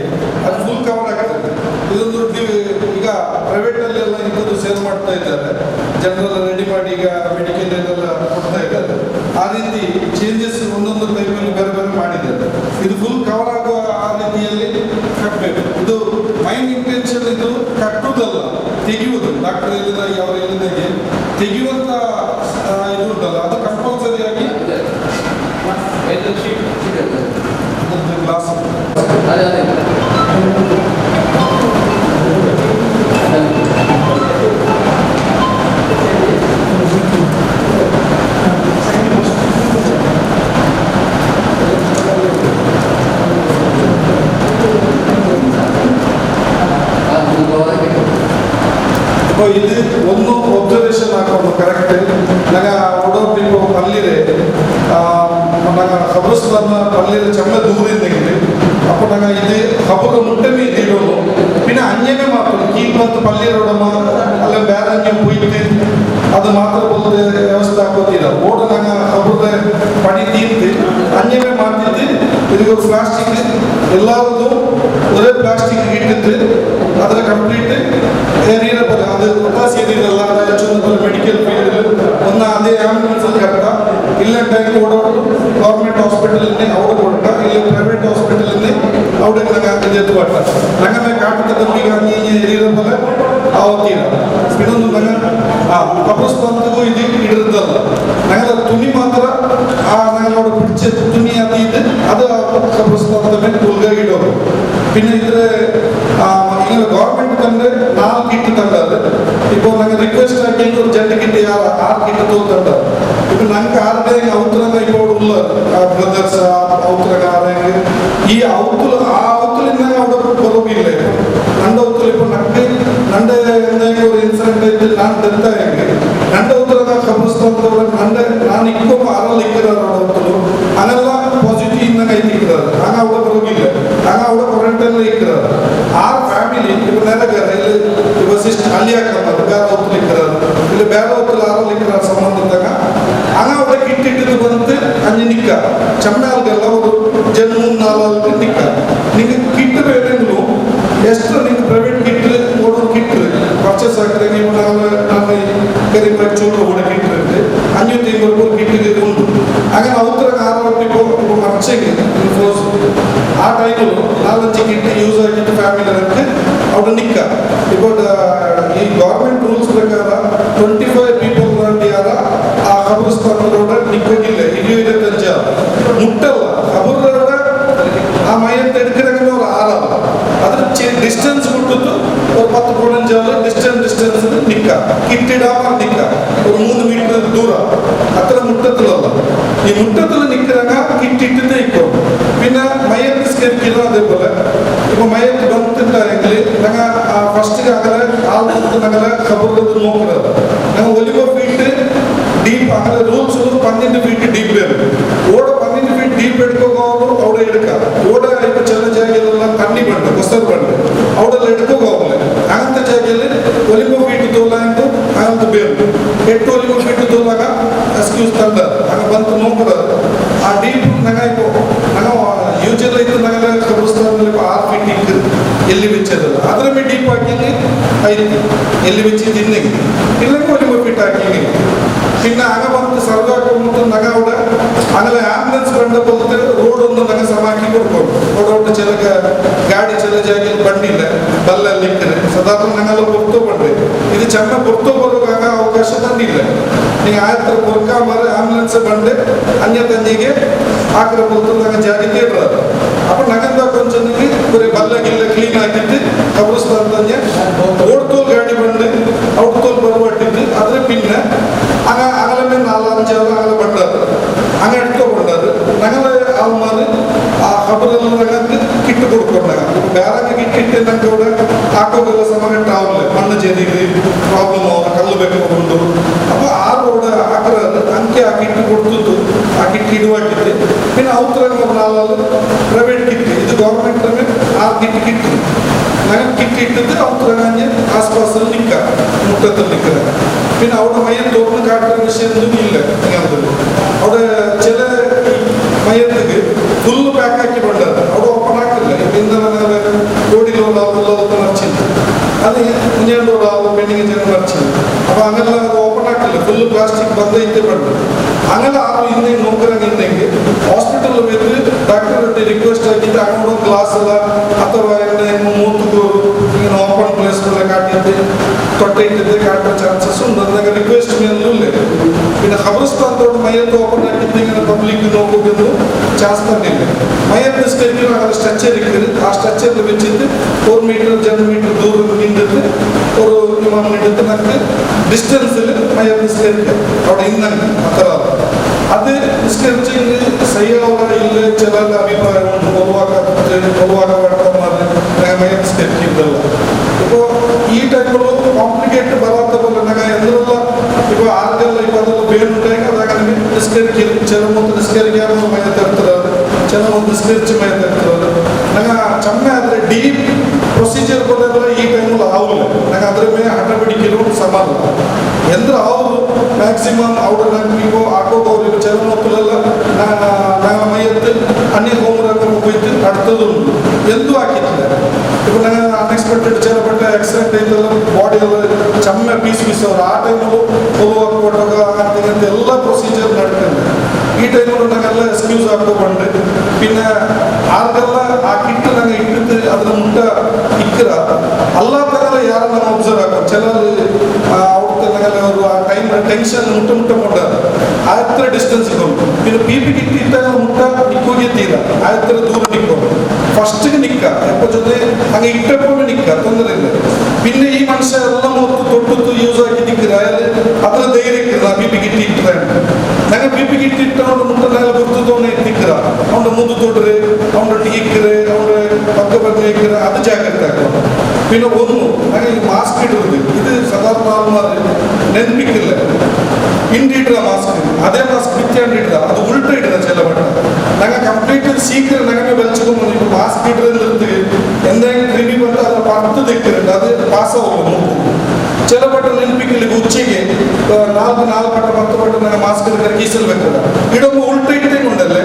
ಅದು ಫುಲ್ ಕವರ್ ಆಗ್ತದೆ. ಇದೊಂದು ಈಗ ಪ್ರೈವೇಟಲ್ಲೆಲ್ಲ ಇನ್ನೊಂದು ಸೇಲ್ ಮಾಡ್ತಾ ಇದ್ದಾರೆ, ಜನರೆಲ್ಲ ರೆಡಿ ಮಾಡಿ ಈಗ ಮೆಡಿಕಲ್ ಎಲ್ಲ ಕೊಡ್ತಾ ಇದ್ದಾರೆ. ಆ ರೀತಿ ಚೇಂಜಸ್ ಒಂದೊಂದು ಟೈಪಲ್ಲಿ ಬೇರೆ ಬೇರೆ ಮಾಡಿದ್ದಾರೆ. ಇದು ಫುಲ್ ಕವರ್ ಆಗುವ ಆ ರೀತಿಯಲ್ಲಿ ಕಟ್ಟಬೇಕು. ಇದು ಮೈನ್ ಇಂಟೆನ್ಷನ್ ಇದು ಕಟ್ಟುವುದಲ್ಲ, ತೆಗೆಯುವುದು. ಡಾಕ್ಟರ್ ಹೇಳಿದ ಯಾವ ಹೇಳಿದಾಗೆ ತೆಗೆಯುವಂಥ ಇದು ಉಂಟಲ್ಲ, ಅದು ಕಂಪಲ್ಸರಿಯಾಗಿ ಗ್ಲಾಸ್ ಇದು ಒಂದು ಒಬ್ಸರ್ವೇಷನ್ ಹಾಕೊಂಡು ಕರೆಕ್ಟ್ ನಂಗೆ ಉಡೋದು ಪಲ್ಲಿರೆ ನಂಗೆ ಖಬರಸ್ತಾನ ಪಲ್ಲಿರೆ ಚೆಮ್ಮ ದೂರಿಂದಾಗಿದೆ. ಅಪ್ಪ ನಂಗೆ ಇದು ಖಬರ ಮುಟ್ಟೆ ಮೀದು ಇಡೋದು പിന്നെ അഞ്ഞനെ മാത്രം കീപ്പത്ത് പള്ളിയിലോടമ അല്ല വേറെ അഞ്ഞം പോയിട്ട് അത് മാത്രം പോലെ വ്യവസ്ഥ ആക്കത്തില്ല. ഓട് ഞങ്ങൾ അവരുടെ പണി തീർത്ത് അഞ്ഞനെ മാറ്റിട്ട് ഇതിൽ പ്ലാസ്റ്റിക് എല്ലാവർക്കും ഒരേ പ്ലാസ്റ്റിക് ഇട്ടിട്ട് അതിൽ കംപ്ലീറ്റ് ഏരിയയുടെ പോലെ അത് ചെയ്തിട്ടുള്ള മെഡിക്കൽ ഫീൽഡിൽ ഒന്ന് അതേ ആംബുലൻസിൽ കറക്റ്റാ ഇല്ലെങ്കിൽ ഓടോടും ഗവൺമെൻറ് ഹോസ്പിറ്റലിൽ നിന്ന് അവിടെ കൊടുക്കുക, ഇല്ലെങ്കിൽ പ്രൈവേറ്റ് ഹോസ്പിറ്റലിൽ നിന്ന് അവിടെ ഞങ്ങൾ ഇത് പറ്റാം. ഞങ്ങളെ കാട്ടത്തെ ಏರಿಯಾ പോലെ ಆವತ್ತೀರ ಇದೊಂದು ನಂಗೆ ಕಬ್ರಸ್ಥಾನಕ್ಕೂ ಇದು ಇಡಿರ್ತಲ್ಲ. ഞങ്ങൾ തുണി മാത്രം ഞങ്ങളോട് പിടിച്ച് തുണി ആക്കിയിട്ട് അത് കബ്രസ്ഥാനത്തെ ಮೇಲೆ ഉൾഗായിടും. പിന്നെ ഇതിൽ ഇങ്ങനെ ഗവൺമെന്റ് തന്നെ 4 കിറ്റ് തന്നത്. ഇപ്പോൾ ഞങ്ങൾ റിക്വസ്റ്റ് ആക്കിയെങ്കിൽ ഒരു 2 കിറ്റ് 6 കിറ്റ് തോന്നുന്നുണ്ട്. ഇപ്പം ഞങ്ങൾക്ക് ആരുടെയും ഔത്തരങ്ങ ഇപ്പോൾ ഉള്ള ബ്രദേഴ്സ് ഔത്തരകാരെങ്കിൽ ഈ ഔത്തലിൽ അവിടെ കുറവില്ലേ. രണ്ട് ഔത്തൽ ഇപ്പോൾ രണ്ട് എന്തെങ്കിലും ഒരു ഇൻസിഡന്റ് ആയിട്ട് ഞാൻ ഡെത്ത് ആയെങ്കിൽ രണ്ട് ഔത്തരങ്ങ കബ്രസ്ഥാനത്തോടെ ನಾನು ಇಕ್ಕೊಮ್ಮ ಅರಲ್ಲಿ ಇಕ್ಕಿರೋರು ಔತಲು ಅದೆಲ್ಲ ಪಾಸಿಟಿವ್ ಇಂದಾಗ ಇಕ್ಕಿರೋರು ಆಗ അവിടെ കുറവില്ല. ಆಗ അവിടെ ಕ್ವಾರಂಟೈನ್ ಇಕ್ಕಿರೋರು 6 ಫ್ಯಾಮಿಲಿ ഇപ്പോൾ ನೆರಗರ ಇಲ್ಲಿ ಸಿಸ್ಟ್ ಅಲ್ಲಿ ಹಾಕಲ್ಲ ಬೇರೆ ಔತಲು ಇಕ್ಕಿರೋರು ಇಲ್ಲಿ ಬೇರೆ ಔತಲು ಅರಲ್ಲಿ ಇಕ್ಕಿರೋ ಸಂಬಂಧದಾಗ ಆಗ അവിടെ കിട്ടിട്ട് ಬಂತು ಅಂಜಿ ನಿಕ್ಕ ಚಮ್ಮಾಲ್ಗೆಲ್ಲ ಒಂದು ಜನ 3-4 ನಿಕ್ಕ ನಿಮಗೆ ಕಿಟ್ ಬೇರೆಂದ್ರು ಎಷ್ಟು ನಿಮಗೆ ಪ್ರೈವೇಟ್ ಕಿಟ್ ಓಡೋ ಕಿಟ್ ಪರ್ಚೇಸ್ ಆಗ್ತದೆ. ನೀವು ನಾನು ಕರಿ ಚೂರು ಓಡ ಕಿಟ್ ಇರುತ್ತೆ 500 ಕಿಟ್ಟಿಗೆ ಉಂಟು. ಹಾಗೆ ಔತರ ಆರೋಗ್ಯ ಮರ್ಚೆಗೆ ಆ ಟೈಮಲ್ಲಿ 4 ಕಿಟ್ ಯೂಸ್ ಆಗಿತ್ತು ಫ್ಯಾಮಿಲಿ ಅಂತ അവിടെ ನಿಕ್ಕ. ഇപ്പോൾ ഈ ഗവൺമെന്റ് ರೂಲ್ಸ್ ಪ್ರಕಾರ 25 ಪೀಪಲ್ ಯಾರ ಆ ഖബർസ്ഥാനത്തോടെ നിൽക്കില്ല. 25 മുട്ടല്ല ഖബറിലൂടെ ആ മയത്തെ എടുക്കണമെങ്കിൽ ഒരു 6 അതിന് ഡിസ്റ്റൻസ് കൊടുത്തിട്ട് ഒരു 10-15 ഡിസ്റ്റൻസ് നിൽക്കാം. കിട്ടിടാമ നിൽക്കാം ഒരു 3 മീറ്റർ ദൂരം അത്ര മുട്ടത്തിലല്ല. ഈ മുട്ടത്തിൽ നിൽക്കിറങ്ങ കിട്ടിട്ട് നിൽക്കും. പിന്നെ മയത്ത് സ്കരിക്കണം. അതേപോലെ ഇപ്പൊ മയത്ത് ബന്ധുണ്ടായെങ്കിൽ ഞങ്ങൾ ഫസ്റ്റ് അങ്ങനെ ഞങ്ങളെ ഖബറിൽ നോക്കുന്നത് ഞങ്ങൾ ഒലിവ ഫീറ്റ് ഡീപ്പ് അങ്ങനെ റൂൾസ് 12 ഫീറ്റ് ഡീപ്പ് വരും. ഓടെ 12 ഫീറ്റ് ഡീപ്പ് എടുക്കുകയാണോ അവിടെ എടുക്കാം. ഓടെ ഇപ്പൊ ചില ജാഗയിലുള്ള തണ്ണി പണ്ട് കൊസർ പണ്ട് അവിടെ എടുക്കുകയാവില്ല. അങ്ങനത്തെ ജാഗയിൽ ഒലിവ ഫീറ്റ് തോലാണ്ട് അങ്ങനത്തെ പേര് 8 ഒലിവ ഫീറ്റ് തോലാക എക്സ്ക്യൂസ് തണ്ട അങ്ങ് ಬಂದು നോക്കുന്നത് ആ ഡീപ്പ് ഞങ്ങൾ ഇപ്പോൾ ഞങ്ങൾ യൂച്വലി ഇತ್ತು ഞങ്ങളെ ഖബർസ്ഥാനിൽ 6 ഫീറ്റ് ഇട്ട് ಎಲ್ಲಿ വെച്ചത് ಅದರ ಮೇಲೆ ಡೀಪ್ ಹಾಕಿಂಗೆ ಆಯ್ತು ಎಲ್ಲಿ വെച്ച് ತಿನ್ನಿಗೆ ಇല്ലെങ്കിൽ ಒಲಿವ ಫೀಟ್ ಹಾಕಿಂಗೆ പിന്നെ ആക ಬಂದು സർവ്വ നഗ അവിടെ അങ്ങനെ ആംബുലൻസ് കണ്ട പോലത്തെ റോഡൊന്നും ഞങ്ങൾ സമാക്കി കൊടുക്കും. റോഡോട്ട് ചില ಗಾಡಿ ചില ಜಾಗದಲ್ಲಿ ಬಂಡಿಲ್ಲ ಬಲ್ಲಲ್ಲಿ ಇಕ್ಕರೆ ಸಾಧಾರಣ ഞങ്ങൾ പുറത്തു കൊണ്ട് ഇത് ചെന്ന പുറത്തു പോകാൻ ಅವಕಾಶ ತಂದಿಲ್ಲ. ನೀವು ಆಯ್ತು ಪುರ್ಕ ಮಾರ ಆಂಬುಲೆನ್ಸ್ ಬಂದು ಅನ್ಯತಂಜಿಗೆ ಹಾಕಿರ ಪುರತು ഞങ്ങൾ ಜಾಗಕ್ಕೆ ಇಡ್ತಾರೆ. അപ്പോൾ ഞങ്ങൾ ಕೊಂಚನಿಗೆ ഒരു ಬಲ್ಲಗಿಲ್ಲ ಕ್ಲೀನ್ ಹಾಕಿಟ್ಟು ಕಬ್ರಸ್ಥಾನ തന്നെ ಓಡ್ತೋಲ್ ಗಾಡಿ ಬಂದು ಔಟ್ತೋಲ್ ಬರುವಟ್ಟಿದ್ದು ಅದ್ರ പിന്നെ അങ്ങനെ 4-5 അങ്ങനെ ಬಂದರು അങ്ങനെ എടുത്തുകൊണ്ടത് ഞങ്ങൾ ആൾമാർ ആ ಖಬರೆಲ್ಲ ಕಿಟ್ಟು ಕೊಡ್ಕೊಂಡಾಗ ಬೇರೆ ಕಿಟ್ಟಿಟ್ಟು ನಂಗೆ ಕೂಡ ಹಾಕೋದೆಲ್ಲ ಸಮಗಟ್ಟ ಆಗಲ್ಲ ಮಣ್ಣು ಜೇರಿಗೆ ಪ್ರಾಬ್ಲಮ್ ಅವ್ರ ಕಲ್ಲು ಬೇಕು ಒಂದು ಅಪ್ಪ ಆ ರೋಡ್ ಹಾಕರ ಅಂಕೆ ಆ ಕಿಟ್ಟು ಕೊಡ್ತದ್ದು ಆ ಕಿಟ್ಟು ಇಡುವಾಗಿತ್ತು പിന്നെ ഔത്തരങ്ങൾ നാളെ പ്രൈവേറ്റ് കിറ്റ് ഇത് ഗവൺമെന്റ് ആ കിറ്റ് കിട്ടി അങ്ങനെ കിറ്റ് ഇട്ടിട്ട് ഔത്തരങ്ങാഞ്ഞ് ആസ്പാസിൽ നിൽക്കാം മുറ്റത്തിൽ നിൽക്കുന്നത് പിന്നെ അവിടെ മയം തുറന്ന് കാട്ടുന്ന വിഷയമൊന്നും ഇല്ല ഇങ്ങനത്തെ അവിടെ ചില മയത്തേക്ക് ഫുള്ള് പാക്കാക്കി കൊണ്ടത് അവിടെ ഓപ്പൺ ആക്കില്ല ഇന്നലെ കോടിയിലുള്ളതൊക്കെ നിറച്ചില്ല അത് മുന്നേണ്ടോളാവും പെണ്ണിങ് ചെന്ന് നിറച്ചില്ല അപ്പോൾ അങ്ങനെ അത് ഓപ്പൺ ആക്കില്ല ഫുള്ള് പ്ലാസ്റ്റിക് ബന്ധ ഇഷ്ടപ്പെട്ടു അങ്ങനെ ആ ഇന്ന് നോക്കുകയാണെങ്കിൽ ಹಾಸ್ಪಿಟಲ್ ಬೇಕು ಡಾಕ್ಟರ್ ರಿಕ್ವೆಸ್ಟ್ ಆಗಿದ್ದು അങ്ങോട്ടും ಗ್ಲಾಸ್ ಎಲ್ಲ ಅಥವಾ ಮೂತಿಗೂ ಈಗ ಓಪನ್ ಪ್ಲೇಸ್ ಕಾಟಿದ್ದು ತೊಟ್ಟೆ ಇಟ್ಟಿದ್ದೆ ಕಾಟೋ ಚಾನ್ಸಸ್ ಉಂಟು ಅದಕ್ಕೆ ರಿಕ್ವೆಸ್ಟ್ ಮೇಲೂ ಇಲ್ಲ പിന്നെ ഖബർസ്ഥാനത്തോട് മയ്യത്ത് ഓപ്പൺ ആക്കിയിട്ട് ഇങ്ങനെ പബ്ലിക് നോക്കുന്നത് ചാൻസ് തന്നെ ഇല്ല മയ്യത്ത് നിസ്കരിക്കുന്ന അങ്ങനെ സ്ട്രക്ചർ ഇരിക്കുന്നത് ആ സ്ട്രക്ചറിൽ വെച്ചിട്ട് 4 മീറ്റർ 2 മീറ്റർ ദൂരം നിന്നിട്ട് ഒരു ഇമാം എടുത്ത് നമുക്ക് ഡിസ്റ്റൻസിൽ മയ്യത്ത് നിസ്കരിക്കാം അവിടെ ഇന്നങ്ങ് അത്ര അത് നിസ്കരിച്ചെങ്കിൽ സയ്യാവുക ഇല്ല ചില അഭിപ്രായമുണ്ട് പൊതുവാക്കപ്പെട്ട നിസ്കരിക്കുന്നില്ല ഇപ്പോൾ ഈ ടൈമിലുള്ള കോംപ്ലിക്കേറ്റ് വരാത്ത പോലെ എന്നുള്ള ഇപ്പോൾ ആർക്കെല്ലാം ഇപ്പോൾ അതെല്ലാം പേരുണ്ടെങ്കിൽ അതങ്ങനെ നിസ്കരിക്കും ചില മൊത്തം നിസ്കരിക്കാനുള്ള മയത്തെടുത്തത് ചില മൊത്തം നിസ്കരിച്ച് മയത്തെടുത്തത് ഞങ്ങൾ ചമ്മ അതിൽ ഡീಪ್ ಪ್ರೊಸೀಜರ್ ಬಂದರೆ ಈ ಟೈಮಲ್ಲಿ ಆವಿಲ್ಲ ನಂಗೆ ಅದ್ರ ಮೇಲೆ ಹಠ ಬಿಡಿಕೆಲು ಸಮಾನ ಎಂದ್ರೆ ಅವರು ಮ್ಯಾಕ್ಸಿಮಮ್ ಅವ್ರ ನೀವು ಹಾಕೋದವ್ರಿಗೆ ಚಿല ಮಕ್ಕಳೆಲ್ಲ ನಾನು ಮೈಯತ್ತು ಅನ್ಯ ಹೋಮ್ರಂಗ ಹೋಯ್ತು അടുത്തതും എന്തും ആക്കിയിട്ടില്ല ഇപ്പോൾ ഞങ്ങൾ അൺഎക്സ്പെക്റ്റഡ് ചിലപ്പെട്ട ആക്സിഡന്റ് ആയിട്ടുള്ള ബോഡികൾ ചമ്മ പീസ് അവർ ആ ടൈമിലും പൊതുവാക്കപ്പെട്ട അങ്ങനത്തെ എല്ലാ പ്രൊസീജിയർ നടക്കുന്നുണ്ട് ഈ ടൈമിൽ ഞങ്ങളെല്ലാം എക്സ്ക്യൂസ് ആക്കുന്നുണ്ട് പിന്നെ ആർക്കെಲ್ಲ ಆ ಕಿಟ್ಟು ನಂಗೆ ಇಟ್ಟಿದ್ದು ಅದನ್ನ ಮುಟ್ಟ ಇಕ್ಕರ ಅಲ್ಲಾತನಲ್ಲ ಯಾರು ನಾನು ಒಬ್ಸರ್ವ್ ಹಾಕೋ ಚಿಲರು ಅವ್ರದ್ದು ಅವರು ಆ ಟೈಮ್ ಟೆನ್ಷನ್ ಮುಟ್ಟ ಕೊಂಡಾರ ಆಯತ್ರ ಡಿಸ್ಟೆನ್ಸ್ ಇಕೊಂಡು പിന്നെ ಪಿ ಕಿಟ್ ಇಟ್ಟಾಗ ಮುಟ್ಟ ನಿಕ್ಕೋಗಿತ್ತೀರ ಆಯತ್ರ ದೂರ ನಿಕ್ಕೊಂಡು ಫಸ್ಟಿಗೆ ನಿಕ್ಕ ಎಪ್ಪ ಜೊತೆ ಹಂಗೆ ಇಟ್ಟಪ್ಪೊಮ್ಮೆ ನಿಕ್ಕ ತೊಂದರೆ ಇಲ್ಲ പിന്നെ ಈ ಮನುಷ್ಯ ಎಲ್ಲ ಮೊತ್ತು ತೊಟ್ಟು ಯೂಸ್ ಆಗಿ ನಿಕ್ಕಿರ ಅದರ ಧೈರ್ಯ ಇಕ್ಕಿರ ಪಿ ಕಿಟ್ ಇಟ್ಟರೆ ನಂಗೆ ಪಿ ಕಿಟ್ ಇಟ್ಟವನು ಮುಟ್ಟನೆಲ್ಲ ಗುರ್ತದವನೇ ತಿಕ್ಕಿರ ಅವನ ಮುಂದೆ ತೊಡ್ರೆ ಅವನ ಟೀಕ್ರೆ ಅವನ ಪಕ್ಕ ಪಕ್ಕ ಇಕ್ಕಿರ ಅದು ಜಾಗ್ರತೆ ಆಗ್ತದೆ പിന്നെ ഒന്ന് അങ്ങനെ മാസ്ക് ഇടുന്നത് ഇത് സാധാരണ നെൻപിക്കില്ല ഇണ്ടിടുക മാസ്ക് അതേ മാസ്ക് വിറ്റാണ്ടിടുക അത് ഉൾട്ട ഇടുക ചില പെട്ട ഞങ്ങൾ കംപ്ലീറ്റ് സീക്രം ഞങ്ങൾ വലിച്ചതുകൊണ്ട് ഇപ്പോൾ മാസ്ക് ഇടുന്നത് നിർത്തി എന്തെങ്കിലും ക്രിമി പെട്ട അതിന് പത്ത് തെക്കുന്നുണ്ട് അത് പാസ്സാവുള്ളൂ ചില പെട്ട നെൻപിക്കില്ല ഉച്ചയ്ക്ക് 4 ಪಟ್ಟ 10 ಪಟ್ಟ ನಂಗೆ ಮಾಸ್ಕ್ ಕೀಸಲ್ ಬೇಕಲ್ಲ ಇಡೋದು ಉಲ್ಟ ಇಟ್ಟೇನುಂಡಲ್ಲೇ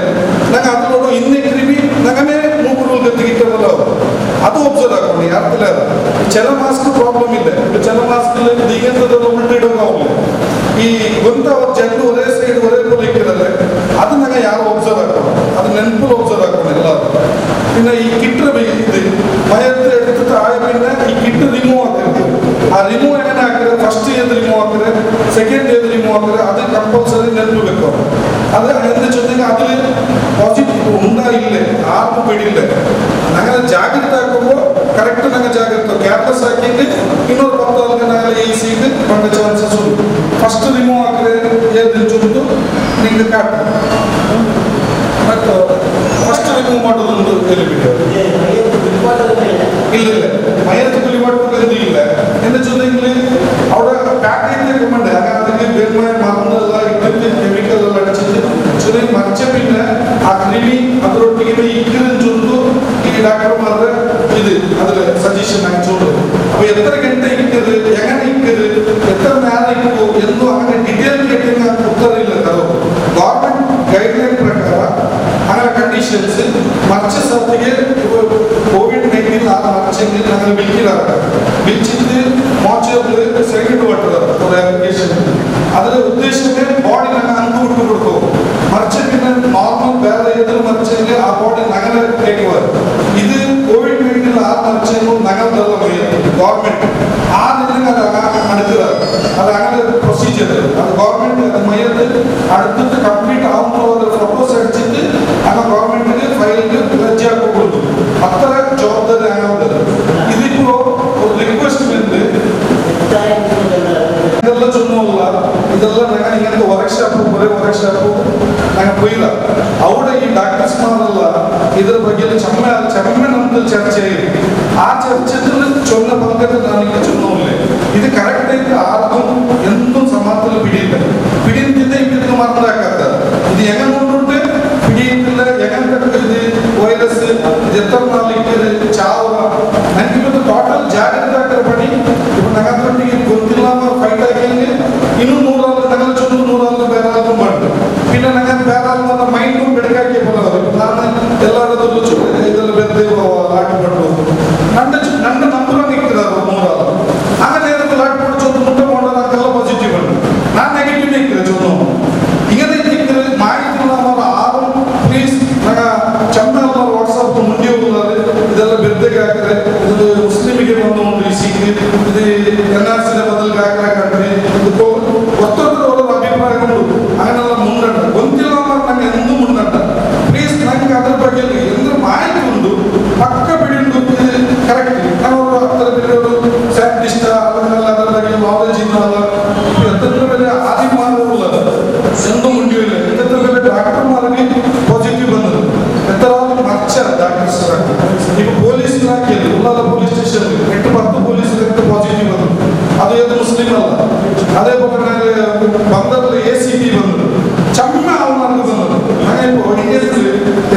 ನಂಗೆ ಅದರೊಳಗೆ ಇನ್ನೇ ಕ್ರಿಮಿ ನಗನೇ ಮೂಗುರು ಗತ್ತಿಗಿಟ್ಟವಲ್ಲ ಅದು ಒಬ್ಸರ್ವ್ ಹಾಕೊಂಡು ಯಾರ್ತಿಲ್ಲ ചില മാസ്ക് പ്രോബ്ലം ഇല്ല ചില മാസ്കിൽ ഇങ്ങനത്തെ ഉൾട്ട ഇടുക ഈ ಗೊಂತ ಅವ್ರ ಜಂಡು ಒರೇ ಸೈಡ್ ಒರೇ പോലെ ಇಕ್ಕಿರಲ್ಲ ಅದು ನಂಗೆ ಯಾರು ಒಬ್ಸರ್ವ್ ಹಾಕೋಣ ಅದು ನೆನಪಲ್ಲಿ ಒಬ್ಸರ್ವ್ ಹಾಕೋಣ ಎಲ್ಲರೂ പിന്നെ ഈ കിറ്റ് ഇത് മയത്ത് എടുത്തിട്ട് ആയ പിന്നെ ഈ കിറ്റ് റിമൂവ് ആക്കരുത് ആ റിമൂവ് എങ്ങനെ ആക്കരുത് ഫസ്റ്റ് ഏത് റിമൂവ് ആക്കരുത് സെക്കൻഡ് ഏത് റിമൂവ് ആക്കരുത് അത് കമ്പൽസറി നെനപ്പ് വെക്കണം അത് എന്ന് വെച്ചിട്ടുണ്ടെങ്കിൽ അതിൽ പോസിറ്റീവ് ഉണ്ടായില്ലേ ആർക്കും പേടിയില്ല അങ്ങനെ ജാഗ്രത ആക്കുമ്പോൾ കറക്റ്റ് ഞങ്ങൾ ജാഗ്രത ക്യാർലെസ് ആക്കിയിട്ട് ಇನ್ನೊಂದು 10 ಆಲ್ಗೆ ഞങ്ങൾ ഈസിയിട്ട് പണ്ട ചാൻസസ് ഉണ്ട് ഫസ്റ്റ് റിമൂവ് ആക്കരുത് ഏത് ചുറ്റും നിങ്ങൾ കാട്ടും ಮತ್ತು ಫಸ್ಟ್ ರಿಮೂವ್ ಮಾಡೋದೊಂದು ಎಲಿಬಿಟ್ಟು ಇಲ್ಲ ಮಯತ್ತು കുലിപാട്ട് ಇಲ್ಲ എന്റെ ജೊತೆಗೆ അവിടെ പാക്കേജ് കൊണ്ട് അതിന് ಬೇರೆ മരുന്നെಲ್ಲ ഇട്ടിട്ട് കെമിക്കൽ ಎಲ್ಲ അടിച്ചിട്ട് ಜೊತೆಗೆ ಮಚ್ಚ പിന്നെ ಆ ಕ್ರಿಮಿ ಅದರೊಟ್ಟಿಗೆ ಇಕ್ಕಿರನ್ ಚೊಂದು ಈ ಡಾಕ್ಟರ್മാരുടെ ഇത് അതിൽ സജഷൻ ഞാൻ ചൊല്ലുന്നത് അപ്പോൾ എത്ര ಗಂಟೆ ഇക്കത് എങ്ങനെ ഇക്കത് എത്ര നേരം ഇക്കോ എന്നും അങ്ങനെ ഡീറ്റെയിൽ കേട്ടിങ്ങ ഉത്തരവില്ല തരോ ഗവൺമെന്റ് ಗೈಡ್ ಲೈನ್ ಪ್ರಕಾರ അങ്ങനെ ಕಂಡೀಷನ್ಸ್ ಮಚ್ಚ ಸತ್ತಿಗೆ ಕೋವಿಡ್-19 ಆ ಮಚ್ಚೆಗೆ ഞങ്ങൾ വിളിക്കാറ് വിളിച്ചിട്ട് മോർച്ചറിൽ സെക്കൻഡ് വട്ടർ ഒരു ആപ്ലിക്കേഷൻ അതിന്റെ ഉദ്ദേശമേ ബോഡി ഞങ്ങൾ അന്തു വിട്ടു കൊടുക്കും മറിച്ച് പിന്നെ നോർമൽ വേറെ ഏതൊരു മറിച്ചെങ്കിൽ ആ ബോഡി ഞങ്ങളെ കേൾക്കുക ഇത് കോവിഡ്-19 ആ മറിച്ചെങ്കിൽ ഞങ്ങളുടെ ഗവൺമെന്റ് ആ നിലയിൽ അടുക്കുക അത് അങ്ങനെ പ്രൊസീജിയർ അത് ഗവൺമെന്റ് മയ്യത്ത് അടുത്തിട്ട് കംപ്ലീറ്റ് ആവുമ്പോൾ ഫോട്ടോസ് അടിച്ചിട്ട് അങ്ങനെ ഗവൺമെന്റിന് ഫയലിന് ലജ്ജാക്കി കൊടുക്കും അത്ര ജവാബ്ദാരി ആവുന്നത് ഇതിപ്പോ ഒരു റിക്വസ്റ്റ് ഇതെല്ലാം ചൊന്നുമില്ല ഇതെല്ലാം ഞങ്ങൾ ഇങ്ങനത്തെ വർക്ക്ഷോപ്പ് ಬಗ್ಗೆ ചെമ്മ നമുക്ക് ചർച്ച ചെയ്യും. ആ ചർച്ചയിൽ ചൊന്ന പങ്കെടുത്താണെങ്കിൽ ചൊന്നില്ലേ ഇത് കറക്റ്റായിട്ട് ആർക്കും എന്തും സമാധാനം പിടിയില്ല. പിടിയിട്ടില്ല ഇവർക്ക് മറന്നാക്കാത്ത ഇത് എങ്ങനെ കൊണ്ടിട്ട് പിടിയിട്ടില്ല എങ്ങനെ ഇത് വൈറസ് ഇത് എത്ര നാളിക്ക് ചാവുക ನನಗಿವತ್ತು ಟೋಟಲ್ ಜಾಗ್ರತೆ ಆಗ್ತಾರೆ ಪಡಿ ಇವಾಗ ನಗರದೊಟ್ಟಿಗೆ ಗೊತ್ತಿಲ್ಲ ಫೈಟ್ ಆಗಿ ಇನ್ನೂ 100 ನಗರ ಚೊಂದು 100 ಬೇರೆ ಮಾಡಿ പിന്നെ ನಗರ ಬೇರೆ ಮೈಂಡು ಬೆಳಗಾಕಿ ಬರೋದು ನಾನು ಎಲ್ಲರದ್ದು ಇದೆಲ್ಲ ಬೆಂದು ಲಾಟ್ ಮಾಡ್ಬೋದು ನನ್ನ ನಂಬರ ನಿಕ್ಕಿದ್ದಾರೆ 100 അങ്ങനെ ഏതൊക്കെ ലാಟ್ ಮಾಡಿ ಚೊಂದು ಮುಟ್ಟೆ ಮಾಡೋದು ಅದೆಲ್ಲ ಪಾಸಿಟಿವ್ ആണ് ನಾನು ನೆಗೆಟಿವ್ ನಿಕ್ಕಿದೆ ಚೊಂದು ഇങ്ങനെ നിൽക്കുന്നത് മായത്തിലുള്ള ആറും പ്ലീസ് ಚಂದ ವಾಟ್ಸಪ್ ಮುಂದೆ ಹೋಗುತ್ತಾರೆ ಇದೆಲ್ಲ ಬೆದ್ದಗೆ ಹಾಕಿದ್ರೆ ಇದು ಮುಸ್ಲಿಮಿಗೆ ಬಂದು ಸಿಕ್ಕಿ ಇದು NRC ಬದಲಿಗೆ ಹಾಕಿ ಇದು ಒತ್ತೊಂದರ ಅಭಿಪ್ರಾಯಗಳು അങ്ങനെയുള്ള മുണ്ടണ്ട ಗೊತ್ತಿಲ್ಲ ನಂಗೆ ಎಂದೂ ಮುಂಡಂಟ ಪ್ಲೀಸ್ ನಂಗೆ ಅದ್ರ ಬಗ್ಗೆ ಎಂದ್ರೆ ಮಾಹಿತಿ ಉಂಟು ಪಕ್ಕ ಬಿಡಿಂಡು ಕರೆಕ್ಟ್ ನಾವು ಅದರ ಬೇರೆಯವರು ಸೈಂಟಿಸ್ಟ್ ಅದರ ಬಗ್ಗೆ ನಾಲೆಜ್ ಇದ್ದಲ್ಲ ಎತ್ತರ ಮೇಲೆ ಆದಿಮಾನವಲ್ಲ ಎಂದೂ ಮುಂಡಿಲ್ಲ ಎತ್ತರ ಮೇಲೆ ಡಾಕ್ಟರ್ಮಾರಿಗೆ ಪಾಸಿಟಿವ್ ಬಂದರು ಎತ್ತರವಾದ ಮಚ್ಚ ಡಾಕ್ಟರ್ಸ್ ಈಗ ಪೊಲೀಸ್ ಇಲಾಖೆಯಲ್ಲಿ ಉಳ್ಳಾಲ ಪೊಲೀಸ್ ಸ್ಟೇಷನ್ 8-10 ಪೊಲೀಸರಿಗೆ ಪಾಸಿಟಿವ್ ಬಂದರು ಅದು ಏನು ಮುಸ್ಲಿಂ ಅಲ್ಲ ಅದೇ ಬಂದರಲ್ಲಿ ACP ಬಂದರು ಚಮ್ಮ ಅವಮಾನಕ್ಕೆ ಬಂದರು ನನಗೆ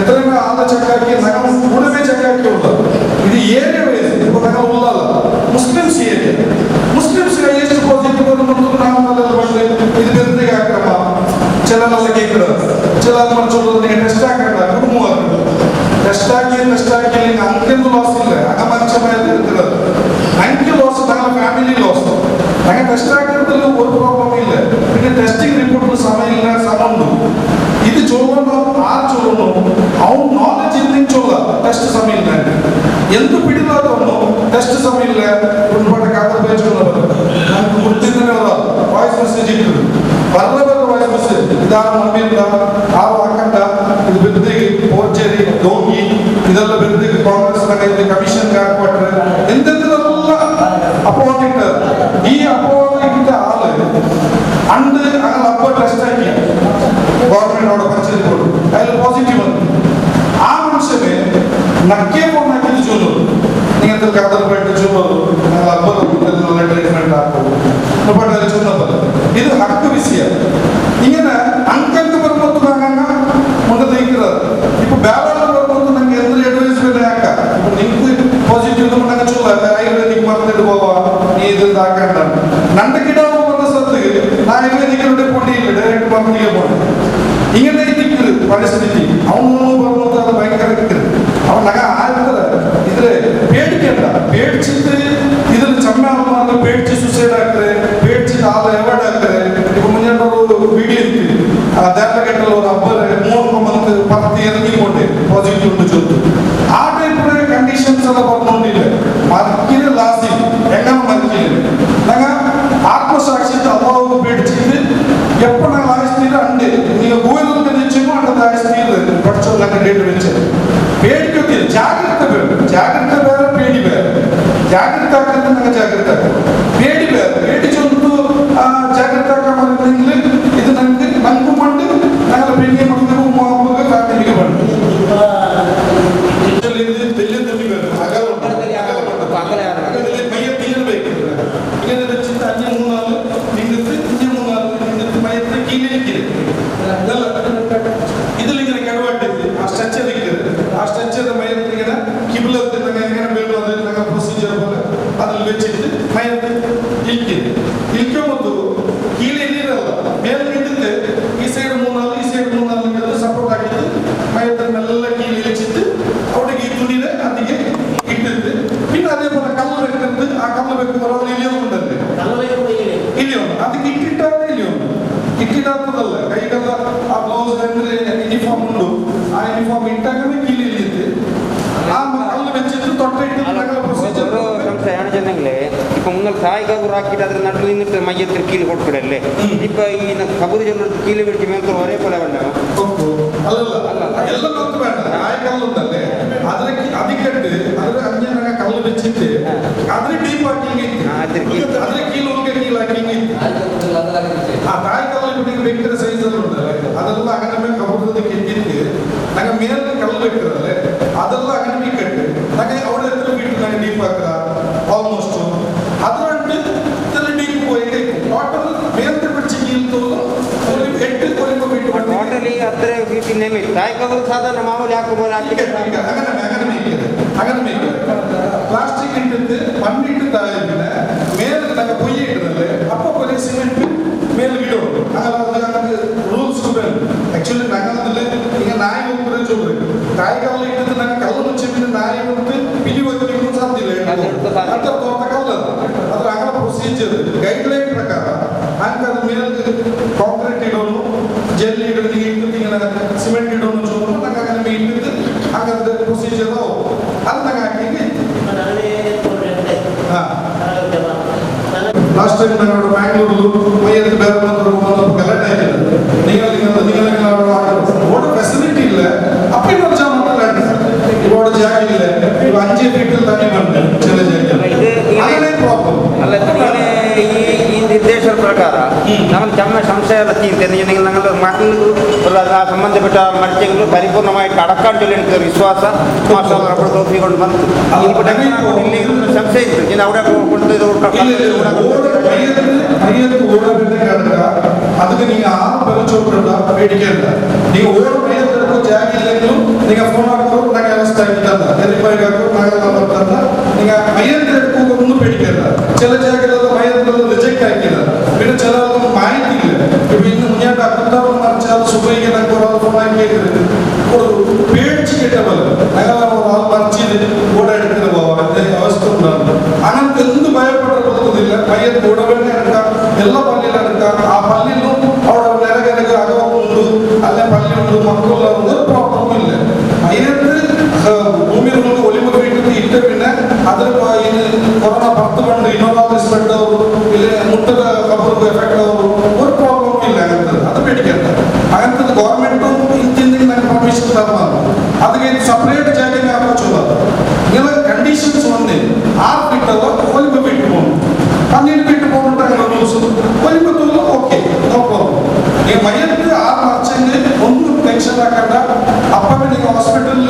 ಎತ್ತರನ ಆದ ಚಕ್ಕಾಕಿ ನಗ ಕೂಡವೇ ಚಕ್ಕಾಕಿ ಉಳ್ಳ ಇದು ಏರಿಯಾ ನಗ ಉಳ್ಳಲ್ಲ ಮುಸ್ಲಿಮ್ಸ್ ಏರಿಯಾ ಮುಸ್ಲಿಮ್ಸ್ ಎಷ್ಟು ಪಾಸಿಟಿವ್ ಬಂದು ನಾವು ಬಂದ್ರೆ ಇದು ಬೆಂದಿಗೆ ಹಾಕ್ರಮ್ಮ ಚೆಲ್ಲಲ್ಲ ಕೇಕ್ರ ಚೆಲ್ಲ ಮಾಡ್ಸೋದು ಟೆಸ್ಟ್ ಹಾಕಲ್ಲ ಕುಟುಂಬ ಟೆಸ್ಟ್ ಹಾಕಿ ಅಂಕೆಂದು ಲಾಸ್ ಇಲ್ಲ ಆಗ ಮನುಷ್ಯ ಇರ್ತಿರೋದು ಅಂಕೆ ಲಾಸ್ ನನ್ನ ಫ್ಯಾಮಿಲಿ ಲಾಸ್ ನಂಗೆ ಟೆಸ್ಟ್ ಹಾಕಿರೋದ್ರಲ್ಲಿ ಒಂದು ಪ್ರಾಬ್ಲಮ್ ಇಲ್ಲ പിന്നെ ടെസ്റ്റിംഗ് റിപ്പോർട്ടിന് സമയമില്ല സമയമുണ്ട് ഇത് ചൊല്ലണോ ആ ചൊല്ലണോ അവൻ നോളജ് ഇല്ലെങ്കിൽ ചൊല്ല ടെസ്റ്റ് സമയമില്ല എന്ത് പിടിയില്ലാത്തവണോ ടെസ്റ്റ് സമയമില്ല ഒരുപാട് കാതൽ പേച്ചുള്ളവർ നമുക്ക് മുട്ടിൽ ವಾಯ್ಸ್ ಮೆಸೇಜ್ ಇಟ್ಟರು ಬರಬರ ವಾಯ್ಸ್ ಮೆಸೇಜ್ ಇದಾರ ನಂಬಿಲ್ಲ ಆ ಹಾಕಂಡ ಇದು ಬೆದ್ದಿಗೆ ಪೋರ್ಚೇರಿ ಡೋಂಗಿ ಇದೆಲ್ಲ ಬೆದ್ದಿಗೆ ಕಾಂಗ್ರೆಸ್ ಕಮಿಷನ್ ಹಾಕ್ಬಿಟ್ರೆ ಎಂತೆಲ್ಲ ಅಪವಾದ ಇಟ್ಟಾರೆ ಈ ಅಪವಾದ ಇಟ್ಟ ಆಳು ಅಂಡ್ അങ്ങനെ അപ്പോ ടെസ്റ്റ് ആക്കി ഗവൺമെന്റോട് പഞ്ചായത്ത് കൊടുത്തു അതിൽ പോസിറ്റീവ് വന്നു ആ മനുഷ്യനെ നക്കിയ പോണാക്കി ചൊല്ലു നിങ്ങൾക്ക് കഥർപ്പായിട്ട് ചൊല്ലു ഞങ്ങൾ അബ്ബർ നല്ല ട്രീറ്റ്മെന്റ് ആക്കും ചൊന്നത് ഇത് ഹക്ക് വിഷയ ഇങ്ങനെ ಅಂಕಂತ ಬರ್ಬೋದು ನಂಗ ಮುಂದೆ ತೆಗಿರೋದು ಇಪ್ಪ ಬೇರೆ ಬರ್ಬೋದು ನಂಗೆ ಎಂದ್ರೆ ಅಡ್ವೈಸ್ಮೆಂಟ್ ಯಾಕ ನಿಮ್ಗೆ ಪಾಸಿಟಿವ್ ನಂಗೆ ಚೊಲ್ಲ ಆಯುರ್ವೇದಿಕ್ ಮರ್ತಿಡ್ಬೋವ ನೀ ಇದ್ರದ್ದು ಹಾಕಂಡ ನನ್ನ ಗಿಡ ಬಂದ ಸತ್ತಿಗೆ ನಾ ಆಯುರ್ವೇದಿಕ್ ಕೊಟ್ಟಿಲ್ಲ ಡೈರೆಕ್ಟ್ ಮರ್ತಿಗೆ போனேன் ഇങ്ങനെ ഇരിക്കുന്നു പരിസ്ഥിതി അവനൊന്നും പറഞ്ഞത് അത് ഭയങ്കര അവൻ നഗ ആയിരുന്നത് ഇതില് പേടിക്കണ്ട പേടിച്ചിട്ട് ഇതിൽ ചമ്മ പേടിച്ച് സൂസൈഡ് ಆಗ್ತಾರೆ പേടിച്ചിട്ട് ആളെ എവിടെ ಆಗ್ತಾರೆ ഇപ്പൊ മുന്നോട്ടൊരു വീഡിയോ ഇരിക്കും ദേവകെട്ടുള്ള ഒരു അബ്ബർ 3 ಮಂತ್ ಪತ್ತಿ ಇರಗಿಕೊಂಡು ಪಾಸಿಟಿವ್ ಉಂಟು ಚೊತ್ತು ಆ ಟೈಪ್ ಕಂಡೀಷನ್ಸ್ ಎಲ್ಲ ಬರ್ಕೊಂಡಿಲ್ಲ ಮರ್ಕಿನ ಲಾಸಿ ಹೆಂಗ ಮರ್ಕಿಲ್ಲ ನಂಗ ಆತ್ಮಸಾಕ್ಷಿತ ಅಭಾವ പേടിച്ചിട്ട് എപ്പോൾ ഞങ്ങൾ ആയിസ്ഥിരം ഉണ്ട് നിങ്ങൾ ഗൂഗിളിൽ നിശ്ചയമോ അണ്ടത് ആയിസ്ഥിരം പഠിച്ചോളൊക്കെ ഡേറ്റ് വെച്ചത് പേടിക്കൊക്കെ ಜಾಗೃತ ಬೇರೆ പേടി ಬೇರೆ ಜಾಗೃತ ಆಗ್ತದೆ ನಂಗೆ ಜಾಗೃತ പേടി ಬೇರೆ പേടി ಚೊಂದು ಜಾಗೃತ ಆಗಿ ಇದು ನಂಗೆ ನಂಗೂ ಬಂದು ഞങ്ങൾ പെണ്ണിയെ മക്കളും ഉമ്മാവുക ഫാമിലിക്ക് ಬಂದು വലിയ തുണി വേണം അകലുണ്ട് മയ്യ തീരಬೇಕು ഇങ്ങനെ വെച്ചിട്ട് 5-3 നാൾ നിങ്ങൾക്ക് 5-3 നാൾ നിങ്ങൾക്ക് മയത്തെ കീഴിലിരിക്കരുത് ഇതിലിങ്ങനെ കടവാട്ടിട്ട് ആ സ്ട്രക്ചർ ഇരിക്കരുത് ആ സ്ട്രക്ചർ മയത്തിൽ ഇങ്ങനെ കിബിലത്തിൽ എങ്ങനെ വേണം അത് ഞങ്ങൾ പ്രൊസീജിയർ പോലെ അതിൽ വെച്ചിട്ട് മയത്ത് ഇരിക്കുമ്പോൾ കീഴിൽ ഇരിക്കല്ല മേലെ ഇട്ടിട്ട് ഈ സൈഡ് 3 നാൾ ഈ സൈഡ് 3 നാൾ സപ്പോർട്ട് ആക്കിയിട്ട് മയത്തിൽ നല്ല കീഴിൽ വെച്ചിട്ട് അവിടെ ഈ തുണിയുടെ അതിಗೆ ഇട്ടിട്ട് പിന്നെ അതേപോലെ കല്ല് വെക്കുന്നത് ആ കല്ല് വെക്കുമ്പോൾ അവിടെ ഇലിയൊന്നുണ്ടല്ലേ ഇലിയുണ്ട് അതിಗೆ ഇട്ടിട്ടാണ് ഇലിയുണ്ട് ഇട്ടിടാത്തതല്ല കൈകല്ല ആ ബ്ലൗസ് യൂണിഫോം ഉണ്ട് ആ യൂണിഫോം ഇട്ടാകவே കീഴിൽ ഇല്ലിട്ട് ആ കല്ല് വെച്ചിട്ട് തൊട്ടിട്ട് പ്രൊസീജിയർ ഇപ്പൊ നിങ്ങൾ തായ് കബൂർ ആക്കിയിട്ട് അതിൽ നട്ടു നിന്നിട്ട് മയ്യത്തിൽ കീല് കൊടുക്കിടല്ലേ ഇപ്പൊ ഈ കബൂർ ചെന്നിട്ട് കീല് പിടിച്ച് മേൽക്ക് ഒരേപോലെ വേണ്ട ಎಲ್ಲ ಗೊತ್ತು ಬೇಡ ಆಯ ಕಲ್ಲು ಉಂಟಲ್ಲೇ ಅದಕ್ಕಿಟ್ಟು ಅದ್ರ ಅಂಜನ ಕಲ್ಲು ಬೆಚ್ಚಿಟ್ಟು ಅದ್ರ ಡೀಪ್ ಹಾಕಿಂಗ್ ಅದ್ರ ಕೀಲು ಕೀಲ್ ಹಾಕಿಂಗ್ ಆ ತಾಯಿ ಕಲ್ಲು ಬಿಟ್ಟಿಗೆ ಬೇಕಿರ ಸೈಜ್ ಅಲ್ಲಿ ಉಂಟಲ್ಲ ಅದೆಲ್ಲ അങ്ങനെ ಕಬೂರ್ದ ಕೆಟ್ಟಿಟ್ಟು ನಂಗೆ ಮೇಲೆ ಕಲ್ಲು ಬೇಕಿರಲ್ಲ ಅದ ತಾಯಿ ಕಬರು ಸಾಧಾರಣ ಮಾಮೂಲಿ ಹಾಕುമ്പോൾ അങ്ങനെ പ്ലാസ്റ്റിക് ഇട്ടിട്ട് മണ്ണിട്ട് താഴെ മേലെ നാങ്ക പൊയ്യ ഇടുന്നല്ലേ അപ്പൊ കുറേ സിമെന്റ് മേലെ ഇടും അങ്ങനെ റൂൾസ് ആക്ച്വലി ഞങ്ങൾ ഇങ്ങനെ നായ നോക്കുന്നത് ചോദിക്കും കായ്കള്ള ഇട്ടിട്ട് ഞങ്ങൾ കല്ല് വെച്ചിട്ട് നായ കൊടുത്ത് പിരി വെക്കുന്ന സാധ്യത അത്ര തോർത്ത കല്ലത് അത് അങ്ങനെ പ്രൊസീജിയർ ಗೈಡ್ ಲೈನ್ ಪ್ರಕಾರ ಹಂಗೆ ಅದು ಮೇಲೆ ಕಾಂಕ್ರೀಟ್ ಇಡೋನು ಜೆಲ್ ಇಡೋದು ಇಟ್ಟಿങ്ങനെ ಸಿಮೆಂಟ್ ಇಡೋನು ಚೋರು ನಂಗೆ അങ്ങനെ ಇಟ್ಟಿದ್ದು ಹಂಗದ ಪ್ರೊಸೀಜಿಯರ್ ಅದು ನಂಗೆ ಹಾಕಿ ಲಾಸ್ಟ್ ಟೈಮ್ ನಾನು ಬ್ಯಾಂಗ್ಳೂರು ಮೈಯಲ್ಲಿ ಬೇರೆ ಬಂದು ಗಲಾಟೆ ಆಗಿದೆ നിങ്ങൾ ഓടെ ഫെസിലിറ്റി ഇല്ല അപ്പൊ ഇവിടെ ഇവിടെ ജാഗില്ല 5 ഫീറ്റിൽ തന്നെ ഉണ്ട് ചില ജാഗ പ്രോബ്ലം ಈ ನಿರ್ದೇಶ ಪ್ರಕಾರ നമ്മൾ ചമ്മ സംശയം എത്തിയിട്ടുണ്ടെങ്കിൽ ഞങ്ങൾ മക്കളിൽ സംബന്ധപ്പെട്ട മത്സ്യങ്ങൾ പരിപൂർണമായിട്ട് അടക്കാൻ ചൊല്ലി എനിക്ക് വിശ്വാസ അവിടെ തോപ്പിക്കൊണ്ട് വന്നു സംശയിച്ചു ഞാൻ അവിടെ ಅದಕ್ಕೆ ನೀವು ಆರು ಪರಿಚೋಟ ಬೇಡಿಕೆಯಿಲ್ಲ ನೀವು ಓಡ್ ಮೇಲೆತ್ತರಕ್ಕೂ ಜಾಗ ಇല്ലെങ്കിലും ನೀವು ಫೋನ್ ಹಾಕೋರು ನಂಗೆ ವ್ಯವಸ್ಥೆ ಆಗಿದ್ದಂತ ರಿಪೇರಿ ಹಾಕೋರು ನಾಗೆಲ್ಲ ಬರ್ತಂತ ನೀವು ಮೈಯಂತ್ರಕ್ಕೂ ಒಂದು ಬೇಡಿಕೆ ಇಲ್ಲ ചില ಜಾಗದಲ್ಲಿ ಮೈಯಂತ್ರದಲ್ಲಿ ರಿಜೆಕ್ಟ್ ಆಗಿಲ್ಲ പിന്നെ ചിലർക്ക് മാഹിതി ഇല്ല ഇപ്പൊ ഇന്ന് മുന്നോട്ട് അപ്പുറത്തോളം മറിച്ചാൽ സുബൈക്ക് നമുക്ക് ഫോൺ ആക്കിയിട്ട് ഒരു പേടിച്ച് കിട്ടിയ പോലെ ഞങ്ങൾ മറിച്ചിട്ട് കൂടെ എടുക്കുന്ന പോവാം അവസ്ഥ ഉണ്ടാകും അങ്ങനത്തെ എന്ത് ഭയപ്പെടപ്പെടുന്നില്ല മയ്യത്ത് ഉടവന്നെ എടുക്കാം എല്ലാ പള്ളിയിലും എടുക്കാം ആ പള്ളിയിലും അവിടെ നിലകനക്ക് അകമുണ്ട് അല്ലെ പള്ളിയുണ്ട് മക്കളുള്ള ഒരു പ്രോബ്ലം ഇല്ല മയ്യത്ത് ഭൂമിയിലുള്ള ഒലിമ വീട്ടിൽ ഇട്ട് പിന്നെ അതിൽ കൊറോണ 10 പണ്ട് ഇന്നോവാ സ്പ്രെഡ് ആവും ഇല്ല മുട്ട കബർക്ക് എഫക്ട് ആവും ഒരു പ്രോബ്ലം ഇല്ല അങ്ങനത്തെ അത് പേടിക്കണ്ട അങ്ങനത്തെ ഗവൺമെന്റും ഇന്ത്യയിൽ പെർമിഷൻ തരണം അത് കഴിഞ്ഞ് സെപ്പറേറ്റ് ജാഗിങ് ആവശ്യമുള്ള നിങ്ങൾ കണ്ടീഷൻസ് വന്ന് 6 ഫീറ്റ് ഒലിമ വീട്ടിൽ പോകും 12 ഫീറ്റ് പോകുന്നുണ്ട് അങ്ങനെ റൂൾസ് ഒലിമത്തുള്ള ഓക്കെ നോ പ്രോബ്ലം ನೀವು ಮೈಯತ್ತು ಆ ಮರ್ಚಂಗೆ ಒಂದು ಟೆನ್ಷನ್ ಹಾಕಂಡ ಅಪ್ಪಗೆ ನೀವು ಹಾಸ್ಪಿಟಲ್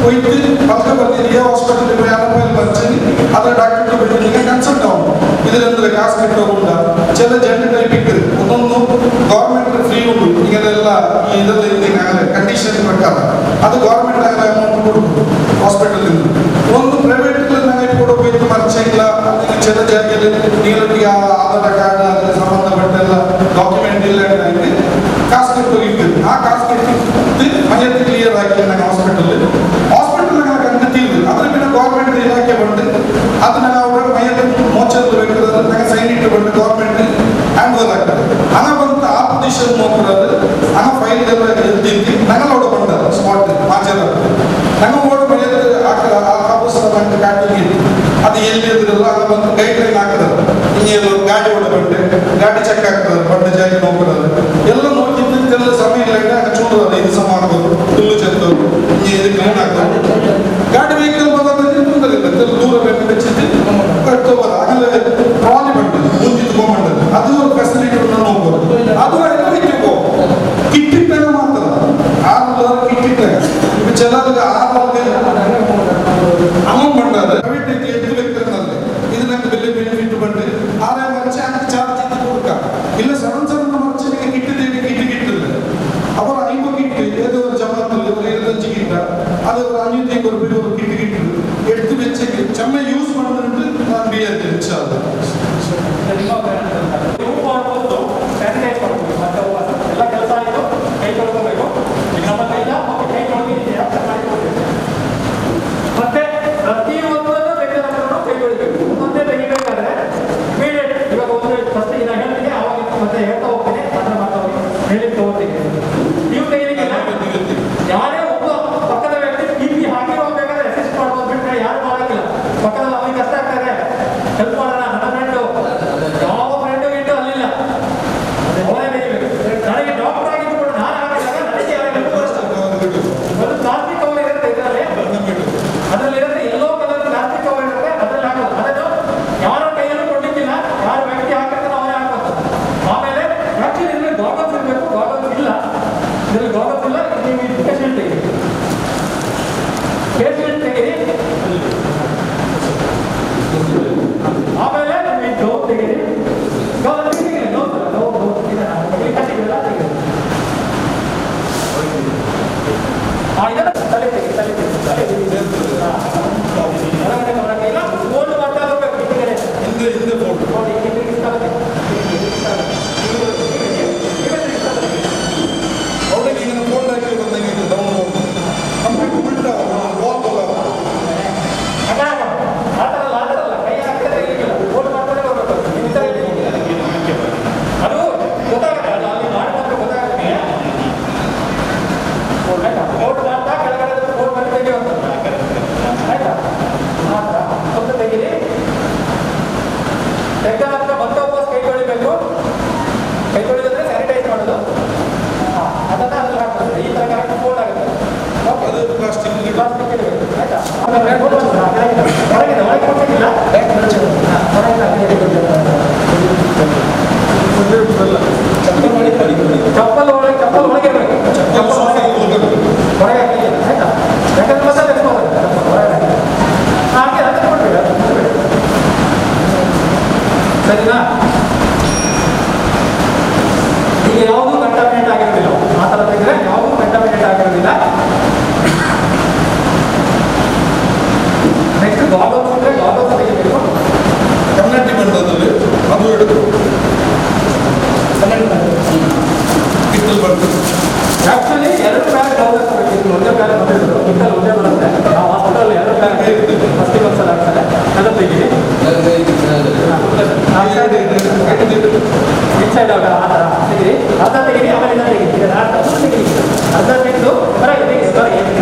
ಹೋಯ್ತು ಪಕ್ಕ ಬಂದಿದ್ದೀಯ ಹಾಸ್ಪಿಟಲ್ ಯಾರಪ್ಪ ಮರ್ಚಂಗೆ ಅದರ ಡಾಕ್ಟರ್ ಬಿಟ್ಟು ನೀವು ಕನ್ಸಲ್ಟ್ ಆகும் ಇದರಂದ್ರೆ ಕಾಸು ಕಟ್ಟೋಗುಂಡ ചില ജെൻഡർ ടൈപ്പിക്ക് ഒന്നൊന്നും ഗവൺമെന്റ് ഫ്രീ ഉണ്ട് ഇങ്ങനെയുള്ള ഇതെല്ലാം കണ്ടീഷൻ പ്രകാരം അത് ഗവൺമെന്റ് അങ്ങനെ അമൗണ്ട് കൊടുക്കും ഹോസ്പിറ്റലിൽ നിന്ന് ಒಂದು ಪ್ರೈವೇಟ್ ನಾವು ಕೂಡ ಹೋಯ್ತು ಮರ್ಚಂಗಿಲ್ಲ അല്ലെങ്കിൽ ചില ಜಾಗದಲ್ಲಿ നിങ്ങൾക്ക് ಆಧಾರ್ ಕಾರ್ಡ್ ಅದಕ್ಕೆ ಸಂಬಂಧಪಟ್ಟ ಎಲ್ಲ ಡಾಕ್ಯುಮೆಂಟ್ ಇಲ್ಲ ಕಾಸು ಕಟ್ಟೋಗಿತ್ತು ಆ ಕಾಸು ಕಟ್ಟಿದ್ದು ಮೈಯತ್ತು ಕ್ಲಿಯರ್ ಆಗಿ ನಂಗೆ ಹಾಸ್ಪಿಟಲ್ ನಂಗೆ ಕಂಡಿದ್ದೀವಿ ಅದ್ರ ಮೇಲೆ ಗೌರ್ಮೆಂಟ್ ಇಲಾಖೆ ಬಂದು ಅದನ್ನ ನಾವು ಮೈಯತ್ತು ಮೋಚಲ್ ಬೇಕಾದ್ರೆ ನಂಗೆ ಸೈನ್ ಇಟ್ಟು ಬಂದು ಗೌರ್ಮೆಂಟ್ ಹ್ಯಾಂಡ್ ಓವರ್ ಆಗ್ತದೆ ಹಣ ಬಂತು ಆಪೋಸಿಷನ್ ನೋಡ್ಕೊಳ್ಳೋದು ಹಣ ಫೈಲ್ ಎಲ್ಲ ಇರ್ತಿದ್ವಿ ನಂಗೆ ಓಡ ಬಂದ ಸ್ಪಾಟ್ ಮಾಚಲ ನಂಗೆ ಓಡ ಮೈಯತ್ತು ನಂಗೆ ಕಾಟಿಗೆ ಅದು ಎಲ್ಲಿ ಇದ್ರಲ್ಲ ಅದು ಬಂದು ಗೈಡ್ ಲೈನ್ ಹಾಕಿದ್ರು ಹಿಂಗೆ ಗಾಡಿ ಓಡಬಂಡೆ ಗಾಡಿ ಚೆಕ್ ಆಗ್ತದೆ ಬಂಡ ಜಾಗ ನೋಡ್ಕೊಳ್ಳೋದು ಎಲ್ಲ ನೋಡ್ತಿದ್ದೆಲ್ಲ ಸಮಯ ಇಲ್ಲ ಚೂರು ಇದು ಸಮ ಹಾಕೋದು ಹುಲ್ಲು ಚೆತ್ತೋದು ಹಿಂಗೆ ಇದು ಕ್ಲೀನ್ ಹಾಕೋದು ಗಾಡಿ ವೆಹಿಕಲ್ ಬಂದ್ರೆ ತೊಂದರೆ ಇಲ್ಲ ದೂರ ಬೇಕು ಹೆಚ್ಚಿದ್ದು ಚಪ್ಪಲ್ ಒಳಗೆ ಇರಬೇಕು. ಚಪ್ಪಲ್ ಹೊರಗೆ ಹಾಕಿಲ್ಲ ಆಯ್ತಾ? ಯಾಕಂದ್ರೆ ಮಸಾಲೆ ಹೊರಗೆ ಹಾಕಿ ಅದಕ್ಕೆ ಕೊಡ್ಬೇಡ ಸರಿನಾ? ಈಗ ಯಾವುದೂ ಕಂಟಾಮಿನೇಟ್ ಆಗಿರೋದಿಲ್ಲ. ಆ ಥರ ತೆಗೆದ್ರೆ ಯಾವುದೂ ಕಂಟಾಮಿನೇಟ್ ಆಗಿರೋದಿಲ್ಲ. ನೆಕ್ಸ್ಟ್ ಗಾಗಲ್ಸ್ ಅಂದರೆ ಗಾಗಲ್ಸ್ ತೆಗಿಬೇಕು. ಕನ್ನಡಿ ಬಂದದಲ್ಲಿ ಅದು ಹಿಡಿದು ಕಿತ್ತಲ್ ಬರ್ತದೆ. ಆ್ಯಕ್ಚುಲಿ 2 ಪ್ಯಾಕ್ ಗಾಗಲ್ಸ್ ಬೇಕಿತ್ತು. ಒಂದೇ ಪ್ಯಾಕ್ ಬಂದಿದ್ರು ಕಿತ್ತಲ್ ಒಂದೇ ಬರುತ್ತೆ. ನಾವು ಹಾಸ್ಪಿಟಲ್ 2 ಪ್ಯಾಕ್ ಫಸ್ಟಿಗೆ ಒಂದ್ಸಲ ಆಗ್ತದೆ. ಅದನ್ನು ತೆಗೀರಿ. ಇನ್ಸೈಡ್ ಔಟ್ ಆ ಥರ ತೆಗೀರಿ. ಅರ್ಧ ತೆಗೀರಿ, ಆಮೇಲೆ ಇದನ್ನು ತೆಗೀರಿ. ಈಗ ತೆಗೀರಿ. ಅರ್ಧ ತೆಗೆದು ಹೊರಗೆ ತೆಗೀರಿ.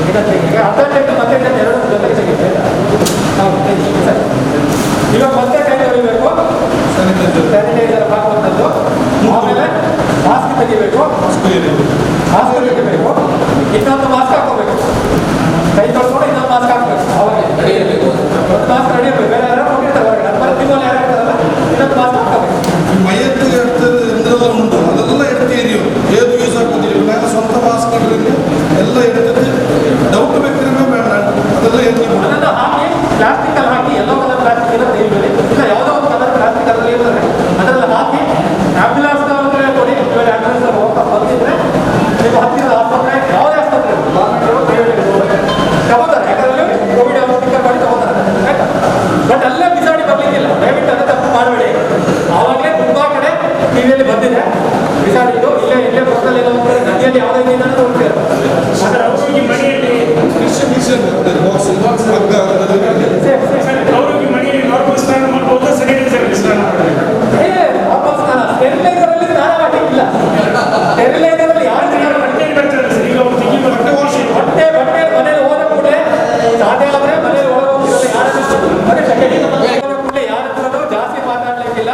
ಇದನ್ನು ತೆಗೀರಿ. ಅರ್ಧ ತೆಗೆದು ಮತ್ತೆ ಇದನ್ನು 2 ಜೊತೆಗೆ ತೆಗೀರಿ. ಹೌದು ತೆಗೀರಿ. ಸರಿ, ಇವಾಗ ಮತ್ತೆ ಕೈ ತೊಳಿಬೇಕು. ಸ್ಯಾನಿಟೈಸರ್ ಹಾಕುವಂಥದ್ದು. ಆಮೇಲೆ ಮಾಸ್ಕ್ ತೆಗಿಬೇಕು. ಮಾಸ್ಕ್ ತೆಗಿಬೇಕು. ಇನ್ನೊಂದು ಮಾಸ್ಕ್ ಹಾಕೋಬೇಕು. ಕೈ ತೊಳ್ಕೊಂಡು ಇನ್ನೊಂದು ಮಾಸ್ಕ್ ಹಾಕಬೇಕು. ಅವಾಗ ಒಂದು ಮಾಸ್ಕ್ ರೆಡಿ ಇರಬೇಕು. ಬೇರೆ ಯಾರು ಹೋಗಿರ್ತಾರೆ ಹೊರಗೆ. ನಮ್ಮ ತಿಂಗಳು ಯಾರು ಇರ್ತಾರಲ್ಲ ಇನ್ನೊಂದು ಮಾಸ್ಕ್ ಹಾಕಬೇಕು. ಮೈಯತ್ತಿಗೆ ಎಂದ್ರೆಲ್ಲ ಉಂಟು, ಅದೆಲ್ಲ ಎಡ್ತೀರಿ ಏದು ಯೂಸ್ ಹಾಕೋದಿಲ್ಲ. ನಾನು ಸ್ವಂತ ಮಾಸ್ಕ್ ಮಾಡಿದ್ರೆ ಎಲ್ಲ ಎಡ್ತದೆ. ಡೌಟ್ ಬೇಕಿದ್ರೆ ಬೇಡ, ಅದೆಲ್ಲ ಎಡ್ತೀವಿ. ಅದನ್ನು ಹಾಕಿ ಪ್ಲಾಸ್ಟಿಕಲ್ಲಿ ಹಾಕಿ, ಎಲ್ಲೋ ಕಲರ್ ಪ್ಲಾಸ್ಟಿಕ್ ಇರುತ್ತೆ ಇಲ್ಲದೆ ಇಲ್ಲ ಯಾವುದೋ ಒಂದು ಕಲರ್ ಪ್ಲಾಸ್ಟಿಕ್ ಅದರಲ್ಲಿ ಇರ್ತದೆ. ಅದರಲ್ಲಿ ಹಾಕಿ ಆಂಬ್ಯುಲೆನ್ಸ್ನವ್ರಿಗೆ ಕೊಡಿ. ಇವಾಗ ಆಂಬ್ಯುಲೆನ್ಸ್ ಹೋಗ್ತಾ ಬಂದಿದ್ರೆ ನೀವು ಹತ್ತಿರದ ಆಸ್ಪತ್ರೆ, ಯಾವುದೇ ಆಸ್ಪತ್ರೆ ತಗೋತಾರೆ. ಯಾಕಂದ್ರೆ ಕೋವಿಡ್ ಸ್ಟಿಕ್ಕರ್ ಮಾಡಿ ತಗೋತಾರೆ ಆಯ್ತಾ? ಬಟ್ ಅಲ್ಲೇ ಬಿಸಾಡಿ ಬರಲಿಕ್ಕಿಲ್ಲ. ದಯವಿಟ್ಟು ಅದನ್ನು ತಪ್ಪು ಮಾಡಬೇಡಿ. ಆವಾಗಲೇ ತುಂಬ ಕಡೆ ಟಿವಿಯಲ್ಲಿ ಬಂದಿದೆ ಬಿಸಾಡಿದ್ದು. ಇಲ್ಲೇ ಪಕ್ಕದಲ್ಲಿ ಎಲ್ಲ ಹೋಗ್ತಾರೆ, ನದಿಯಲ್ಲಿ ಯಾವುದೇ ನೀರನ್ನು ನೋಡ್ತೀರ. ಅವ್ರಿಗೆ ಮನೆಯಲ್ಲಿ ಅವ್ರಿಗೆ ಮನೆಯಲ್ಲಿ ನಾರ್ಮಲ್ ಸ್ನಾನ ಮಾಡ್ಬೋದು, ಸ್ಯಾನಿಟೈಸರ್ ಸ್ನಾನ ಮಾಡಬೇಕು. ನಾರ್ಮಲ್ ಸ್ನಾನ ಸ್ಟೆರಿಲೈಸರಲ್ಲಿ ಸ್ನಾನ ಮಾಡಲಿಕ್ಕಿಲ್ಲ. ಸ್ಟೆರಿಲೈಸರಲ್ಲಿ ಯಾರು ಬಟ್ಟೆ ಬರ್ತಾರೆ ಸರ್. ಈಗ ಅವ್ರು ತೆಗಿ ಬಟ್ಟೆ ವಾಶ್ ಬಟ್ಟೆ ಮನೇಲಿ ಹೋದ ಕೂಡಲೇ ಸಾಧ್ಯ ಆದರೆ ಮನೇಲಿ ಹೋಗೋದಿಲ್ಲ. ಯಾರ ಕೂಡಲೇ ಯಾರ ಹತ್ರನೂ ಜಾಸ್ತಿ ಮಾತಾಡ್ಲಿಕ್ಕಿಲ್ಲ.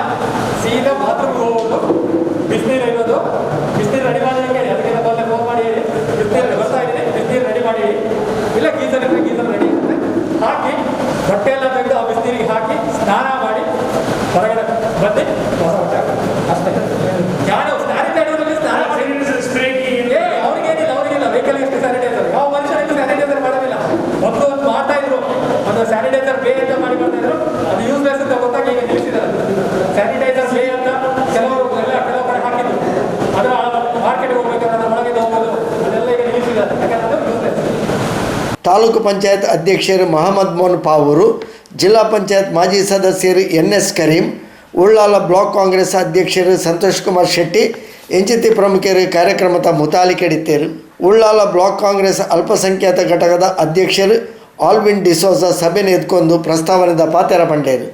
ಸೀದಾ ಬಾತ್ರೂಮ್ ಹೋಗೋದು. ಬಿಸಿನೀರು ಇರೋದು, ಬಿಸಿನೀರು ರೆಡಿ ಮಾಡಲಿಕ್ಕೆ ಅದಕ್ಕಿಂತ ಮೊದಲೇ ಫೋನ್ ಮಾಡಿ ಹೇಳಿ ಬಿಸಿನೀರು ಬರ್ತಾ ಇದ್ದೀನಿ, ಬಿಸಿನೀರು ರೆಡಿ ಮಾಡಿ ಹೇಳಿ. ಇಲ್ಲ ಗೀಸರ್ ಇದ್ರೆ ಗೀಸರ್ ರೆಡಿ ಇರುತ್ತೆ. ಹಾಕಿ ಬಟ್ಟೆ ಎಲ್ಲ ತೆಗೆದು ಆ ಬಿಸಿನೀರಿಗೆ ಹಾಕಿ ಸ್ನಾನ ಮಾಡಿ ಹೊರಗಡೆ ಬಂದು ಹೊಸ ಬಟ್ಟೆ ಹಾಕೋದು ಅಷ್ಟೇ. ಯಾರು ಸ್ಯಾನಿಟೈಸರಲ್ಲಿ ಸ್ನಾನ ಮಾಡಿ ಅವ್ರಿಗೇನಿಲ್ಲ ವೆಹಿಕಲ್ ಎಷ್ಟು ಸ್ಯಾನಿಟೈಸರ್. ಯಾವ ಮನುಷ್ಯನಿಗೂ ಸ್ಯಾನಿಟೈಸರ್ ಮಾಡೋದಿಲ್ಲ. ಮೊದಲು ಒಂದು ಮಾಡ್ತಾ ಇದ್ರು, ಒಂದು ಸ್ಯಾನಿಟೈಸರ್ ಬೇ ಅಂತ ಮಾಡಿ ಮಾಡ್ತಾ ಇದ್ರು. ಅದು ಯೂಸ್ಲೆಸ್ ಅಂತ ಗೊತ್ತಾಗಿ ಈಗ ನಿಲ್ಲಿಸಿದ್ದಾರೆ. ಸ್ಯಾನಿಟೈಸರ್ ಬೇ ಅಂತ ಕೆಲವರು ಕಡೆ ಹಾಕಿದ್ರು. ಅದರ ಮಾರ್ಕೆಟ್ಗೆ ಹೋಗ್ಬೇಕಾದ್ರೆ ಅದರ ಒಳಗೆ ಹೋಗೋದು ಅದೆಲ್ಲ ಈಗ ನಿಲ್ಲಿಸಿದ್ದಾರೆ. ಯಾಕಂದ್ರೆ ಅದು ಯೂಸ್ಲೆಸ್. ತಾಲೂಕು ಪಂಚಾಯತ್ ಅಧ್ಯಕ್ಷರು ಮಹಮ್ಮದ್ ಮೋನ್ ಪಾವೂರು, ಜಿಲ್ಲಾ ಪಂಚಾಯತ್ ಮಾಜಿ ಸದಸ್ಯರು NS ಕರೀಂ, ಉಳ್ಳಾಲ ಬ್ಲಾಕ್ ಕಾಂಗ್ರೆಸ್ ಅಧ್ಯಕ್ಷರು ಸಂತೋಷ್ ಕುಮಾರ್ ಶೆಟ್ಟಿ, ಎಂಚಿತಿ ಪ್ರಮುಖರು ಕಾರ್ಯಕ್ರಮದ ಮುತಾಲಿಕೆಡಿತ್ತೇರು. ಉಳ್ಳಾಲ ಬ್ಲಾಕ್ ಕಾಂಗ್ರೆಸ್ ಅಲ್ಪಸಂಖ್ಯಾತ ಘಟಕದ ಅಧ್ಯಕ್ಷರು ಆಲ್ವಿನ್ ಡಿಸೋಜಾ ಸಭೆ ಎದ್ಕೊಂಡು ಪ್ರಸ್ತಾವನೆದ ಪಾತೆರ ಪಂಡೇರು.